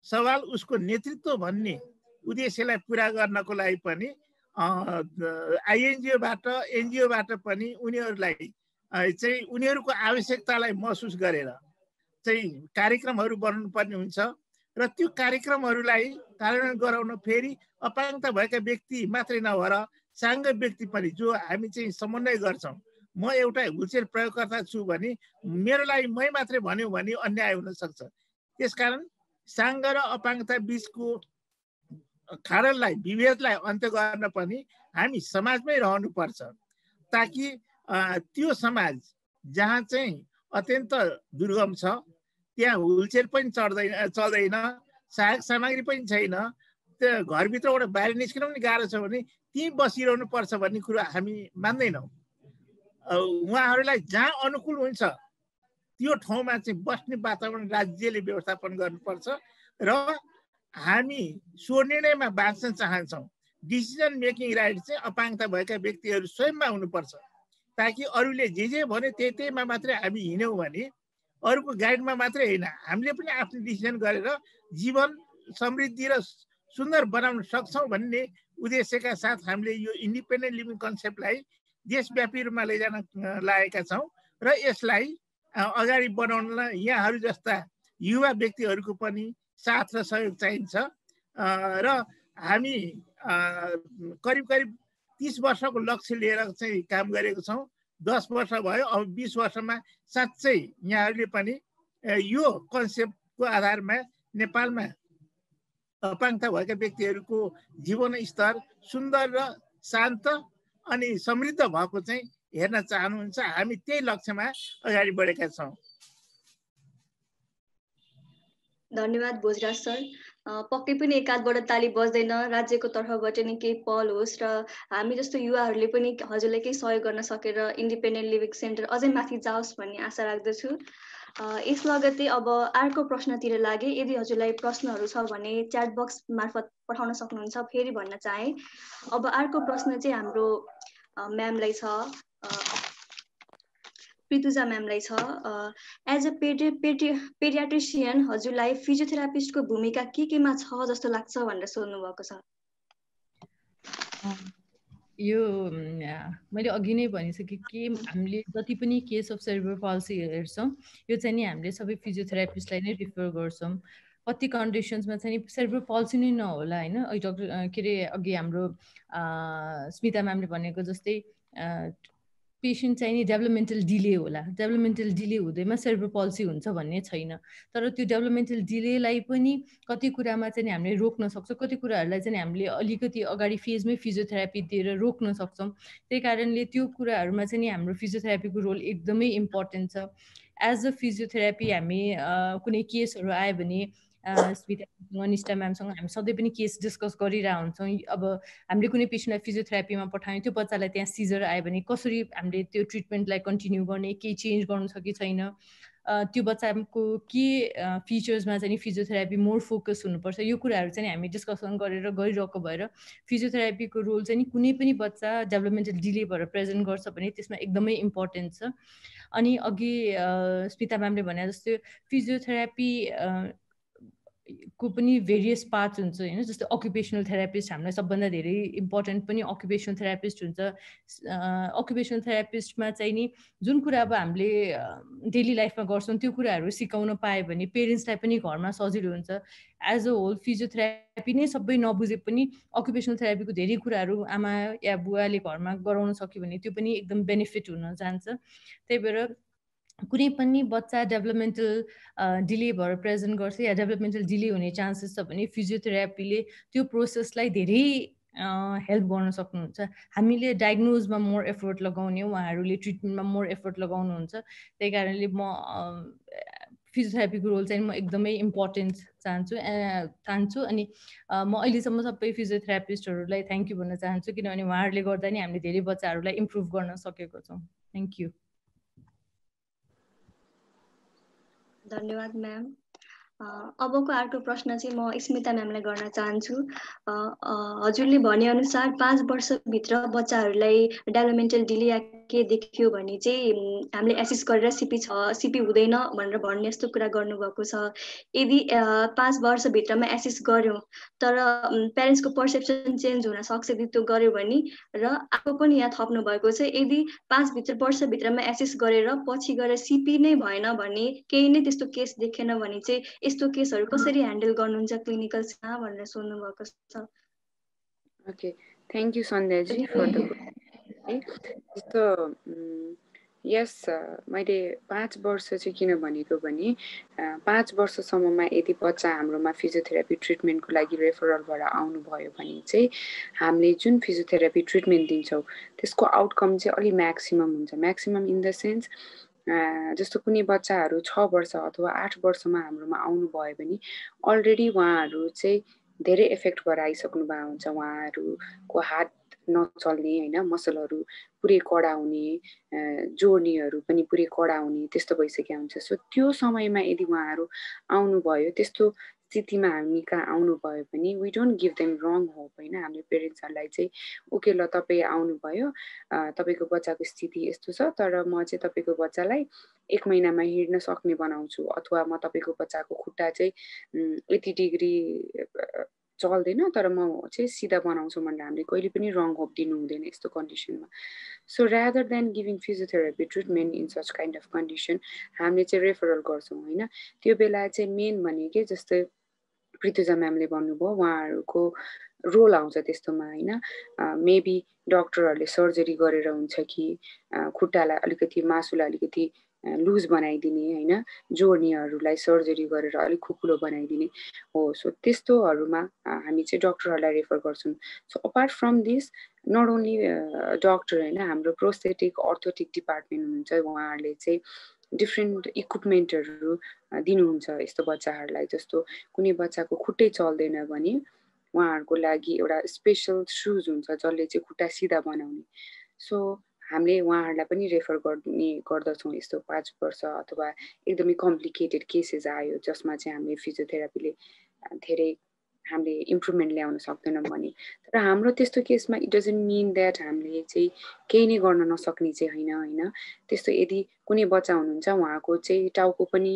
सवाल उसको नेतृत्व भन्ने उद्देश्यलाई पुरा गर्नको लागि पनि एनजिओबाट पनि उनीहरूलाई चाहिँ उनीहरूको आवश्यकतालाई महसुस गरेर चाहिँ कार्यक्रमहरू बनाउनु पर्ने हुन्छ र त्यो कार्यक्रमहरूलाई कार्यान्वयन गराउन फेरि अपाङ्गता भएका व्यक्ति मात्रै नभएर साङ्ग व्यक्ति पनि, जो हामी चाहिँ समन्वय गर्छौँ। म एउटा व्हिलचेयर प्रयोगकर्ता छु भने मेरो लागि मै मात्रै भन्यो भने अन्याय हुन सक्छ। त्यसकारण साङ्ग र अपाङ्गता बीचको खाडललाई, विभेदलाई अन्त्य गर्न पनि हामी समाजमै रहनुपर्छ, ताकि त्यो समाज जहाँ चाहिँ अत्यन्त दुर्गम छ, त्यहाँ व्हिलचेयर पनि चल्दैन, सहायक सामग्री पनि छैन, त्यो घरभित्रबाट बाहिर निस्किन पनि गाह्रो छ भने त्यहीँ बसिरहनु पर्छ भन्ने कुरो हामी मान्दैनौँ। उहाँहरूलाई जहाँ अनुकूल हुन्छ त्यो ठाउँमा चाहिँ बस्ने वातावरण राज्यले व्यवस्थापन गर्नुपर्छ र हामी स्वनिर्णयमा बाँच्न चाहन्छौँ। डिसिजन मेकिङ राइट चाहिँ अपाङ्गता भएका व्यक्तिहरू स्वयंमा हुनुपर्छ, ताकि अरूले जे भन्यो त्यहीमा मात्रै हामी हिँड्यौँ भने अरूको गाइडमा मात्रै होइन, हामीले पनि आफ्नो डिसिजन गरेर जीवन समृद्धि र सुन्दर बनाउन सक्छौँ भन्ने उद्देश्यका साथ हामीले यो इन्डिपेन्डेन्ट लिभिङ कन्सेप्टलाई देशव्यापी रूपमा लैजान लागेका छौँ र यसलाई अगाडि बढाउनलाई यहाँहरू जस्ता युवा व्यक्तिहरूको पनि साथ र सहयोग चाहिन्छ र हामी करिब 30 वर्षको लक्ष्य लिएर चाहिँ काम गरेको छौँ। 10 वर्ष भयो, अब 20 वर्षमा साँच्चै यहाँहरूले पनि यो कन्सेप्टको आधारमा नेपालमा अपाङ्गता भएका व्यक्तिहरूको जीवन स्तर सुन्दर र शान्त अनि समृद्ध भएको चाहिँ हेर्न चाहनुहुन्छ। हामी त्यही लक्ष्यमा अगाडि बढेका छौँ। धन्यवाद भोजराज सर। पक्कै पनि एकाधबाट ताली बज्दैन, राज्यको तर्फबाट नि केही पहल होस् र हामी जस्तो युवाहरूले पनि हजुरलाई केही सहयोग गर्न सकेर इन्डिपेन्डेन्ट लिभिङ सेन्टर अझै माथि जाओस् भन्ने आशा राख्दछु। यस लगत्तै अब अर्को प्रश्नतिर लागे। यदि हजुरलाई प्रश्नहरू छ भने च्याट बक्स मार्फत पठाउन सक्नुहुन्छ। फेरि भन्न चाहे, अब अर्को प्रश्न चाहिँ हाम्रो म्यामलाई छ, प्रितुजा म्यामलाई छ। एज अ पेडियाट्रिसियन हजुरलाई फिजियोथेरापिस्टको भूमिका केमा छ जस्तो लाग्छ भनेर सोध्नु भएको छ। यो मैले अघि नै भनिसकेँ कि हामीले जति पनि केस अफ सेरिब्रल पाल्सी हेर्छौँ यो चाहिँ नि हामीले सबै फिजियोथेरापिस्टलाई नै रिफर गर्छौँ। कति कन्डिसन्समा चाहिँ नि सेरिब्रल पाल्सी नै नहोला होइन। डक्टर के अरे अघि हाम्रो स्मिता म्यामले भनेको जस्तै पेसेन्ट चाहिँ नि डेभलपमेन्टल डिले होला, डेभलपमेन्टल डिले हुँदैमा सेरेब्रल पल्सी हुन्छ भन्ने छैन। तर त्यो डेभलपमेन्टल डिलेलाई पनि कति कुरामा चाहिँ हामीले रोक्न सक्छौँ, कति कुराहरूलाई चाहिँ हामीले अलिकति अगाडि फेजमै फिजियोथेरापी दिएर रोक्न सक्छौँ। त्यही कारणले त्यो कुराहरूमा चाहिँ नि हाम्रो फिजियोथेरापीको रोल एकदमै इम्पोर्टेन्ट छ। एज अ फिजियोथेरापी हामी कुनै केसहरू आयो भने स्मितासँग निष्ठा म्यामसँग हामी सधैँ पनि केस डिस्कस गरिरहेको हुन्छौँ। अब हामीले कुनै पेसेन्टलाई फिजियोथेरापीमा पठायौँ, त्यो बच्चालाई त्यहाँ सिजर आयो भने कसरी हामीले त्यो ट्रिटमेन्टलाई कन्टिन्यू गर्ने, केही चेन्ज गर्नु छ कि छैन, त्यो बच्चाको के फिचर्समा चाहिँ फिजियोथेरापी मोर फोकस हुनुपर्छ, यो कुराहरू चाहिँ हामी डिस्कसन गरेर गरिरहेको भएर फिजियोथेरापीको रोल चाहिँ कुनै पनि बच्चा डेभलपमेन्टल डिले भएर प्रेजेन्ट गर्छ भने त्यसमा एकदमै इम्पोर्टेन्ट छ। अनि अघि स्मिता म्यामले भने जस्तो फिजियोथेरापी को पनि भेरियस पार्ट्स हुन्छ होइन, जस्तै अकुपेसनल थेरापिस्ट हामीलाई सबभन्दा धेरै इम्पोर्टेन्ट पनि अकुपेसनल थेरापिस्ट हुन्छ। अकुपेसनल थेरापिस्टमा चाहिँ नि जुन कुरा अब हामीले डेली लाइफमा गर्छौँ त्यो कुराहरू सिकाउन पायो भने पेरेन्ट्सलाई पनि घरमा सजिलो हुन्छ। एज अ होल फिजियोथेरापी नै सबै नबुझे पनि अकुपेसनल थेरापीको धेरै कुराहरू आमा या बुवाले घरमा गराउन सक्यो भने त्यो पनि एकदम बेनिफिट हुन जान्छ। त्यही भएर कुनै पनि बच्चा डेभलपमेन्टल डिले भएर प्रेजेन्ट गर्छ या डेभलपमेन्टल डिले हुने चान्सेस छ भने फिजियोथेरापीले त्यो प्रोसेसलाई धेरै हेल्प गर्न सक्नुहुन्छ। हामीले डायग्नोजमा मोर एफर्ट लगाउने, उहाँहरूले ट्रिटमेन्टमा मोर एफर्ट लगाउनुहुन्छ। त्यही कारणले म फिजियोथेरापीको रोल चाहिँ म एकदमै इम्पोर्टेन्ट ठान्छु। अनि म अहिलेसम्म सबै फिजियोथेरापिस्टहरूलाई थ्याङ्क यू भन्न चाहन्छु, किनभने उहाँहरूले गर्दा नि हामीले धेरै बच्चाहरूलाई इम्प्रुभ गर्न सकेको छौँ। Thank you. धन्यवाद म्याम। अबको अर्को प्रश्न चाहिँ म स्मिता म्यामलाई गर्न चाहन्छु। हजुरले भनेअनुसार 5 वर्षभित्र बच्चाहरूलाई डेभलपमेन्टल डिले या के देखियो भने चाहिँ हामीले एसेस गरेर सिपी हुँदैन भनेर भन्ने जस्तो कुरा गर्नुभएको छ। यदि 5 वर्षभित्रमा एसेस गर्यो तर प्यारेन्ट्सको पर्सेप्सन चेन्ज हुन सक्छ यदि त्यो गर्यो भने। र अर्को पनि यहाँ थप्नु भएको छ, यदि 5 वर्षभित्रमा एसेस गरेर पछि गएर सिपी नै भएन भने, केही नै त्यस्तो केस देखेन भने चाहिँ यस्तो केसहरू कसरी ह्यान्डल गर्नुहुन्छ क्लिनिकलमा भनेर सोध्नु भएको छ। Okay, thank you सन्ध्याजी for the जस्तो यस मैले 5 वर्ष चाहिँ किन भनेको भने 5 वर्षसम्ममा यदि बच्चा हाम्रोमा फिजियोथेरापी ट्रिटमेन्टको लागि रेफरल भएर आउनुभयो भने चाहिँ हामीले जुन फिजियोथेरापी ट्रिटमेन्ट दिन्छौँ त्यसको आउटकम चाहिँ अलि म्याक्सिमम हुन्छ। म्याक्सिमम इन द सेन्स जस्तो कुनै बच्चाहरू 6 वर्ष अथवा 8 वर्षमा हाम्रोमा आउनुभयो भने अलरेडी उहाँहरू चाहिँ धेरै इफेक्ट भएर आइसक्नु भएको हुन्छ। उहाँहरूको हात नचल्ने होइन, मसलहरू पुरै कडा हुने, जोड्नीहरू पनि पुरै कडा हुने त्यस्तो भइसकेको हुन्छ। सो त्यो समयमा यदि उहाँहरू आउनुभयो, त्यस्तो स्थितिमा हामी कहाँ आउनुभयो भने we don't give them wrong hope होइन। हामीले पेरेन्ट्सहरूलाई चाहिँ ओके ल तपाईँ आउनुभयो, तपाईँको बच्चाको स्थिति यस्तो छ, तर म चाहिँ तपाईँको बच्चालाई 1 महिनामा हिँड्न सक्ने बनाउँछु, अथवा म तपाईँको बच्चाको खुट्टा चाहिँ यति डिग्री चल्दैन तर म चाहिँ सिधा बनाउँछु भनेर हामीले कहिले पनि रङ होप दिनु हुँदैन यस्तो कन्डिसनमा। So rather than giving physiotherapy treatment in such kind of condition हामीले चाहिँ रेफरल गर्छौँ होइन। त्यो बेला चाहिँ मेन भनेकै जस्तै पृथुजा म्यामले भन्नुभयो उहाँहरूको रोल आउँछ त्यस्तोमा होइन। मेबी डक्टरहरूले सर्जरी गरेर हुन्छ कि खुट्टालाई अलिकति मासुलाई अलिकति लुज बनाइदिने होइन, जोड्नीहरूलाई सर्जरी गरेर अलिक खुकुलो बनाइदिने हो। सो त्यस्तोहरूमा हामी चाहिँ डक्टरहरूलाई रेफर गर्छौँ। So apart from this not only doctor होइन, हाम्रो प्रोस्थेटिक अर्थोटिक डिपार्टमेन्ट हुनुहुन्छ, उहाँहरूले चाहिँ डिफ्रेन्ट इक्विपमेन्टहरू दिनुहुन्छ यस्तो बच्चाहरूलाई। जस्तो कुनै बच्चाको खुट्टै चल्दैन भने उहाँहरूको लागि एउटा स्पेसल सुज हुन्छ जसले चाहिँ खुट्टा सिधा बनाउने। सो हामीले उहाँहरूलाई पनि रेफर गर्दछौँ यस्तो 5 वर्ष अथवा एकदमै कम्प्लिकेटेड केसेस आयो जसमा चाहिँ हामीले फिजियोथेरापीले धेरै हामीले इम्प्रुभमेन्ट ल्याउन सक्दैनौँ भने। तर हाम्रो त्यस्तो केसमा इट डजन्ट मिन द्याट हामीले चाहिँ केही नै गर्न नसक्ने चाहिँ होइन। त्यस्तो यदि कुनै बच्चा हुनुहुन्छ उहाँको चाहिँ टाउको पनि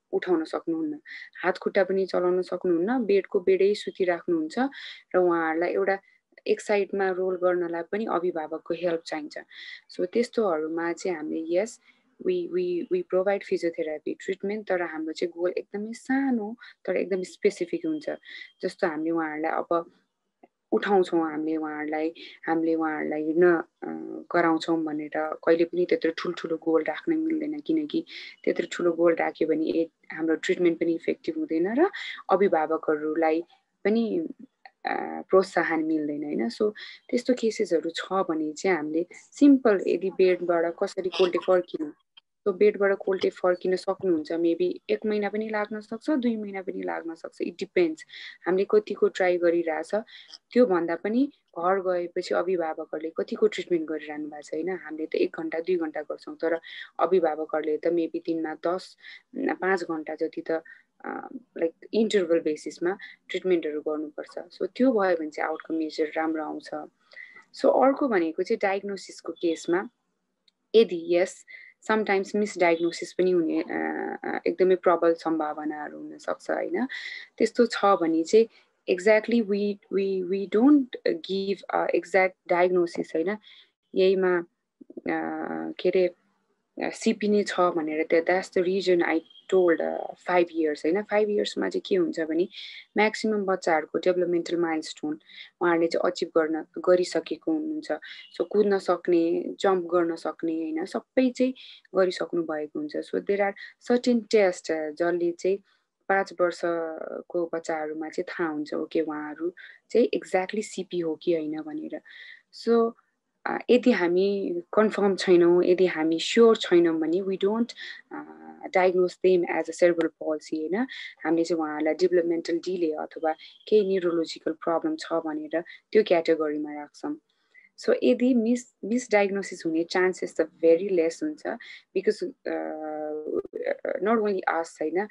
उठाउन सक्नुहुन्न, हात खुट्टा पनि चलाउन सक्नुहुन्न, बेडको बेडै सुतिराख्नुहुन्छ र उहाँहरूलाई एउटा एक साइडमा रोल गर्नलाई पनि अभिभावकको हेल्प चाहिन्छ। सो त्यस्तोहरूमा चाहिँ हामीले यस वी प्रोभाइड फिजियोथेरापी ट्रिटमेन्ट, तर हाम्रो चाहिँ गोल एकदमै सानो तर एकदमै स्पेसिफिक हुन्छ। जस्तो हामीले उहाँहरूलाई अब उठाउँछौँ हामीले उहाँहरूलाई हिँड्न गराउँछौँ भनेर कहिले पनि त्यत्रो ठुल्ठुलो गोल राख्न मिल्दैन, किनकि त्यत्रो ठुलो गोल राख्यो भने हाम्रो ट्रिटमेन्ट पनि इफेक्टिभ हुँदैन र अभिभावकहरूलाई पनि प्रोत्साहन मिल्दैन होइन। सो त्यस्तो केसेसहरू छ भने चाहिँ हामीले सिम्पल यदि बेडबाट कसरी कोल्टे फर्किनु, सो बेडबाट कोल्टे फर्किन सक्नुहुन्छ, मेबी 1 महिना पनि लाग्न सक्छ, 2 महिना पनि लाग्न सक्छ, इट डिपेन्ड्स हामीले कतिको ट्राई गरिरहेछ। त्यो भन्दा पनि घर गएपछि अभिभावकहरूले कतिको ट्रिटमेन्ट गरिरहनु भएको छ होइन। हामीले त 1 घन्टा 2 घन्टा गर्छौँ, तर अभिभावकहरूले त मेबी दिनमा 10-5 घन्टा जति त लाइक इन्टरभल बेसिसमा ट्रिटमेन्टहरू गर्नुपर्छ। सो त्यो भयो भने चाहिँ आउटकम मेजर राम्रो आउँछ। सो अर्को भनेको चाहिँ डायग्नोसिसको केसमा यदि यस समटाइम्स मिसडायग्नोसिस पनि हुने एकदमै प्रबल सम्भावनाहरू हुनसक्छ होइन। त्यस्तो छ भने चाहिँ exactly we don't give exact diagnosis होइन, यहीमा के अरे सिपी नै छ भनेर that's the reason I told 5 years होइन। 5 yearsमा चाहिँ के हुन्छ भने म्याक्सिमम बच्चाहरूको डेभलपमेन्टल माइलस्टोन उहाँहरूले चाहिँ अचिभ गरिसकेको हुनुहुन्छ। सो कुद्न सक्ने, जम्प गर्न सक्ने होइन, सबै चाहिँ गरिसक्नु भएको हुन्छ। So there are certain test जसले चाहिँ 5 वर्षको बच्चाहरूमा चाहिँ थाहा हुन्छ ओके उहाँहरू चाहिँ एक्ज्याक्टली सिपी हो कि होइन भनेर। सो यदि हामी कन्फर्म छैनौँ, यदि हामी स्योर छैनौँ भने we don't diagnose them as a cerebral palsy होइन। हामीले चाहिँ उहाँहरूलाई डेभलपमेन्टल डिले अथवा केही न्युरोलोजिकल प्रब्लम छ भनेर त्यो क्याटेगोरीमा राख्छौँ। सो यदि मिसडायग्नोसिस हुने चान्सेस त भेरी लेस हुन्छ, बिकज नट ओन्ली आस होइन,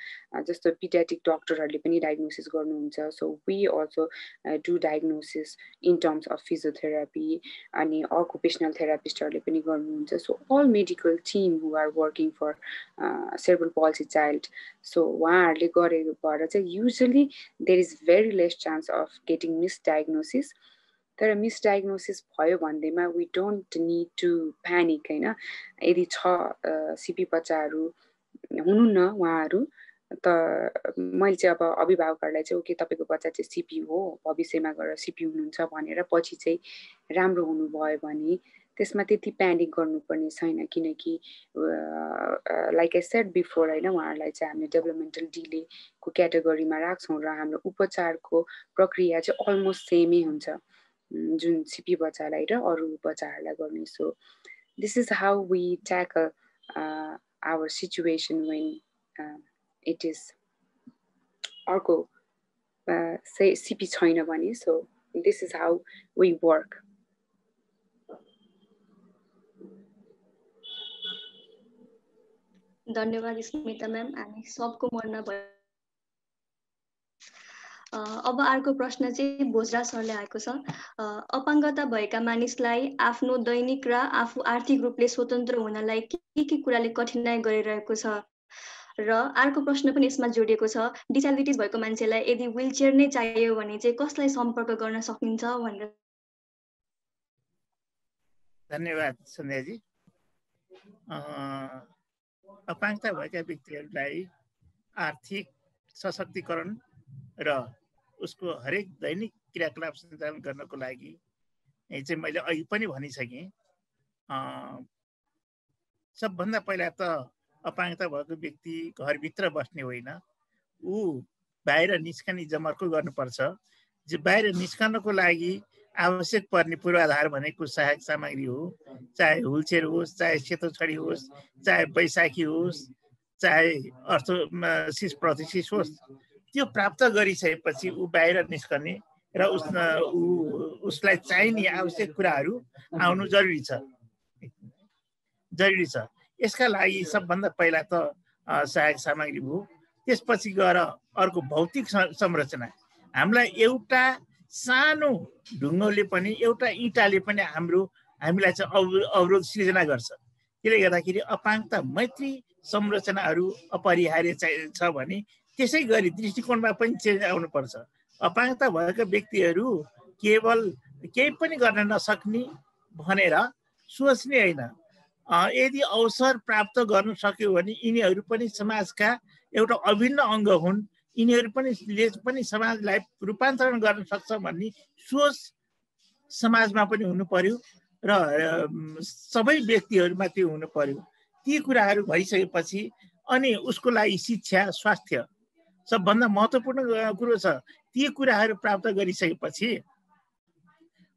जस्तो पिडियाट्रिक डक्टरहरूले पनि डायग्नोसिस गर्नुहुन्छ। So we also do diagnosis in terms of physiotherapy, अनि अकुपेसनल थेरापिस्टहरूले पनि गर्नुहुन्छ। So all medical team who are working for cerebral palsy child, so उहाँहरूले गरेको भएर चाहिँ usually there is very less chance of getting misdiagnosis. तर misdiagnosis भयो भन्दैमा we don't need to panic होइन। यदि छ सिपी बच्चाहरू हुनुहुन्न उहाँहरू त मैले चाहिँ अब अभिभावकहरूलाई चाहिँ ओके तपाईँको बच्चा चाहिँ सिपी हो, भविष्यमा गएर सिपी हुनुहुन्छ भनेर पछि चाहिँ राम्रो हुनुभयो भने त्यसमा त्यति प्यानिक गर्नुपर्ने छैन, किनकि लाइक आई सेड बिफोर होइन, उहाँहरूलाई चाहिँ हामीले डेभलपमेन्टल डिलेको क्याटेगोरीमा राख्छौँ र हाम्रो उपचारको प्रक्रिया चाहिँ अलमोस्ट सेमै हुन्छ जुन सिपी बच्चालाई र अरू बच्चाहरूलाई गर्ने। So this is how we tackle our situation when it is अर्को सिपी छैन भने। So this is how we work. धन्यवाद स्मिता म्याम, हामी सबको मनमा भयो। अब अर्को प्रश्न चाहिँ भोजराज सरले आएको छ। अपाङ्गता भएका मानिसलाई आफ्नो दैनिक र आफू आर्थिक रूपले स्वतन्त्र हुनलाई के कुराले कठिनाइ गरिरहेको छ? र अर्को प्रश्न पनि यसमा जोडिएको छ, डिसेबिलिटिज भएको मान्छेलाई यदि व्हीलचेयर नै चाहियो भने चाहिँ कसलाई सम्पर्क गर्न सकिन्छ भनेर। धन्यवाद सन्ध्याजी। अपाङ्गता भएका व्यक्तिहरूलाई आर्थिक सशक्तिकरण र उसको हरेक दैनिक क्रियाकलाप सञ्चालन गर्नको लागि चाहिँ मैले अघि पनि भनिसकेँ, सबभन्दा पहिला त अपाङ्गता भएको व्यक्ति घरभित्र बस्ने होइन, ऊ बाहिर निस्कने जमर्को गर्नुपर्छ। बाहिर निस्कनको लागि आवश्यक पर्ने पूर्वाधार भनेको सहायक सामग्री हो, चाहे व्हीलचेयर होस्, चाहे सेतो छडी होस्, चाहे बैशाखी होस्, चाहे अर्थोसिस प्रोथेसिस होस्। त्यो प्राप्त गरिसकेपछि ऊ बाहिर निस्कने र उसलाई चाहिने आवश्यक कुराहरू आउनु जरुरी छ। यसका लागि सबभन्दा पहिला त सहायक सामग्री भयो, त्यसपछि गएर अर्को भौतिक संरचना। हामीलाई एउटा सानो ढुङ्गोले पनि, एउटा इँटाले पनि हामीलाई चाहिँ अवरोध सिर्जना गर्छ। त्यसले गर्दाखेरि अपाङ्गता मैत्री संरचनाहरू अपरिहार्य छ भने त्यसै गरी दृष्टिकोणमा पनि चेन्ज आउनुपर्छ। अपाङ्गता भएका व्यक्तिहरू केवल केही पनि गर्न नसक्ने भनेर सोच्ने होइन, यदि अवसर प्राप्त गर्न सक्यो भने यिनीहरू पनि समाजका एउटा अभिन्न अङ्ग हुन्, यिनीहरू पनि समाजलाई रूपान्तरण गर्न सक्छ भन्ने सोच समाजमा पनि हुनु पर्यो र सबै व्यक्तिहरूमा त्यो हुनु पर्यो। ती कुराहरू भइसकेपछि अनि उसको लागि शिक्षा स्वास्थ्य सबभन्दा महत्त्वपूर्ण कुरो छ। ती कुराहरू प्राप्त गरिसकेपछि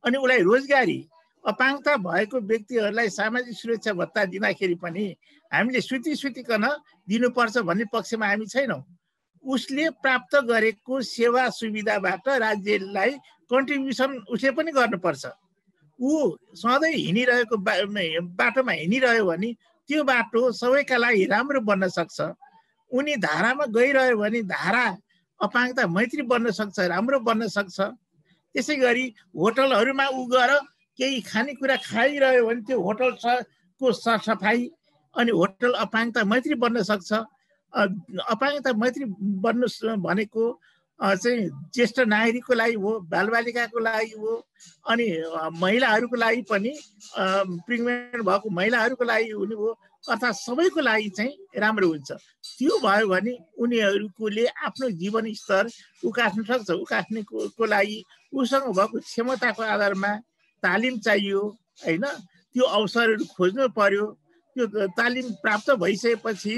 अनि उसलाई रोजगारी अपाङ्गता भएको व्यक्तिहरूलाई सामाजिक सुरक्षा भत्ता दिँदाखेरि पनि हामीले सुतिकन दिनुपर्छ भन्ने पक्षमा हामी छैनौँ। उसले प्राप्त गरेको सेवा सुविधाबाट राज्यलाई कन्ट्रिब्युसन उसले पनि गर्नुपर्छ। ऊ सधैँ हिँडिरहेको बाटोमा हिँडिरह्यो भने त्यो बाटो सबैका लागि राम्रो बन्न सक्छ। उनी धारामा गइरह्यो भने धारा अपाङ्गता मैत्री बन्न सक्छ, राम्रो बन्न सक्छ। त्यसै गरी होटलहरूमा ऊ गएर केही खानेकुरा खाइरह्यो भने त्यो होटलको सरसफाइ अनि होटल अपाङ्गता मैत्री बन्न सक्छ। अपाङ्गता मैत्री बन्नु भनेको चाहिँ ज्येष्ठ नागरिकको लागि हो, बालबालिकाको लागि हो, अनि महिलाहरूको लागि पनि प्रेग्नेन्ट भएको महिलाहरूको लागि हुने हो, अर्थात् सबैको लागि चाहिँ राम्रो हुन्छ। त्यो भयो भने उनीहरूले आफ्नो जीवन स्तर उकास्न सक्छ। उकास्नेको लागि उसँग भएको क्षमताको आधारमा तालिम चाहियो हैन, त्यो अवसरहरू खोज्नु पर्यो। त्यो तालिम प्राप्त भइसकेपछि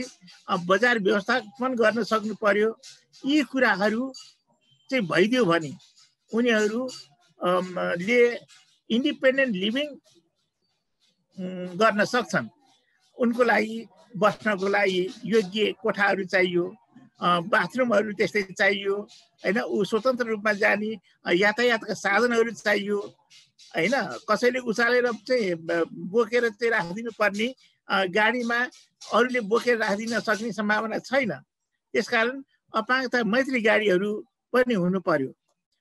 बजार व्यवस्थापन गर्न सक्नु पर्यो। यी कुराहरू चाहिँ भइदियो भने उनीहरूले इन्डिपेन्डेन्ट लिभिङ गर्न सक्छन्। उनको लागि बस्नको लागि योग्य कोठाहरू चाहियो, बाथरुमहरू त्यस्तै चाहियो हैन, ऊ स्वतन्त्र रूपमा जाने यातायातका साधनहरू चाहियो हैन। कसैले उचालेर चाहिँ बोकेर चाहिँ राखिदिनु पर्ने गाडीमा अरूले बोकेर राखिदिन सक्ने सम्भावना छैन। त्यसकारण अपाङ्गता मैत्री गाडीहरू पनि हुनु पर्यो।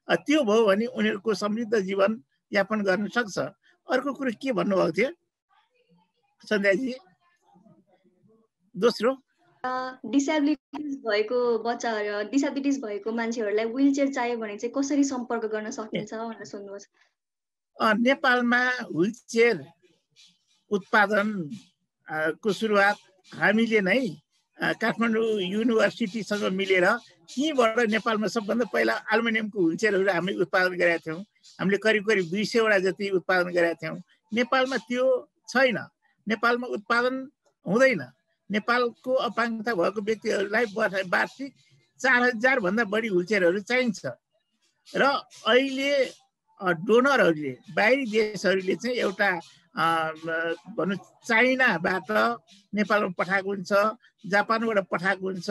त्यो भयो भने उनीहरूको समृद्ध जीवन यापन गर्न सक्छ। अर्को कुरो के भन्नुभएको थियो सन्ध्याजी? दोस्रो डिसेबिलिटिज भएको मान्छेहरूलाई व्हील चेयर चाहियो भने चाहिँ कसरी सम्पर्क गर्न सकिन्छ भनेर सोध्नुहोस्। नेपालमा व्हील चेयर उत्पादनको सुरुवात हामीले नै काठमाडौँ युनिभर्सिटीसँग मिलेर त्यहीँबाट नेपालमा सबभन्दा पहिला एल्युमिनियमको व्हील चेयरहरू हामीले उत्पादन गरेका थियौँ। हामीले करिब 200 वटा जति उत्पादन गरेका थियौँ। नेपालमा त्यो छैन, नेपालमा उत्पादन हुँदैन। नेपालको अपाङ्गता भएको व्यक्तिहरूलाई वार्षिक 4000 भन्दा बढी व्हील चेयरहरू चाहिन्छ र अहिले डोनरहरूले बाहिरी देशहरूले चाहिँ एउटा भनौँ चाइनाबाट नेपालमा पठाएको हुन्छ, जापानबाट पठाएको हुन्छ,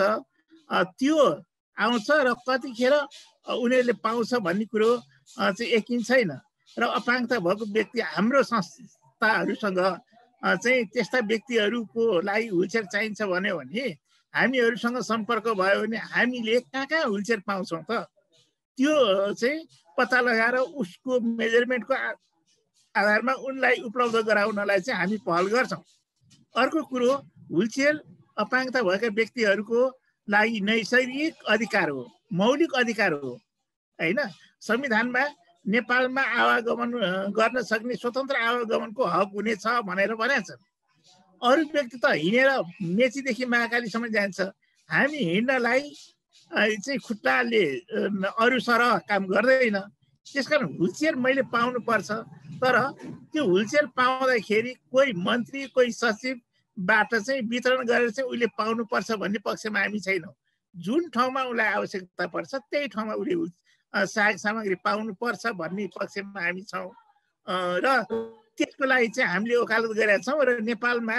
त्यो आउँछ र कतिखेर उनीहरूले पाउँछ भन्ने कुरो चाहिँ यकिन छैन। र अपाङ्गता भएको व्यक्ति हाम्रो संस्थाहरूसँग चाहिँ त्यस्ता व्यक्तिहरूको लागि व्हीलचेयर चाहिन्छ भन्यो भने हामीहरूसँग सम्पर्क भयो भने हामीले कहाँ व्हीलचेयर पाउँछौँ त त्यो चाहिँ पत्ता लगाएर उसको मेजरमेन्टको आधारमा उनलाई उपलब्ध गराउनलाई चाहिँ हामी पहल गर्छौँ। अर्को कुरो व्हीलचेयर अपाङ्गता भएका व्यक्तिहरूको लागि नैसर्गिक अधिकार हो, मौलिक अधिकार हो हैन। संविधानमा नेपालमा आवागमन गर्न सक्ने स्वतन्त्र आवागमनको हक हुनेछ भनेर भनेको छ। अरू व्यक्ति त हिँडेर मेचीदेखि महाकालीसम्म जान्छ, हामी हिँड्नलाई चाहिँ खुट्टाले अरू सरह काम गर्दैन। त्यसकारण व्हीलचेयर मैले पाउनुपर्छ। तर त्यो व्हीलचेयर पाउँदाखेरि कोही मन्त्री कोही सचिवबाट चाहिँ वितरण गरेर चाहिँ उसले पाउनुपर्छ भन्ने पक्षमा हामी छैनौँ। जुन ठाउँमा उसलाई आवश्यकता पर्छ त्यही ठाउँमा उसले सहायक सामग्री पाउनुपर्छ भन्ने पक्षमा हामी छौँ र त्यसको लागि चाहिँ हामीले वकालत गरेका छौँ। र नेपालमा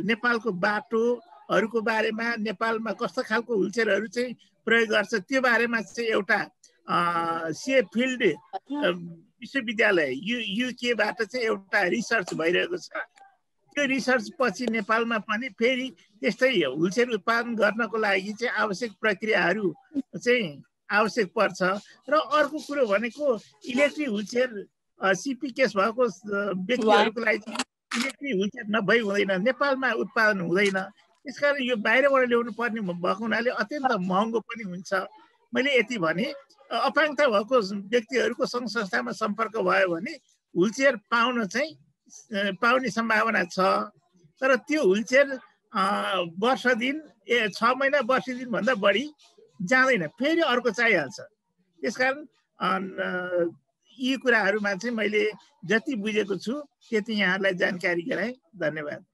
नेपालको बाटोहरूको बारेमा नेपालमा कस्तो खालको व्हीलचेयरहरू चाहिँ प्रयोग गर्छ त्यो बारेमा चाहिँ एउटा सेफिल्ड विश्वविद्यालय युकेबाट चाहिँ एउटा रिसर्च भइरहेको छ। त्यो रिसर्च पछि नेपालमा पनि फेरि त्यस्तै व्हीलचेयर उत्पादन गर्नको लागि चाहिँ आवश्यक प्रक्रियाहरू चाहिँ आवश्यक पर्छ। र अर्को कुरो भनेको इलेक्ट्रिक व्हीलचेयर सिपी केस भएको व्यक्तिहरूको लागि इलेक्ट्रिक व्हीलचेयर नभई हुँदैन, नेपालमा उत्पादन हुँदैन। त्यसकारण यो बाहिरबाट ल्याउनु पर्ने भएको हुनाले अत्यन्त महँगो पनि हुन्छ। मैले यति भने अपाङ्गता भएको व्यक्तिहरूको सङ्घ संस्थामा सम्पर्क भयो भने व्हीलचेयर पाउने सम्भावना छ। तर त्यो व्हीलचेयर वर्ष दिन 6 महिना वर्ष दिनभन्दा बढी जाँदैन, फेरि अर्को चाहिहाल्छ। त्यसकारण यी कुराहरूमा चाहिँ मैले जति बुझेको छु त्यति यहाँलाई जानकारी गराएँ। धन्यवाद।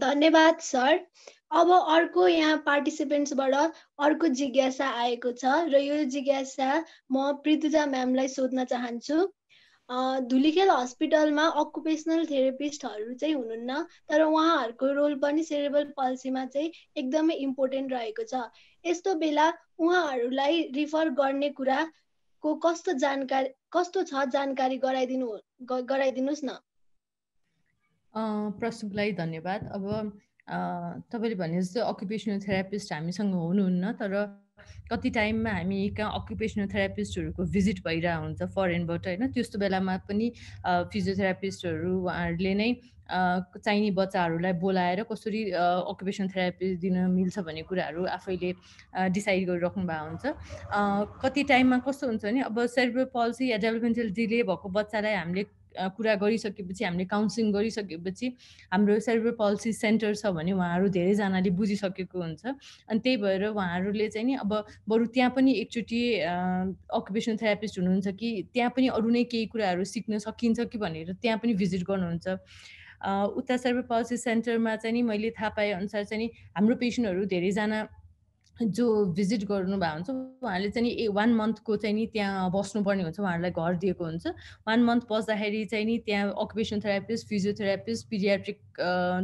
धन्यवाद सर। अब अर्को यहाँ पार्टिसिपेन्ट्सबाट अर्को जिज्ञासा आएको छ र यो जिज्ञासा म पृथुजा म्यामलाई सोध्न चाहन्छु। धुलिखेल हस्पिटलमा अकुपेसनल थेरापिस्टहरू चाहिँ हुनुहुन्न, तर उहाँहरूको रोल पनि सेरेब्रल पल्सीमा चाहिँ एकदमै इम्पोर्टेन्ट रहेको छ। यस्तो बेला उहाँहरूलाई रिफर गर्ने कुराको कस्तो छ जानकारी गराइदिनुहोस् न। प्रस्तुतलाई धन्यवाद। अब तपाईँले भने जस्तो अकुपेसनल थेरापिस्ट हामीसँग हुनुहुन्न, तर कति टाइममा हामी कहाँ अकुपेसनल थेरापिस्टहरूको भिजिट भइरहेको हुन्छ फरेनबाट होइन। त्यस्तो बेलामा पनि फिजियोथेरापिस्टहरू उहाँहरूले नै चाहिने बच्चाहरूलाई बोलाएर कसरी अकुपेसनल थेरापी दिन मिल्छ भन्ने कुराहरू आफैले डिसाइड गरिराख्नु भएको हुन्छ। कति टाइममा कस्तो हुन्छ भने अब सेरेब्रल पल्सी या डेभलपमेन्टल डिले भएको बच्चालाई हामीले कुरा गरिसकेपछि, हामीले काउन्सिलिङ गरिसकेपछि हाम्रो सेरेब्रल पल्सी सेन्टर छ भने उहाँहरू धेरैजनाले बुझिसकेको हुन्छ। अनि त्यही भएर उहाँहरूले चाहिँ नि अब बरु त्यहाँ पनि एकचोटि अकुपेसनल थेरापिस्ट हुनुहुन्छ कि त्यहाँ पनि अरू नै केही कुराहरू सिक्न सकिन्छ कि भनेर त्यहाँ पनि भिजिट गर्नुहुन्छ। उता सेरेब्रल पल्सी सेन्टरमा चाहिँ नि मैले थाहा पाए अनुसार चाहिँ नि हाम्रो पेसेन्टहरू धेरैजना जो भिजिट गर्नुभएको हुन्छ उहाँहरूले चाहिँ नि 1 मन्थको चाहिँ नि त्यहाँ बस्नुपर्ने हुन्छ, उहाँहरूलाई घर दिएको हुन्छ। 1 मन्थ बस्दाखेरि चाहिँ नि त्यहाँ अकुपेसनल थेरापिस्ट, फिजियोथेरापिस्ट, पिडियाट्रिक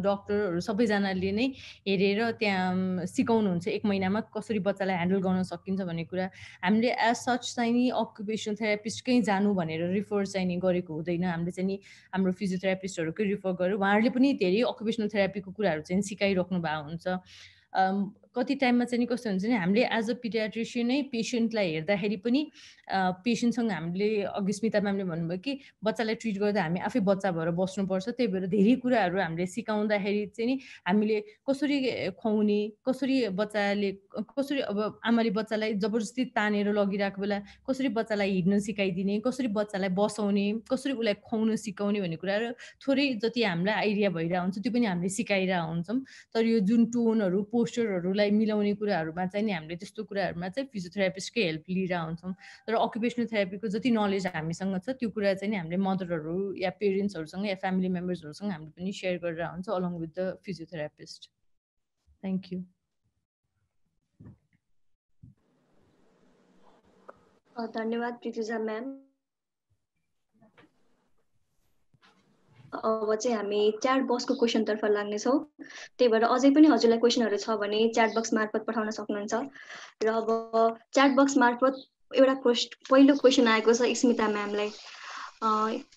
डक्टरहरू सबैजनाले नै हेरेर त्यहाँ सिकाउनुहुन्छ 1 महिनामा कसरी बच्चालाई ह्यान्डल गर्न सकिन्छ भन्ने कुरा। हामीले एज सच चाहिँ नि अकुपेसनल थेरापिस्टकै जानु भनेर रिफर चाहिँ नि गरेको हुँदैन। हामीले चाहिँ नि हाम्रो फिजियोथेरापिस्टहरूकै रिफर गरेर उहाँहरूले पनि धेरै अकुपेसनल थेरापीको कुराहरू चाहिँ सिकाइराख्नु भएको हुन्छ। कति टाइममा चाहिँ नि कस्तो हुन्छ भने हामीले एज अ पिडियाट्रिसियन नै पेसेन्टलाई हेर्दाखेरि पनि पेसेन्टसँग हामीले अघि स्मिता म्यामले भन्नुभयो कि बच्चालाई ट्रिट गर्दा हामी आफै बच्चा भएर बस्नुपर्छ। त्यही भएर धेरै कुराहरू हामीले सिकाउँदाखेरि चाहिँ नि हामीले कसरी खुवाउने, कसरी बच्चाले कसरी अब आमाले बच्चालाई जबरजस्ती तानेर लगिरहेको बेला कसरी बच्चालाई हिँड्न सिकाइदिने, कसरी बच्चालाई बसाउने, कसरी उसलाई खुवाउन सिकाउने भन्ने कुराहरू थोरै जति हामीलाई आइडिया भइरहेको हुन्छ त्यो पनि हामीले सिकाइरहेको हुन्छौँ। तर यो जुन टोनहरू पोस्चरहरूलाई मिलाउने कुराहरूमा चाहिँ नि हामीले त्यस्तो कुराहरूमा चाहिँ फिजियोथेरापिस्टकै हेल्प लिइरहेको हुन्छौँ। तर अकुपेसनल थेरापीको जति नलेज हामीसँग छ त्यो कुरा चाहिँ नि हामीले मदरहरू या पेरेन्ट्सहरूसँग या फ्यामिली मेम्बर्सहरूसँग हामीले पनि सेयर गरेर हुन्छ along with the physiotherapist. Thank you. धन्यवाद पृथुजा म्याम। अब चाहिँ हामी च्याट बक्सको क्वेसनतर्फ लाग्नेछौँ। त्यही भएर अझै पनि हजुरलाई क्वेसनहरू छ भने च्याट बक्स मार्फत पठाउन सक्नुहुन्छ। र अब च्याट बक्स मार्फत एउटा पहिलो क्वेसन आएको छ स्मिता म्यामलाई।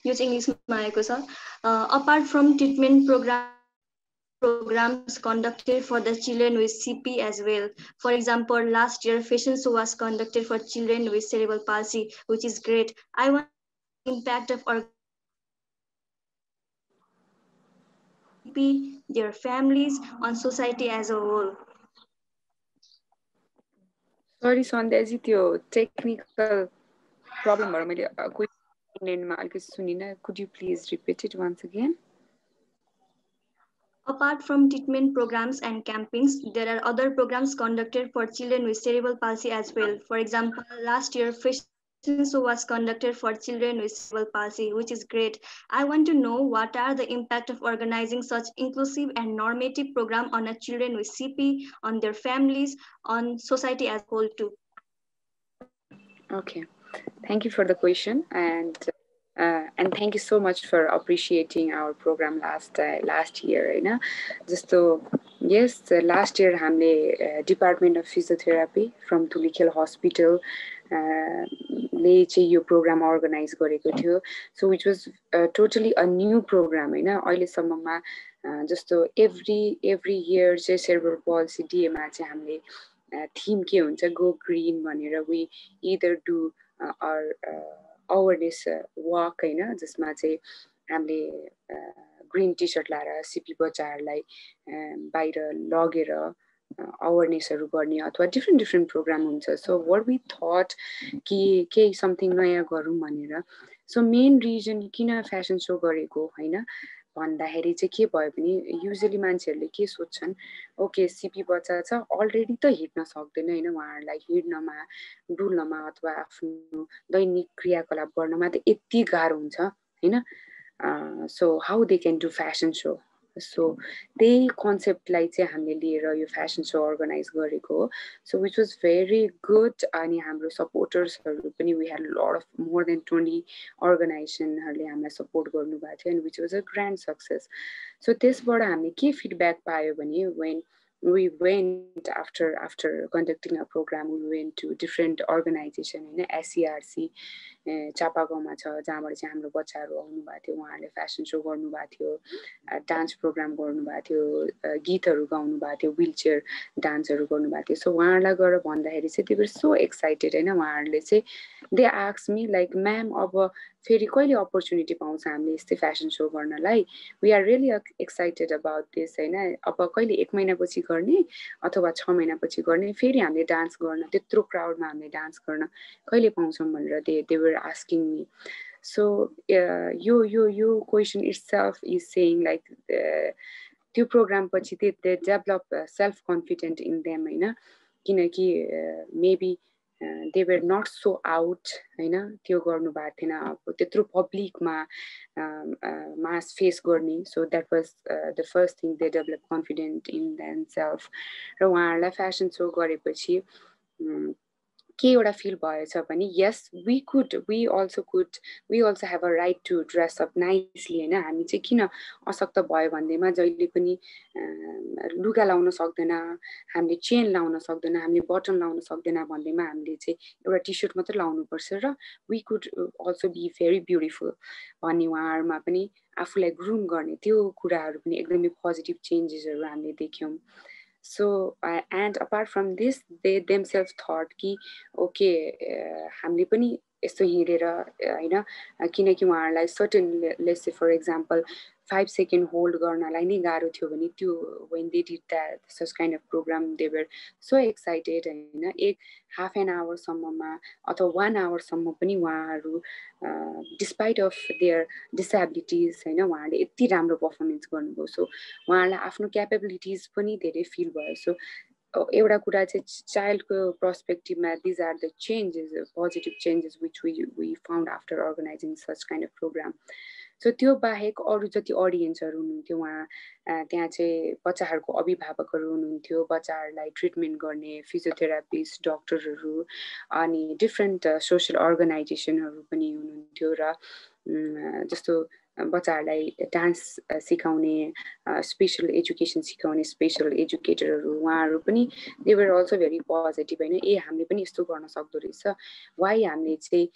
यो चाहिँ इङ्ग्लिसमा आएको छ। Apart from treatment programs conducted for the children with CP as well. For example, last year fashion show was conducted for children with cerebral palsy, which is great. I want the impact of our their families on society as a whole. Sorry सन्ध्याजी, त्यो technical प्रब्लमहरु मैले क्वेसनमा अलिकति सुनिन। Could you please repeat it once again? Apart from treatment programs and campings, there are other programs conducted for children with cerebral palsy as well. For example, last year fashion show was conducted for children with cerebral palsy, which is great. I want to know what are the impact of organizing such inclusive and normative program on a children with CP, on their families, on society as a whole too. Okay, thank you for the question, and thank you so much for appreciating our program last year. होइन जस्तो yes, last year हामीले Department of Physiotherapy from Dhulikhel Hospital ले चाहिँ यो programme organise गरेको थियो. So which was totally a new program. होइन अहिलेसम्ममा जस्तो every year चाहिँ cerebral palsy DA मा चाहिँ हामीले थीम के हुन्छ, go green भनेर we either do our awareness walk होइन जसमा चाहिँ हामीले ग्रीन टी सर्ट लाएर सिपी बच्चाहरूलाई बाहिर लगेर अवेरनेसहरू गर्ने अथवा डिफ्रेन्ट प्रोग्राम हुन्छ. सो व्हाट वी थट कि केही समथिङ नयाँ गरौँ भनेर. सो मेन रिजन किन फ्यासन सो गरेको होइन, भन्दाखेरि चाहिँ के भयो भने युजली मान्छेहरूले के सोच्छन्, ओके सिपी बच्चा छ अलरेडी त हिँड्न सक्दैन होइन, उहाँहरूलाई हिँड्नमा डुल्नमा अथवा आफ्नो दैनिक क्रियाकलाप गर्नमा त यति गाह्रो हुन्छ होइन, so how they can do fashion show. So त्यही कन्सेप्टलाई चाहिँ हामीले लिएर यो फेसन सो अर्गनाइज गरेको हो। So which was very good. अनि हाम्रो सपोर्टर्सहरू पनि we had lot of more than 20 अर्गनाइजेसनहरूले हामीलाई सपोर्ट गर्नुभएको थियो, and which was a grand success. So त्यसबाट हामीले के फिडब्याक पायो भने when we went after conducting a program, we went to different organization होइन, SCRC चापागाउँमा छ जहाँबाट चाहिँ हाम्रो बच्चाहरू आउनुभएको थियो, उहाँहरूले फेसन सो गर्नुभएको थियो, डान्स प्रोग्राम गर्नुभएको थियो, गीतहरू गाउनु भएको थियो, विलचेयर डान्सहरू गर्नुभएको थियो। सो उहाँहरूलाई गएर भन्दाखेरि चाहिँ दे वर सो एक्साइटेड होइन, उहाँहरूले चाहिँ they ask me like ma'am अब फेरि कहिले अपर्च्युनिटी पाउँछ हामीले यस्तै फेसन सो गर्नलाई, we are really excited about this होइन, अब कहिले 1 महिनापछि गर्ने अथवा 6 महिनापछि गर्ने, फेरि हामीले डान्स गर्न त्यत्रो क्राउडमा हामीले डान्स गर्न कहिले पाउँछौँ भनेर they were asking me. So यो question itself is saying like त्यो प्रोग्राम पछि they develop self confident in them होइन, किनकि maybe they were not so out होइन, त्यो गर्नु भएको थिएन अब त्यत्रो पब्लिकमा मास फेस गर्ने। So that was the first thing, they develop confident in them self. र उहाँहरूलाई फेसन सो गरेपछि के एउटा फिल भएछ भने yes we also have a right to dress up nicely होइन, हामी चाहिँ किन अशक्त भयो भन्दैमा जहिले पनि लुगा लाउन सक्दैन, हामीले चेन लाउन सक्दैन, हामीले बटन लाउन सक्दैन भन्दैमा हामीले चाहिँ एउटा टी सर्ट मात्रै लाउनुपर्छ र we could also be very beautiful भन्ने उहाँहरूमा पनि आफूलाई ग्रुम गर्ने त्यो कुराहरू पनि एकदमै पोजिटिभ चेन्जेसहरू हामीले देख्यौँ। So and apart from this, they themselves thought कि ओके हामीले पनि यस्तो हिँडेर होइन, किनकि उहाँहरूलाई certain let's say for example 5 second hold गर्नलाई नै गाह्रो थियो भने त्यो when they did that such kind of program they were so excited होइन, एक हाफ एन आवरसम्ममा अथवा 1 आवरसम्म पनि उहाँहरू डिस्पाइट अफ देयर डिसेबिलिटिज होइन उहाँहरूले यति राम्रो पर्फर्मेन्स गर्नुभयो। सो उहाँहरूलाई आफ्नो क्यापेबिलिटिज पनि धेरै फिल भयो। सो एउटा कुरा चाहिँ चाइल्डको पर्सपेक्टिभमा these are the changes, positive changes which we found after organizing such kind of program. So त्यो बाहेक अरू जति अडियन्सहरू हुनुहुन्थ्यो वहाँ त्यहाँ चाहिँ बच्चाहरूको अभिभावकहरू हुनुहुन्थ्यो, बच्चाहरूलाई ट्रिटमेन्ट गर्ने फिजियोथेरापिस्ट डक्टरहरू अनि डिफ्रेन्ट सोसियल अर्गनाइजेसनहरू पनि हुनुहुन्थ्यो र जस्तो बच्चाहरूलाई डान्स सिकाउने स्पेसल एजुकेसन सिकाउने स्पेसल एजुकेटरहरू उहाँहरू पनि they were also very positive होइन, ए हामीले पनि यस्तो गर्न सक्दो रहेछ, वाइ हामीले चाहिँ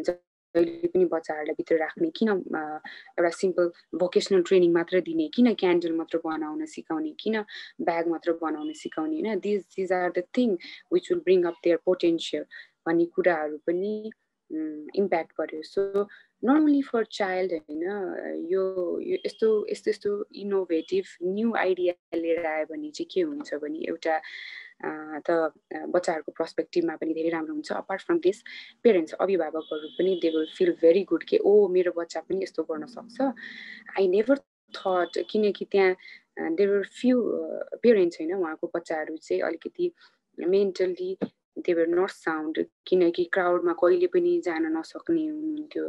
जहिले पनि बच्चाहरूलाई भित्र राख्ने, किन एउटा सिम्पल भोकेसनल ट्रेनिङ मात्र दिने, किन क्यान्डल मात्र बनाउन सिकाउने, किन ब्याग मात्र बनाउन सिकाउने होइन, these are the thing which will bring up their potential भन्ने कुराहरू पनि इम्प्याक्ट गर्यो। So not only for child होइन, यो यस्तो इनोभेटिभ न्यू आइडिया लिएर आयो भने चाहिँ के हुन्छ भने एउटा त बच्चाहरूको पर्सपेक्टिभमा पनि धेरै राम्रो हुन्छ। अपार्ट फ्रम दिस पेरेन्ट्स अभिभावकहरू पनि they will feel very good कि ओ मेरो बच्चा पनि यस्तो गर्न सक्छ। आई नेभर थट, किनकि त्यहाँ देयर वर फ्यु पेरेन्ट्स होइन उहाँको बच्चाहरू चाहिँ अलिकति mentally they were not sound, किनकि क्राउडमा कहिले पनि जान नसक्ने हुनुहुन्थ्यो,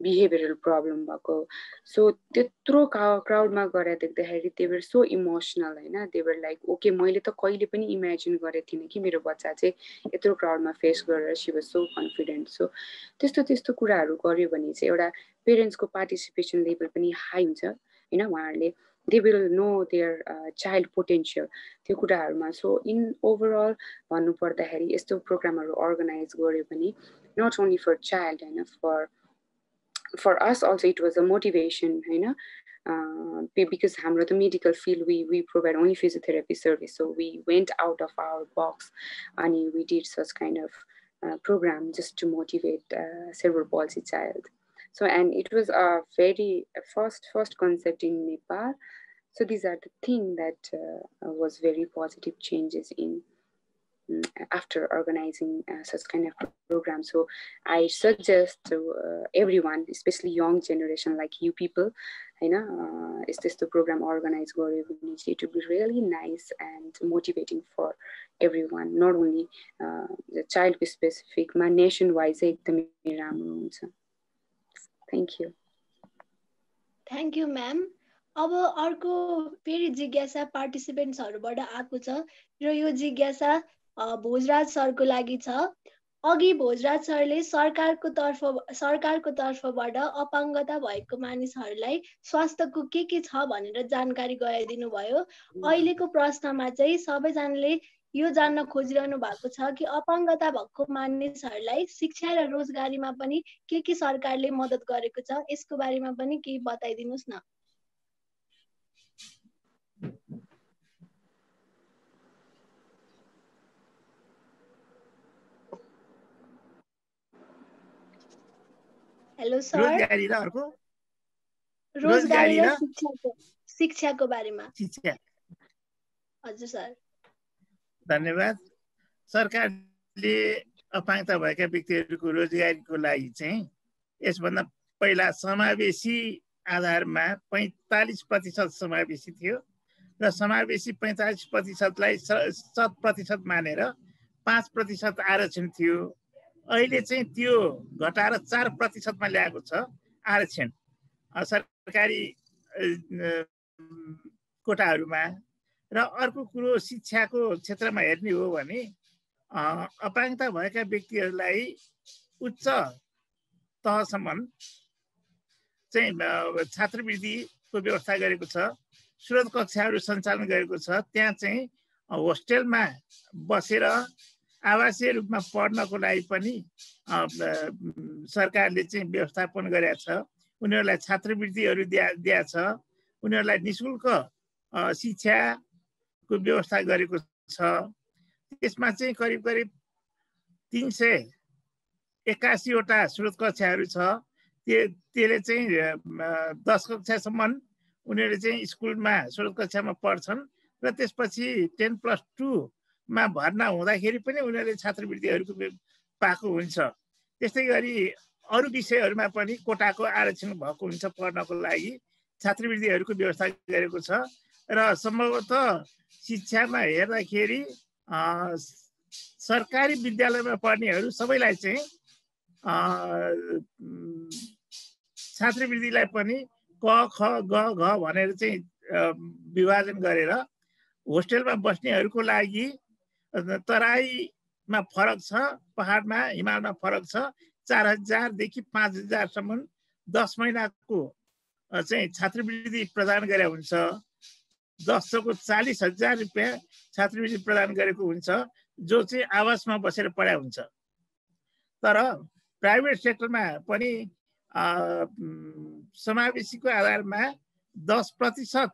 बिहेभियरल प्रब्लम भएको। सो त्यत्रो क्राउडमा गएर देख्दाखेरि दे वर सो इमोसनल होइन, दे वर लाइक ओके मैले त कहिले पनि इमेजिन गरेको थिइनँ कि मेरो बच्चा चाहिँ यत्रो क्राउडमा फेस गरेर she was so confident. So त्यस्तो कुराहरू गर्यो भने चाहिँ एउटा पेरेन्ट्सको पार्टिसिपेसन लेभल पनि हाई हुन्छ होइन, उहाँहरूले they will know their child potential त्यो कुराहरूमा। सो इन ओभरअल भन्नु पर्दाखेरि यस्तो प्रोग्रामहरू अर्गनाइज गर्यो भने नट ओन्ली फर चाइल्ड होइन, for us also it was a motivation होइन, because हाम्रो त medical field we provide only physiotherapy service, so we went out of our box and we did such kind of program just to motivate cerebral palsy child. So and it was a very first concept in Nepal. So these are the things that was very positive changes in after organizing such kind of program. So I suggest to everyone, especially young generation like you people, is this the program organized? It would be really nice and motivating for everyone, not only the child specific, but nation-wide. Thank you. Thank you, ma'am. अब अर्को फेरि जिज्ञासा पार्टिसिपेन्ट्सहरुबाट आएको छ र यो जिज्ञासा भोजराज सरको लागि छ। अघि भोजराज सरले सरकारको तर्फबाट अपाङ्गता भएको मानिसहरूलाई स्वास्थ्यको के छ भनेर जानकारी गराइदिनु भयो। अहिलेको प्रश्नमा चाहिँ सबैजनाले यो जान्न खोजिरहनु भएको छ कि अपाङ्गता भएको मानिसहरूलाई शिक्षा र रोजगारीमा पनि के सरकारले मद्दत गरेको छ, यसको बारेमा पनि केही बताइदिनुस् न। Hello sir. रोजगारी र अर्को रोजगारी र शिक्षाको बारेमा। शिक्षा। हजुर सर। धन्यवाद। सरकारले अपाङ्गता भएका व्यक्तिहरूको रोजगारीको लागि चाहिँ यसभन्दा पहिला समावेशी आधारमा 45% समावेशी थियो र समावेशी 45%लाई 100% मानेर 5% आरक्षण थियो। अहिले चाहिँ त्यो घटाएर 4%मा ल्याएको छ आरक्षण सरकारी कोटाहरूमा। र अर्को कुरो शिक्षाको क्षेत्रमा हेर्ने हो भने अपाङ्गता भएका व्यक्तिहरूलाई उच्च तहसम्म चाहिँ छात्रवृत्तिको व्यवस्था गरेको छ, स्रोत कक्षाहरू सञ्चालन गरेको छ। त्यहाँ चाहिँ होस्टेलमा बसेर आवासीय रूपमा पढ्नको लागि पनि सरकारले चाहिँ व्यवस्थापन गरेको छ। उनीहरूलाई छात्रवृत्तिहरू दिएको छ, उनीहरूलाई निःशुल्क शिक्षाको व्यवस्था गरेको छ। त्यसमा चाहिँ करिब 381 वटा स्रोत कक्षाहरू छ। त्यसले चाहिँ 10 कक्षासम्म उनीहरूले चाहिँ स्कुलमा स्रोत कक्षामा पढ्छन् र त्यसपछि 10+2 मा भर्ना हुँदाखेरि पनि उनीहरूले छात्रवृत्तिहरूको पाएको हुन्छ। त्यस्तै गरी अरू विषयहरूमा पनि कोटाको आरक्षण भएको हुन्छ पढ्नको लागि, छात्रवृत्तिहरूको व्यवस्था गरेको छ। र सम्भवतः शिक्षामा हेर्दाखेरि सरकारी विद्यालयमा पढ्नेहरू सबैलाई चाहिँ छात्रवृत्तिलाई पनि क ख ग घ भनेर चाहिँ विभाजन गरेर होस्टेलमा बस्नेहरूको लागि तराईमा फरक छ, पहाडमा हिमालमा फरक छ। 4000 देखि 5000 सम्म 10 महिनाको चाहिँ छात्रवृत्ति प्रदान गरे हुन्छ। 10 को 40,000 रुपैयाँ छात्रवृत्ति प्रदान गरेको हुन्छ, जो चाहिँ आवासमा बसेर पढाइ हुन्छ। तर प्राइभेट सेक्टरमा पनि समावेशीको आधारमा 10%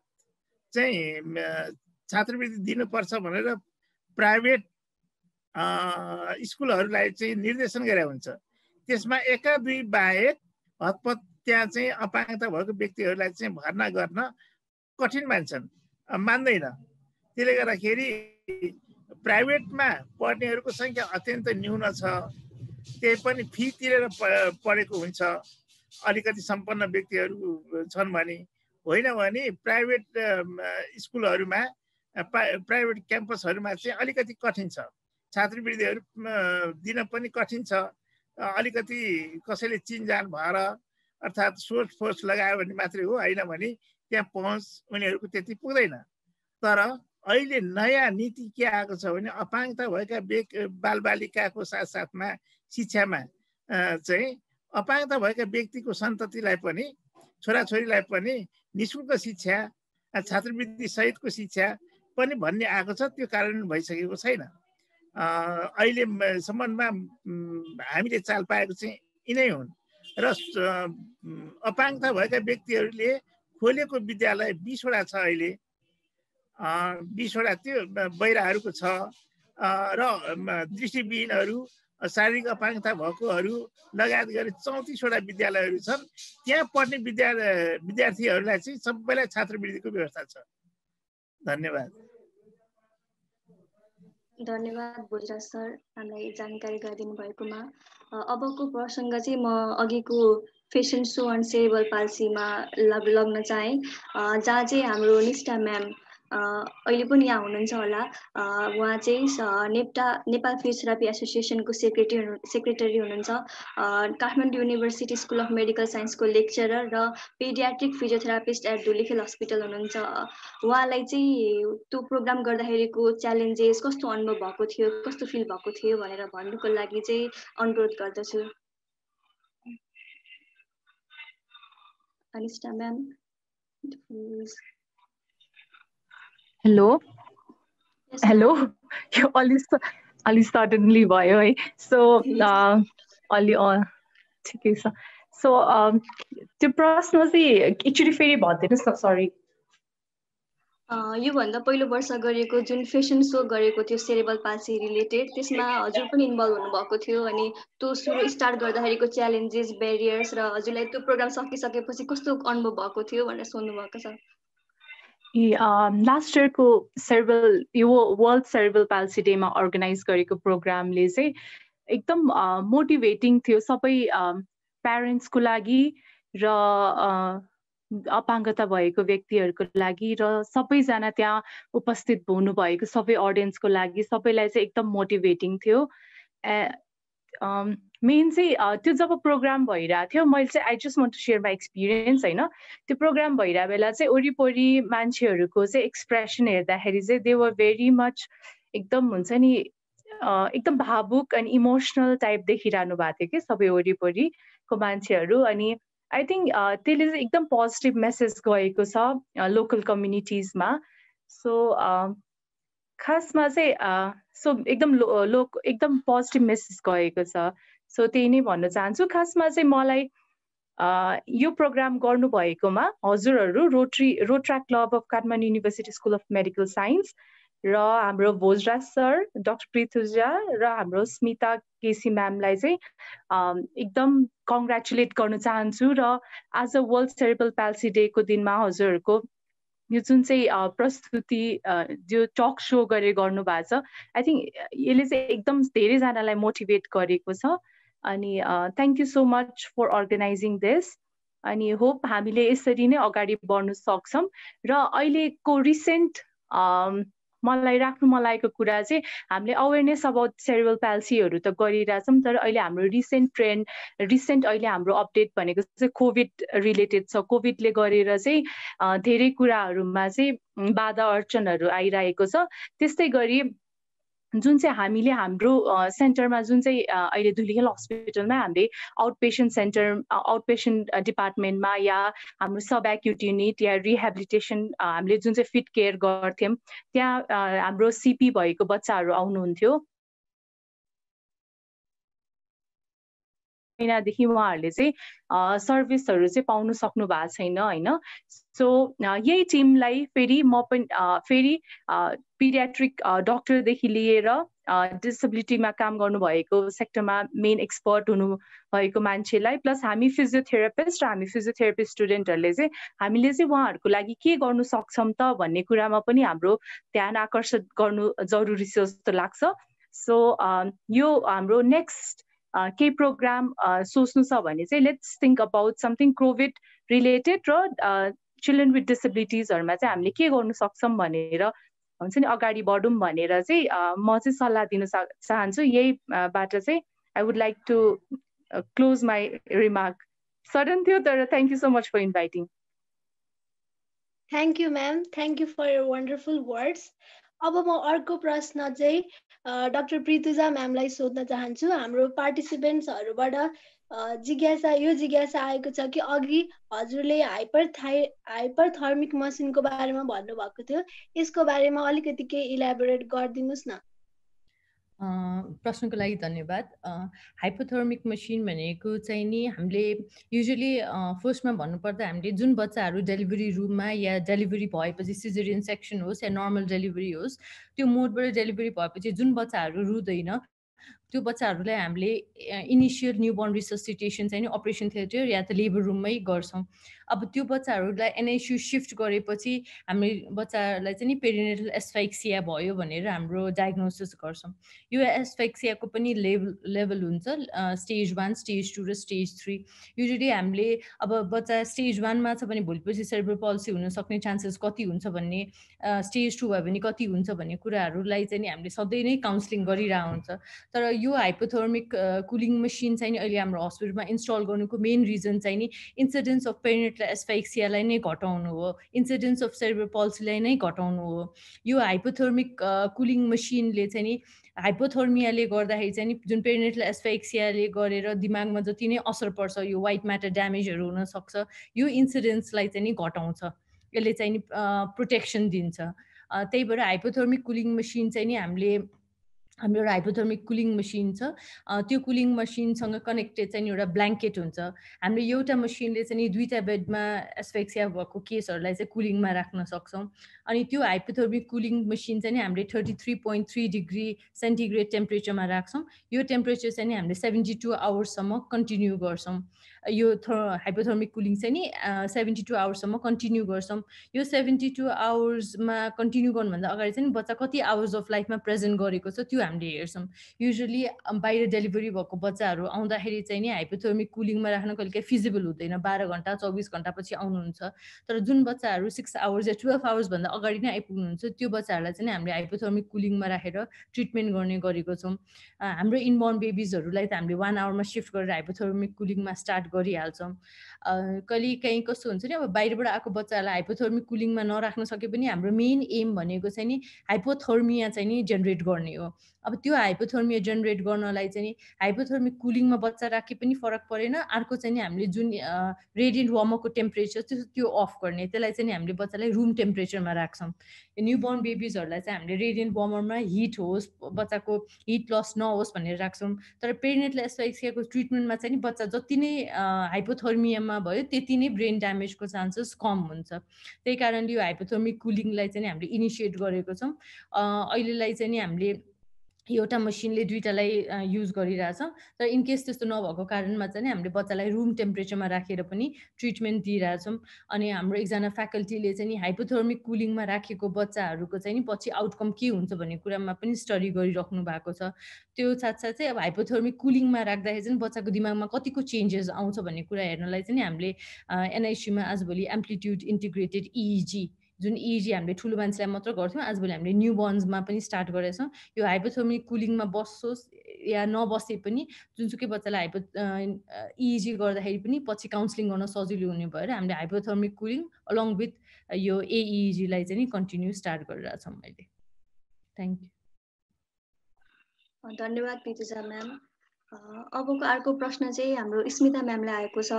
चाहिँ छात्रवृत्ति दिनुपर्छ भनेर प्राइभेट स्कुलहरूलाई चाहिँ निर्देशन गरे हुन्छ। त्यसमा एका दुई बाहेक हतपत त्यहाँ चाहिँ अपाङ्गता भएको व्यक्तिहरूलाई चाहिँ भर्ना गर्न कठिन मान्दैन। त्यसले गर्दाखेरि प्राइभेटमा पढ्नेहरूको संख्या अत्यन्त न्यून छ। त्यही पनि फी तिरेर पढेको हुन्छ। अलिकति सम्पन्न व्यक्तिहरू छन् भने, होइन भने प्राइभेट स्कुलहरूमा प्राइभेट क्याम्पसहरूमा चाहिँ अलिकति कठिन छ। छात्रवृत्तिहरू दिन पनि कठिन छ। अलिकति कसैले चिनजान भएर अर्थात् सोर्स फोर्स लगायो भने मात्रै हो, होइन भने त्यहाँ पहुँच उनीहरूको त्यति पुग्दैन। तर अहिले नयाँ नीति के आएको छ भने अपाङ्गता भएका बालबालिकाको साथसाथमा शिक्षामा चाहिँ अपाङ्गता भएका व्यक्तिको सन्ततिलाई पनि, छोराछोरीलाई पनि निःशुल्क शिक्षा, छात्रवृत्ति सहितको शिक्षा पनि भन्ने आएको छ। त्यो कारण भइसकेको छैन। अहिलेसम्ममा हामीले चाल पाएको चाहिँ यिनै हुन्। र अपाङ्गता भएका व्यक्तिहरूले खोलेको विद्यालय 20 वटा छ। अहिले 20 वटा त्यो बहिराहरूको छ र दृष्टिविहीनहरू, शारीरिक अपाङ्गता भएकोहरू लगायत गरी 34 वटा विद्यालयहरू छन्। त्यहाँ पढ्ने विद्यार्थीहरूलाई चाहिँ सबैलाई छात्रवृत्तिको व्यवस्था छ। धन्यवाद। धन्यवाद भोजराज सर हामीलाई जानकारी गराइदिनु भएकोमा। अबको प्रसङ्ग चाहिँ म अघिको फेसन सो एन्ड सेरेब्रल पाल्सीमा लग्न चाहेँ, जहाँ चाहिँ हाम्रो निष्ठा म्याम अहिले पनि यहाँ हुनुहुन्छ होला। उहाँ चाहिँ नेपाल फिजियोथेरापी एसोसिएसनको सेक्रेटरी हुनुहुन्छ, Kathmandu university school of medical साइन्सको लेक्चरर र paediatric physiotherapist at Dhulikhel hospital हुनुहुन्छ। उहाँलाई चाहिँ त्यो प्रोग्राम गर्दाखेरिको च्यालेन्जेस कस्तो अनुभव भएको थियो, कस्तो फिल भएको थियो भनेर भन्नुको लागि चाहिँ अनुरोध गर्दछु। अनिष्ठा म्याम, हेलो हेलो, यो अलि सडनली भयो है, सो अलि ठिकै छ। सो त्यो प्रश्न चाहिँ एकचोटि फेरि भनिदिनुहोस् न, सरी। योभन्दा पहिलो वर्ष गरेको जुन फेसन सो गरेको थियो सेरेब्रल पाल्सी रिलेटेड, त्यसमा हजुर पनि इन्भल्भ हुनुभएको थियो, अनि त्यो सुरु स्टार्ट गर्दाखेरिको च्यालेन्जेस, ब्यारियर्स र हजुरलाई त्यो प्रोग्राम सकिसकेपछि कस्तो अनुभव भएको थियो भनेर सोध्नुभएको छ। लास्ट इयरको यो वर्ल्ड सेरेब्रल पाल्सी डेमा अर्गनाइज गरेको प्रोग्रामले चाहिँ एकदम मोटिभेटिङ थियो सबै प्यारेन्ट्सको लागि र अपाङ्गता भएको व्यक्तिहरूको लागि र सबैजना त्यहाँ उपस्थित हुनुभएको सबै अडियन्सको लागि सबैलाई चाहिँ एकदम मोटिभेटिङ थियो। मेन चाहिँ त्यो जब प्रोग्राम भइरहेको थियो, मैले चाहिँ I just want to share my experience होइन। त्यो प्रोग्राम भइरहेको बेला चाहिँ वरिपरि मान्छेहरूको चाहिँ एक्सप्रेसन हेर्दाखेरि चाहिँ दे वर भेरी मच एकदम हुन्छ नि एकदम भावुक अनि इमोसनल टाइप देखिरहनु भएको थियो कि सबै वरिपरिको मान्छेहरू। अनि आई थिङ्क त्यसले चाहिँ एकदम पोजिटिभ मेसेज गएको छ लोकल कम्युनिटिजमा। सो खासमा चाहिँ सो एकदम पोजिटिभ मेसेज गएको छ। सो त्यही नै भन्न चाहन्छु। खासमा चाहिँ मलाई यो प्रोग्राम गर्नुभएकोमा हजुरहरू Rotaract club of Kathmandu university school of medical science र हाम्रो भोजराज सर, डाक्टर पृथुजा र हाम्रो स्मिता केसी म्यामलाई चाहिँ एकदम कङ्ग्रेचुलेट गर्न चाहन्छु। र आज वर्ल्ड सेरेब्रल पाल्सी डेको दिनमा हजुरहरूको यो जुन चाहिँ प्रस्तुति जो टक सो गर्नु भएको छ, आई थिङ्क यसले चाहिँ एकदम धेरैजनालाई मोटिभेट गरेको छ। अनि thank you so much for organising this. अनि होप हामीले यसरी नै अगाडि बढ्न सक्छौँ। र अहिलेको रिसेन्ट मलाई राख्नु मन लागेको कुरा चाहिँ हामीले अवेरनेस अबाउट सेरेब्रल पाल्सीहरू त गरिरहेछौँ, तर अहिले हाम्रो रिसेन्ट अहिले हाम्रो अपडेट भनेको चाहिँ कोभिड रिलेटेड छ। कोभिडले गरेर चाहिँ धेरै कुराहरूमा चाहिँ बाधा अर्चनहरू आइरहेको छ। त्यस्तै गरी जुन चाहिँ हामीले हाम्रो सेन्टरमा जुन चाहिँ अहिले धुलिखेल हस्पिटलमा हामीले आउटपेसेन्ट डिपार्टमेन्टमा या हाम्रो सब एक्युट युनिट या रिहेबिलिटेसन हामीले जुन चाहिँ फिट केयर गर्थ्यौँ, त्यहाँ हाम्रो सिपी भएको बच्चाहरू आउनुहुन्थ्यो। महिनादेखि उहाँहरूले चाहिँ सर्भिसहरू चाहिँ पाउनु सक्नु भएको छैन होइन। सो यही टिमलाई फेरि म पनि फेरि पिडियाट्रिक डक्टरदेखि लिएर डिसेबिलिटीमा काम गर्नुभएको सेक्टरमा मेन एक्सपर्ट हुनुभएको मान्छेलाई प्लस हामी फिजियोथेरापिस्ट र हामी फिजियोथेरापी स्टुडेन्टहरूले चाहिँ हामीले चाहिँ उहाँहरूको लागि के गर्नु सक्छौँ त भन्ने कुरामा पनि हाम्रो ध्यान आकर्षित गर्नु जरुरी छ जस्तो लाग्छ। सो यो हाम्रो नेक्स्ट केही प्रोग्राम सोच्नु छ भने चाहिँ let's think about something covid related र चिल्ड्रेन विथ डिसेबिलिटिजहरूमा चाहिँ हामीले के गर्नु सक्छौँ भनेर हुन्छ नि अगाडि बढौँ भनेर चाहिँ म चाहिँ सल्लाह दिन चाहन्छु। यहीबाट चाहिँ I would like to close my remark. Sudden थियो तर thank you so much for inviting. Thank you ma'am, thank you for your wonderful words. अब म अर्को प्रश्न चाहिँ डाक्टर प्रितुजा म्यामलाई सोध्न चाहन्छु। हाम्रो पार्टिसिपेन्ट्सहरूबाट जिज्ञासा आएको छ कि अघि हजुरले हाइपरथर्मिक मसिनको बारेमा भन्नुभएको थियो, यसको बारेमा अलिकति केही इलाबोरेट गरिदिनुहोस् न। प्रश्नको लागि धन्यवाद। हाइपोथर्मिक मसिन भनेको चाहिँ नि हामीले युजुअली फर्स्टमा भन्नुपर्दा हामीले जुन बच्चाहरू डेलिभरी रुममा या डेलिभरी भएपछि सिजरियन सेक्सन होस् या नर्मल डेलिभरी होस्, त्यो मोडबाट डेलिभरी भएपछि जुन बच्चाहरू रुँदैन त्यो बच्चाहरूलाई हामीले इनिसियल न्युबर्न रिससिटेसन चाहिँ नि अपरेसन थिएटर या त लेबर रुममै गर्छौँ। अब त्यो बच्चाहरूलाई एनआइसियू शिफ्ट गरेपछि हामी बच्चाहरूलाई चाहिँ नि पेरिनेटल एस्फाइक्सिया भयो भनेर हाम्रो डायग्नोसिस गर्छौँ। यो एस्फाइक्सियाको पनि लेभल हुन्छ, स्टेज 1, स्टेज 2 र स्टेज 3। युजली हामीले अब बच्चा स्टेज 1मा छ भने भोलिपछि सेरेब्रल पल्सी हुन सक्ने चान्सेस कति हुन्छ भन्ने, स्टेज 2 भयो भने कति हुन्छ भन्ने कुराहरूलाई चाहिँ नि हामीले सधैँ नै काउन्सिलिङ गरिरहेको हुन्छ। तर यो हाइपोथर्मिक कुलिङ मसिन चाहिँ नि अहिले हाम्रो हस्पिटलमा इन्स्टल गर्नुको मेन रिजन चाहिँ नि इन्सिडेन्स अफ पेरिनेटल एस्फाइक्सियालाई नै घटाउनु हो, इन्सिडेन्स अफ सेरेब्रल पल्सीलाई नै घटाउनु हो। यो हाइपोथर्मिक कुलिङ मसिनले चाहिँ नि हाइपोथर्मियाले गर्दाखेरि चाहिँ नि जुन पेरिनेटल एस्फाइक्सियाले गरेर दिमागमा जति नै असर पर्छ, यो वाइट म्याटर ड्यामेजहरू हुनसक्छ, यो इन्सिडेन्सलाई चाहिँ नि घटाउँछ, यसले चाहिँ नि प्रोटेक्सन दिन्छ। त्यही भएर हाइपोथर्मिक कुलिङ मसिन चाहिँ नि हाम्रो एउटा हाइपोथर्मिक कुलिङ मसिन छ। त्यो कुलिङ मसिनसँग कनेक्टेड चाहिँ एउटा ब्ल्याङ्केट हुन्छ। हामीले एउटा मसिनले चाहिँ नि 2टा बेडमा एस्फाइक्सिया भएको केसहरूलाई चाहिँ कुलिङमा राख्न सक्छौँ। अनि त्यो हाइपोथर्मिक कुलिङ मसिन चाहिँ नि हामीले 33.3 डिग्री सेन्टिग्रेड टेम्परेचरमा राख्छौँ। यो टेम्परेचर चाहिँ नि हामीले 72 आवर्ससम्म कन्टिन्यू गर्छौँ। यो हाइपोथर्मिक कुलिङ चाहिँ नि 72 आवर्ससम्म कन्टिन्यू गर्छौँ। यो 72 आवर्समा कन्टिन्यू गर्नुभन्दा अगाडि चाहिँ बच्चा कति आवर्स अफ लाइफमा प्रेजेन्ट गरेको छ त्यो हामीले हेर्छौँ। युजली बाहिर डेलिभरी भएको बच्चाहरू आउँदाखेरि चाहिँ नि हाइपोथर्मिक कुलिङमा राख्न कहिलेकाहीँ फिजिबल हुँदैन, 12 घन्टा 24 घन्टापछि आउनुहुन्छ। तर जुन बच्चाहरू 6 आवर्स या 12 आवर्सभन्दा अगाडि नै आइपुग्नुहुन्छ त्यो बच्चाहरूलाई चाहिँ हामीले हाइपोथर्मिक कुलिङमा राखेर ट्रिटमेन्ट गर्ने गरेको छौँ। हाम्रो इनबर्न बेबिजहरूलाई त हामीले 1 आवरमा शिफ्ट गरेर हाइपोथर्मिक कुलिङमा स्टार्ट गरिहाल्छौँ। कहिलेकाहीँ कस्तो हुन्छ नि, अब बाहिरबाट आएको बच्चाहरूलाई हाइपोथर्मिक कुलिङमा नराख्न सके पनि हाम्रो मेन एम भनेको चाहिँ नि हाइपोथर्मिया चाहिँ नि जेनरेट गर्ने हो। अब त्यो हाइपोथर्मिया जेनरेट गर्नलाई चाहिँ नि हाइपोथर्मिक कुलिङमा बच्चा राखे पनि फरक परेन। अर्को चाहिँ नि हामीले जुन रेडियन्ट वार्मरको टेम्परेचर त्यो अफ गर्ने, त्यसलाई चाहिँ नि हामीले बच्चालाई रुम टेम्परेचरमा राख्छौँ। न्युबर्न बेबिजहरूलाई चाहिँ हामीले रेडियन्ट वार्मरमा हिट होस्, बच्चाको हिट लस नहोस् भनेर राख्छौँ। तर पेरिनेटल एस्फाइक्सियाको ट्रिटमेन्टमा चाहिँ नि बच्चा जति नै हाइपोथर्मियामा भयो त्यति नै ब्रेन ड्यामेजको चान्सेस कम हुन्छ। त्यही कारणले यो हाइपोथर्मिक कुलिङलाई चाहिँ हामीले इनिसिएट गरेको छौँ। अहिलेलाई चाहिँ नि हामीले एउटा मसिनले 2टालाई युज गरिरहेछौँ। तर इनकेस त्यस्तो नभएको कारणमा चाहिँ हामीले बच्चालाई रुम टेम्परेचरमा राखेर पनि ट्रिटमेन्ट दिइरहेछौँ। अनि हाम्रो एकजना फ्याकल्टीले चाहिँ नि हाइपोथर्मिक कुलिङमा राखेको बच्चाहरूको चाहिँ नि पछि आउटकम के हुन्छ भन्ने कुरामा पनि स्टडी गरिराख्नु भएको छ। त्यो साथसाथ चाहिँ अब हाइपोथर्मिक कुलिङमा राख्दाखेरि चाहिँ बच्चाको दिमागमा कतिको चेन्जेस आउँछ भन्ने कुरा हेर्नलाई चाहिँ हामीले एनआइसीमा आजभोलि एम्प्लिट्युड इन्टिग्रेटेड इइजी, जुन इइजी हामीले ठुलो मान्छेलाई मात्र गर्थ्यौँ, आजभोलि हामीले न्युबर्न्समा पनि स्टार्ट गरेका छौँ। यो हाइपोथर्मिक कुलिङमा बसोस् या नबसे पनि जुनसुकै बच्चालाई इइजी गर्दाखेरि पनि पछि काउन्सिलिङ गर्न सजिलो हुने भएर हामीले हाइपोथर्मिक कुलिङ अलङ विथ यो एइजीलाई चाहिँ नि कन्टिन्यू स्टार्ट गरिरहेछौँ अहिले। Thank you. धन्यवाद पितुजा म्याम। अबको अर्को प्रश्न चाहिँ हाम्रो स्मिता म्यामलाई आएको छ।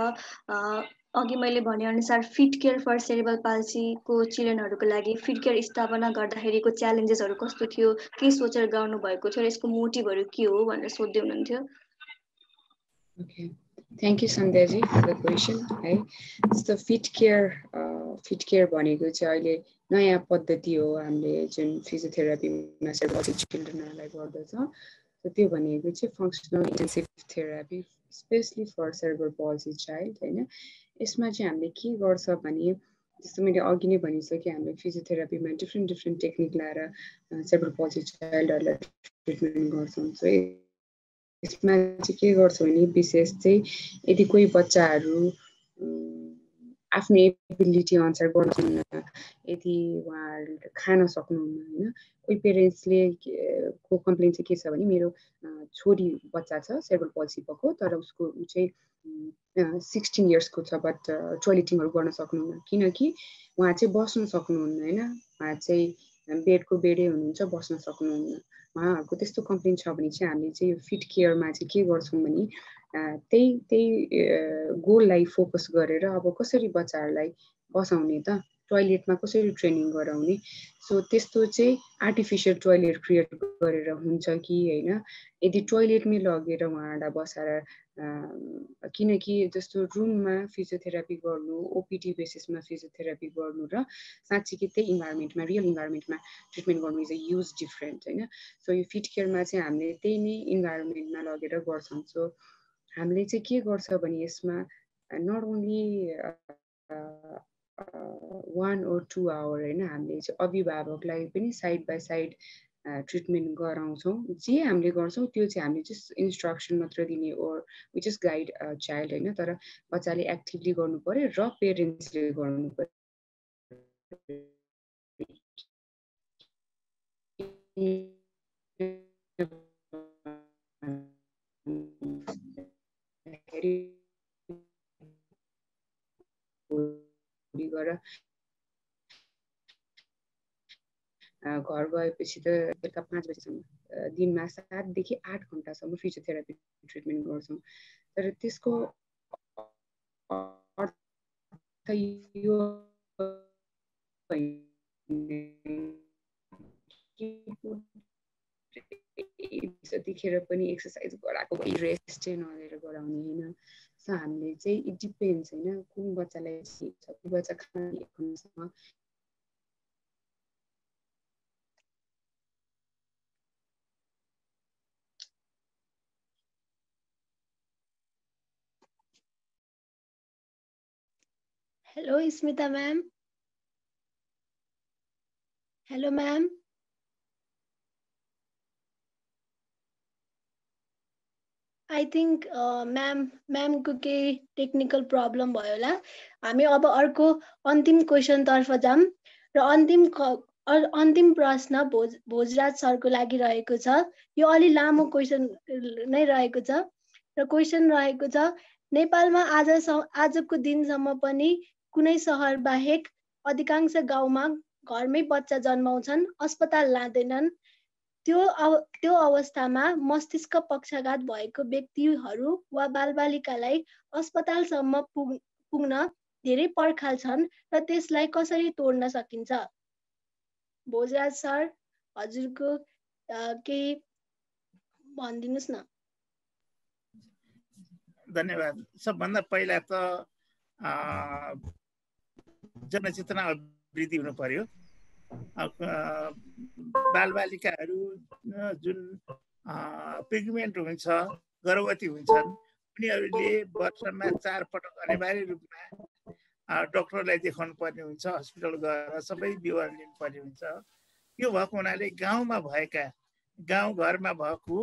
अघि मैले भनेअनुसार फिट केयर फर सेरेब्रल पाल्सीको चिल्ड्रेनहरूको लागि फिट केयर स्थापना गर्दाखेरिको च्यालेन्जेसहरू कस्तो थियो, के सोचेर गर्नुभएको थियो र यसको मोटिभहरू के हो भनेर सोध्दै हुनुहुन्थ्यो। Okay, thank you सन्ध्याजी for the question. है जस्तो फिट केयर भनेको चाहिँ अहिले नयाँ पद्धति हो हामीले जुन फिजियोथेरापीमा सेरेब्रल चिल्ड्रेनहरूलाई गर्दछौँ। त्यो भनेको चाहिँ functional intensive therapy specially for cerebral palsy child होइन। यसमा चाहिँ हामीले के गर्छ भने जस्तो मैले अघि नै भनिसकेँ, हामीले फिजियोथेरापीमा डिफ्रेन्ट टेक्निक लाएर सेरेब्रल पाल्सी चाइल्डहरूलाई ट्रिटमेन्ट गर्छौँ। सो यसमा चाहिँ के गर्छ भने विशेष चाहिँ यदि कोही बच्चाहरू आफ्नो एबिलिटी अनुसार गर्न सक्नुहुन्न, यदि उहाँहरूले खान सक्नुहुन्न होइन, कोही पेरेन्ट्सले को कम्प्लेन चाहिँ के छ भने मेरो छोरी बच्चा छ सेरेब्रल पाल्सी भएको, तर उसको ऊ चाहिँ 16 इयर्सको छ बट टोइलेटिङहरू गर्न सक्नुहुन्न, किनकि उहाँ चाहिँ बस्न सक्नुहुन्न होइन, उहाँ चाहिँ बेडको बेडै हुनुहुन्छ, बस्न सक्नुहुन्न। उहाँहरूको त्यस्तो कम्प्लेन छ भने चाहिँ हामीले चाहिँ यो फिट केयरमा चाहिँ के गर्छौँ भने त्यही गोललाई फोकस गरेर अब कसरी बच्चाहरूलाई बसाउने त टोयलेटमा कसरी ट्रेनिङ गराउने सो त्यस्तो चाहिँ आर्टिफिसियल टोयलेट क्रिएट गरेर हुन्छ कि हैन यदि टोयलेटमै लगेर उहाँहरूलाई बसाएर किनकि जस्तो रुममा फिजियोथेरापी गर्नु ओपिडी बेसिसमा फिजियोथेरापी गर्नु र साँच्चीकै त्यही इन्भाइरोमेन्टमा रियल इन्भाइरोमेन्टमा ट्रिटमेन्ट गर्नु इज अ युज डिफरेन्ट हैन सो यो फिट केयरमा चाहिँ हामीले त्यही नै इन्भाइरोमेन्टमा लगेर गर्छौँ सो हामीले चाहिँ के गर्छ भने यसमा नट ओन्ली 1 or 2 hour हैन हामीले चाहिँ अभिभावकलाई पनि साइड बाइ साइड ट्रिटमेन्ट गराउँछौँ जे हामीले गर्छौँ त्यो चाहिँ हामीले जस्ट इन्स्ट्रक्सन मात्र दिने ओर वी जस्ट गाइड चाइल्ड हैन तर बच्चाले एक्टिभली गर्नु पर्यो र पेरेन्ट्सले गर्नु पर्यो गरेर घर गएपछि त बेलुका 5 बजेसम्म दिनमा 7 देखि 8 घण्टासम्म फिजियोथेरापी ट्रिटमेन्ट गर्छौँ तर त्यसको अर्थ यो त्यतिखेर पनि एक्सर्साइज गराएको रेस्टै नलिएर गराउने होइन सो हामीले चाहिँ इट डिपेन्ड्स होइन कुन बच्चालाई कुन बच्चा खानासँग hello Smita ma'am hello ma'am I think ma'am को केही टेक्निकल प्रब्लम भयो होला हामी अब अर्को अन्तिम क्वेसन तर्फ जाम र अन्तिम प्रश्न भोजराज सरको लागि रहेको छ यो अलि लामो क्वेसन नै रहेको छ र क्वेसन रहेको छ नेपालमा आजको दिनसम्म पनि कुनै शहर बाहेक अधिकांश गाउँमा घरमै बच्चा जन्माउँछन् अस्पताल लाँदैनन् त्यो अवस्थामा मस्तिष्क पक्षाघात भएको व्यक्तिहरू वा बालबालिकालाई अस्पतालसम्म पुग्न धेरै पर्खाल्छन् र त्यसलाई कसरी तोड्न सकिन्छ भोजराज सर हजुरको केही भनिदिनुस् न धन्यवाद सबभन्दा पहिला त जनचेतना वृद्धि हुनु पर्यो बालबालिकाहरू जुन प्रेग्नेन्ट हुन्छ गर्भवती हुन्छन् उनीहरूले वर्षमा 4 पटक अनिवार्य रूपमा डाक्टरलाई देखाउनु पर्ने हुन्छ हस्पिटल गएर सबै विवरण लिनुपर्ने हुन्छ यो भएको हुनाले गाउँमा भएका गाउँघरमा भएको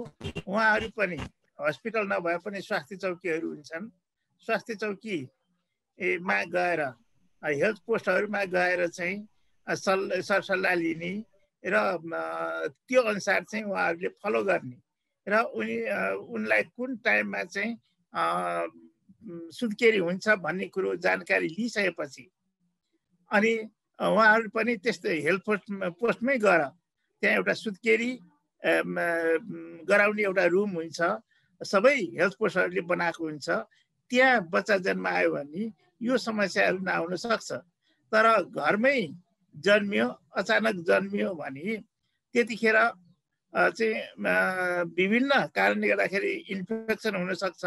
उहाँहरू पनि हस्पिटल नभए पनि स्वास्थ्य चौकीहरू हुन्छन् स्वास्थ्य चौकीमा गएर हेल्थ पोस्टहरूमा गएर चाहिँ सरसल्लाह लिने र त्यो अनुसार चाहिँ उहाँहरूले फलो गर्ने र उनलाई कुन टाइममा चाहिँ सुत्केरी हुन्छ भन्ने कुरो जानकारी लिइसकेपछि अनि उहाँहरू पनि त्यस्तै हेल्थ पोस्टमै गएर त्यहाँ एउटा सुत्केरी गराउने एउटा रुम हुन्छ सबै हेल्थ पोस्टहरूले बनाएको हुन्छ त्यहाँ बच्चा जन्मायो भने यो समस्याहरू नआउन सक्छ तर घरमै जन्मियो अचानक जन्मियो भने त्यतिखेर चाहिँ विभिन्न कारणले गर्दाखेरि इन्फेक्सन हुन सक्छ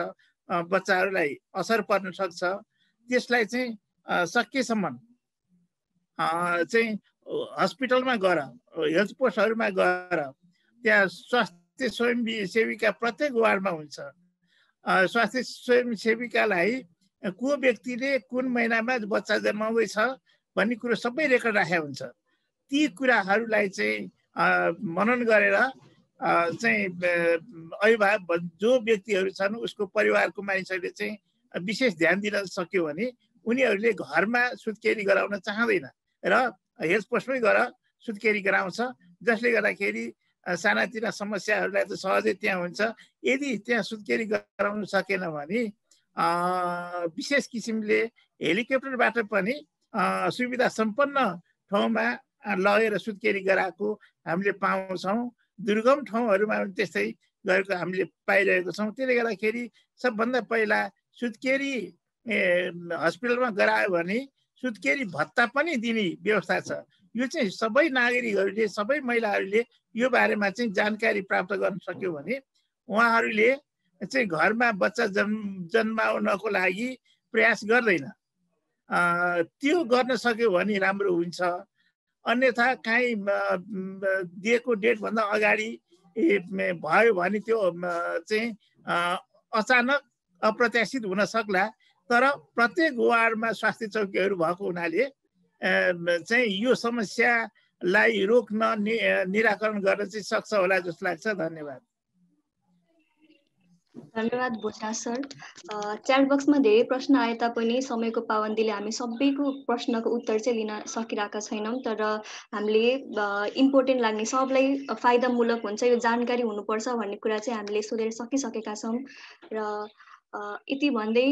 बच्चाहरूलाई असर पर्न सक्छ त्यसलाई चाहिँ सकेसम्म चाहिँ हस्पिटलमा गएर हेल्थ पोस्टहरूमा गएर त्यहाँ स्वास्थ्य स्वयंसेविका प्रत्येक वार्डमा हुन्छ स्वास्थ्य स्वयंसेविकालाई को व्यक्तिले कुन महिनामा बच्चा जन्माउँदैछ भन्ने कुरो सबै रेकर्ड राखेको हुन्छ ती कुराहरूलाई चाहिँ मनन गरेर चाहिँ अभिभावक जो व्यक्तिहरू छन् उसको परिवारको मानिसहरूले चाहिँ विशेष ध्यान दिन सक्यो भने उनीहरूले घरमा सुत्केरी गराउन चाहँदैन र हेल्थ पोस्टमै गएर सुत्केरी गराउँछ जसले गर्दाखेरि सानातिना समस्याहरूलाई त सहजै त्यहाँ हुन्छ यदि त्यहाँ सुत्केरी गराउन सकेन भने विशेष किसिमले हेलिकप्टरबाट पनि सुविधा सम्पन्न ठाउँमा लगेर सुत्केरी गराएको हामीले पाउँछौँ दुर्गम ठाउँहरूमा पनि त्यस्तै गरेको हामीले पाइरहेको छौँ त्यसले गर्दाखेरि सबभन्दा पहिला सुत्केरी हस्पिटलमा गरायो भने सुत्केरी भत्ता पनि दिने व्यवस्था छ। यो चाहिँ सबै नागरिकहरूले, सबै महिलाहरूले यो बारेमा चाहिँ जानकारी प्राप्त गर्न सक्यो भने उहाँहरूले चाहिँ घरमा बच्चा जन्माउनको लागि प्रयास गर्दैन। त्यो गर्न सक्यो भने राम्रो हुन्छ। अन्यथा कहीँ दिएको डेटभन्दा अगाडि भयो भने त्यो चाहिँ अचानक अप्रत्याशित हुन सक्ला। तर प्रत्येक वार्डमा स्वास्थ्य चौकीहरू भएको हुनाले चाहिँ यो समस्यालाई रोक्न निराकरण गर्न चाहिँ सक्छ होला जस्तो लाग्छ। धन्यवाद। धन्यवाद भोजराज सर। च्याट बक्समा धेरै प्रश्न आए तापनि समयको पाबन्दीले हामी सबैको प्रश्नको उत्तर चाहिँ लिन सकिरहेका छैनौँ। तर हामीले इम्पोर्टेन्ट लाग्ने, सबलाई फाइदामूलक हुन्छ, यो जानकारी हुनुपर्छ भन्ने कुरा चाहिँ हामीले सोधेर सकिसकेका छौँ। र यति भन्दै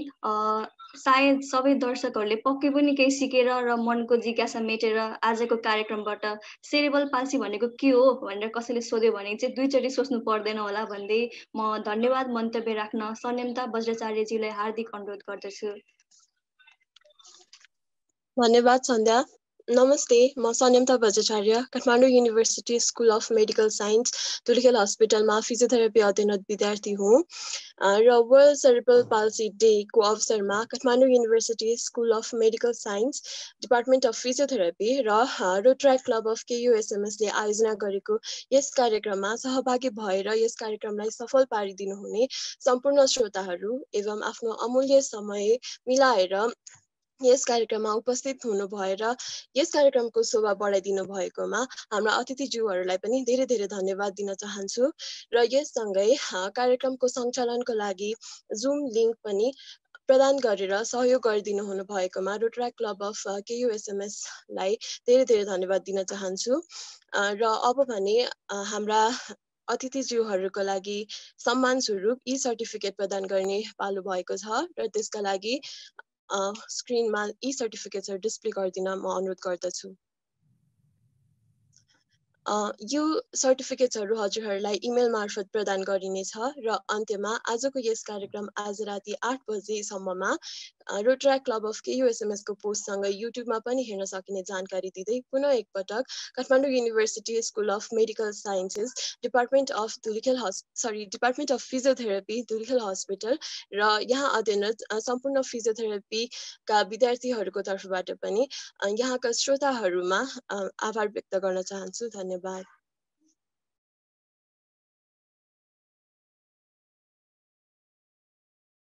सायद सबै दर्शकहरूले पक्कै पनि केही सिकेर र मनको जिज्ञासा मेटेर आजको कार्यक्रमबाट सेरेब्रल पाल्सी भनेको के हो भनेर कसैले सोध्यो भने चाहिँ दुईचोटि सोच्नु पर्दैन होला भन्दै म धन्यवाद मन्तव्य राख्न संयमता बज्राचार्यजीलाई हार्दिक अनुरोध गर्दछु। धन्यवाद सन्ध्या। नमस्ते, म Sanyamata Bajracharya, Kathmandu university school of medical science Dhulikhel हस्पिटलमा फिजियोथेरापी अध्ययनरत विद्यार्थी हुँ र वर्ल्ड सेरेब्रल पाल्सी डेको अवसरमा Kathmandu university school of medical science department of physiotherapy र रोटरी क्लब अफ KUSMSले आयोजना गरेको यस कार्यक्रममा सहभागी भएर यस कार्यक्रमलाई सफल पारिदिनुहुने सम्पूर्ण श्रोताहरू एवं आफ्नो अमूल्य समय मिलाएर यस कार्यक्रममा उपस्थित हुनु भएर यस कार्यक्रमको शोभा बढाइदिनु भएकोमा हाम्रा अतिथिज्यूहरूलाई पनि धेरै धेरै धन्यवाद दिन चाहन्छु। र यससँगै कार्यक्रमको सञ्चालनको लागि जुम लिङ्क पनि प्रदान गरेर सहयोग गरिदिनु हुनु भएकोमा रोटरी क्लब अफ KUSMSलाई धेरै धेरै धन्यवाद दिन चाहन्छु। र अब भने हाम्रा अतिथिज्यूहरूको लागि सम्मान स्वरूप ई सर्टिफिकेट प्रदान गर्ने पालो भएको छ र त्यसका लागि स्क्रिनमा यी सर्टिफिकेट्सहरू डिस्प्ले गरिदिन म अनुरोध गर्दछु। यो सर्टिफिकेट्सहरू हजुरहरूलाई इमेल मार्फत प्रदान गरिनेछ र अन्त्यमा आजको यस कार्यक्रम आज राति 8 बजेसम्ममा रोटरी क्लब अफ KUSMSको पोस्टसँगै युट्युबमा पनि हेर्न सकिने जानकारी दिँदै पुनः एकपटक Kathmandu university school of medical sciences department of physiotherapy Dhulikhel hospital र यहाँ अध्ययनरत सम्पूर्ण फिजियोथेरापीका विद्यार्थीहरूको तर्फबाट पनि यहाँका श्रोताहरूमा आभार व्यक्त गर्न चाहन्छु। धन्यवाद।